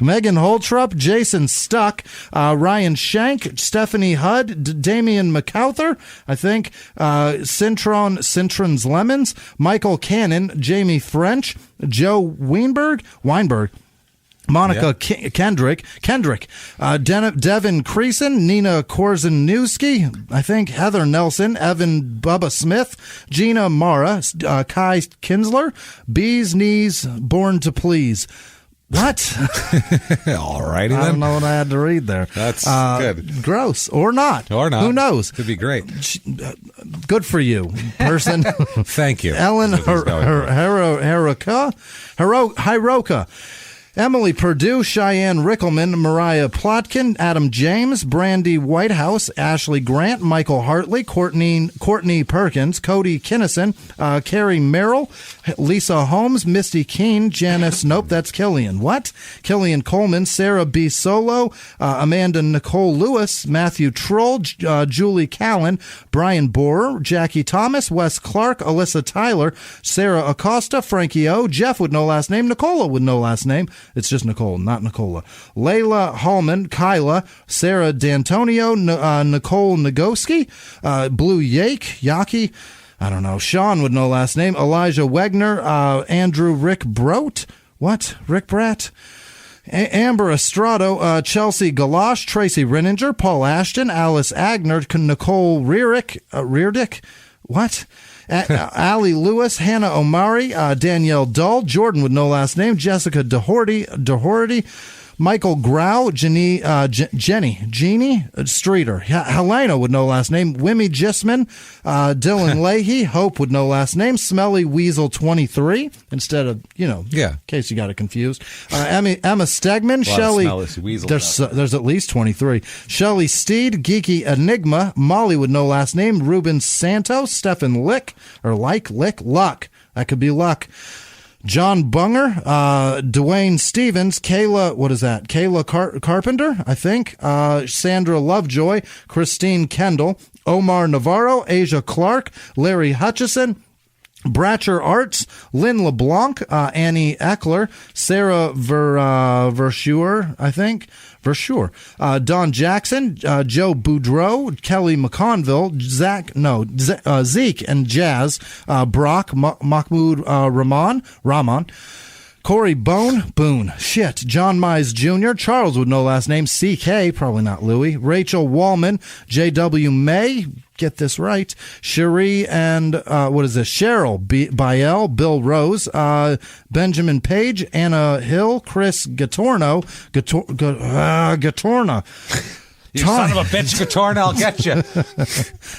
Megan Holtrup, Jason Stuck, Ryan Shank, Stephanie Hudd, Damian McCowther, I think, Cintron's Lemons, Michael Cannon, Jamie French, Joe Weinberg, Monica Kendrick, Devin Creason, Nina Korzeniewski, I think, Heather Nelson, Evan Bubba Smith, Gina Mara, Kai Kinsler, Bees Knees, Born to Please. What? All righty then. I don't know what I had to read there. That's good. Gross. Or not. Who knows? Could be great. Good for you, person. Thank you. Ellen Hiroka. Emily Perdue, Cheyenne Rickelman, Mariah Plotkin, Adam James, Brandy Whitehouse, Ashley Grant, Michael Hartley, Courtney Perkins, Cody Kinnison, Carrie Merrill, Lisa Holmes, Misty Keene, Janice, nope, that's Killian. What? Killian Coleman, Sarah B. Solo, Amanda Nicole Lewis, Matthew Troll, Julie Callan, Brian Borer, Jackie Thomas, Wes Clark, Alyssa Tyler, Sarah Acosta, Frankie O, Jeff with no last name, Nicola with no last name. It's just Nicole, not Nicola. Layla Hallman, Kyla, Sarah D'Antonio, Nicole Nagoski, Blue Yaki, I don't know, Sean with no last name, Elijah Wegner, Andrew Rick Brote, what? Rick Bratt? Amber Estrado, Chelsea Galosh, Tracy Renninger, Paul Ashton, Alice Agner, Nicole Reardick, what? Allie Lewis, Hannah Omari, Danielle Dull, Jordan with no last name, Jessica Doherty, Michael Grau, Jeannie Streeter, Helena with no last name, Wimmy Gisman, Dylan Leahy, Hope with no last name, Smelly Weasel 23 instead of, in case you got it confused. Emma Stegman, Shelley, there's at least 23. Shelley Steed, Geeky Enigma, Molly with no last name, Ruben Santos, Stefan Luck. That could be Luck. John Bunger, Dwayne Stevens, Kayla Carpenter, I think, Sandra Lovejoy, Christine Kendall, Omar Navarro, Asia Clark, Larry Hutchison, Bratcher Arts, Lynn LeBlanc, Annie Eckler, Sarah Verschure, I think. Verschure. Don Jackson, Joe Boudreau, Kelly McConville, Zeke and Jazz, Brock, Mahmoud Rahman, Corey Boone, John Mize Jr., Charles with no last name, CK, probably not Louis, Rachel Wallman, JW May, get this right, Cherie and, Cheryl Biel, Bill Rose, Benjamin Page, Anna Hill, Chris Gatorna. You son of a bitch, Gatorna, I'll get you.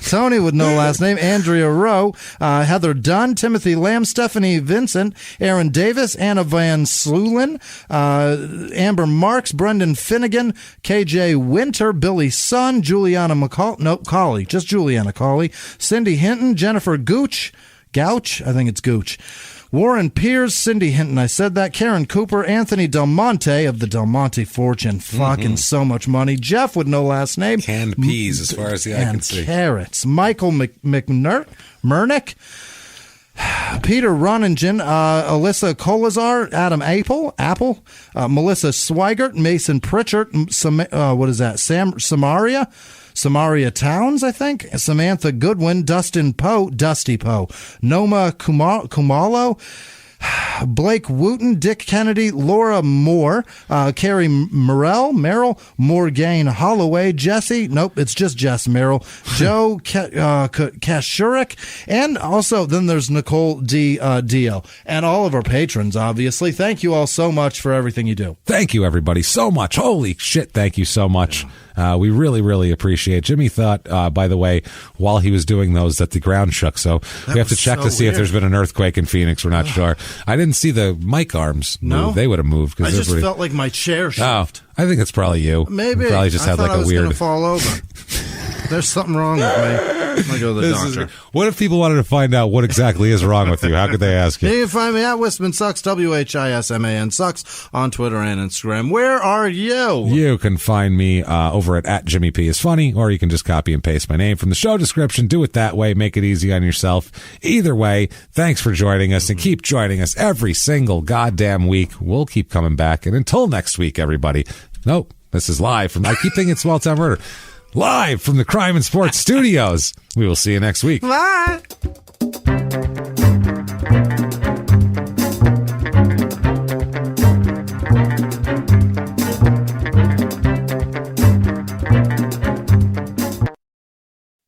Tony with no last name, Andrea Rowe, Heather Dunn, Timothy Lamb, Stephanie Vincent, Aaron Davis, Anna Van Slulin, Amber Marks, Brendan Finnegan, KJ Winter, Billy Sun, Juliana Colley, just Juliana Colley, Cindy Hinton, Jennifer Gooch, I think it's Gooch, Warren Pierce, Cindy Hinton, I said that, Karen Cooper, Anthony Del Monte of the Del Monte Fortune, fucking so much money, Jeff with no last name. Canned peas as far as the eye can see. And carrots. Michael McMurnick, Peter Roningen, Alyssa Colazar, Adam Apple, Melissa Swigert, Mason Pritchard, Samaria Towns, I think, Samantha Goodwin, Dusty Poe, Noma Kumalo, Blake Wooten, Dick Kennedy, Laura Moore, Carrie Merrill, Morgane Holloway, Jesse, nope, it's just Jess Merrill, Joe Kashurik, and also then there's Nicole Dio, and all of our patrons, obviously. Thank you all so much for everything you do. Thank you, everybody, so much. Holy shit, thank you so much. We really, really appreciate it. Jimmy thought, by the way, while he was doing those, that the ground shook. So we have to check to see if there's been an earthquake in Phoenix. We're not sure. I didn't see the mic arms move. No? They would have moved. I just felt like my chair shifted. I think it's probably you. Maybe. You probably just had like a weird. I was going to fall over. There's something wrong with me. I'm going to go to the doctor. What if people wanted to find out what exactly is wrong with you? How could they ask you? You can find me at Whisman Sucks, WHISMAN Sucks, on Twitter and Instagram. Where are you? You can find me over at Jimmie P is Funny, or you can just copy and paste my name from the show description. Do it that way. Make it easy on yourself. Either way, thanks for joining us, and keep joining us every single goddamn week. We'll keep coming back. And until next week, everybody. Nope. This is live from, I keep thinking it's Small Town Murder. Live from the Crime and Sports Studios. We will see you next week. Bye.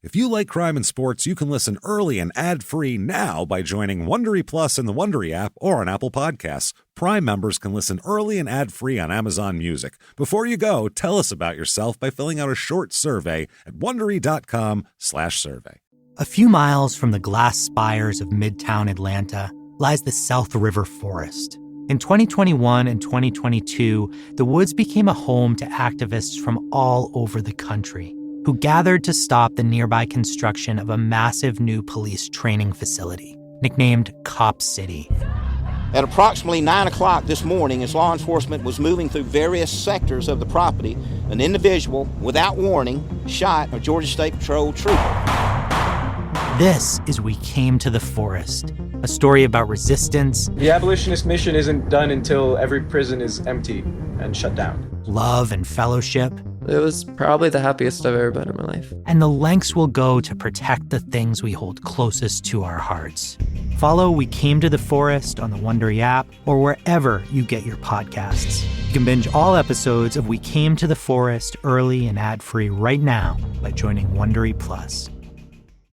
If you like crime and sports, you can listen early and ad-free now by joining Wondery Plus in the Wondery app or on Apple Podcasts. Prime members can listen early and ad-free on Amazon Music. Before you go, tell us about yourself by filling out a short survey at Wondery.com/survey. A few miles from the glass spires of Midtown Atlanta lies the South River Forest. In 2021 and 2022, the woods became a home to activists from all over the country who gathered to stop the nearby construction of a massive new police training facility, nicknamed Cop City. At approximately 9 o'clock this morning, as law enforcement was moving through various sectors of the property, an individual, without warning, shot a Georgia State Patrol trooper. This is We Came to the Forest, a story about resistance. The abolitionist mission isn't done until every prison is empty and shut down. Love and fellowship. It was probably the happiest I've ever been in my life. And the lengths we'll go to protect the things we hold closest to our hearts. Follow We Came to the Forest on the Wondery app or wherever you get your podcasts. You can binge all episodes of We Came to the Forest early and ad-free right now by joining Wondery Plus.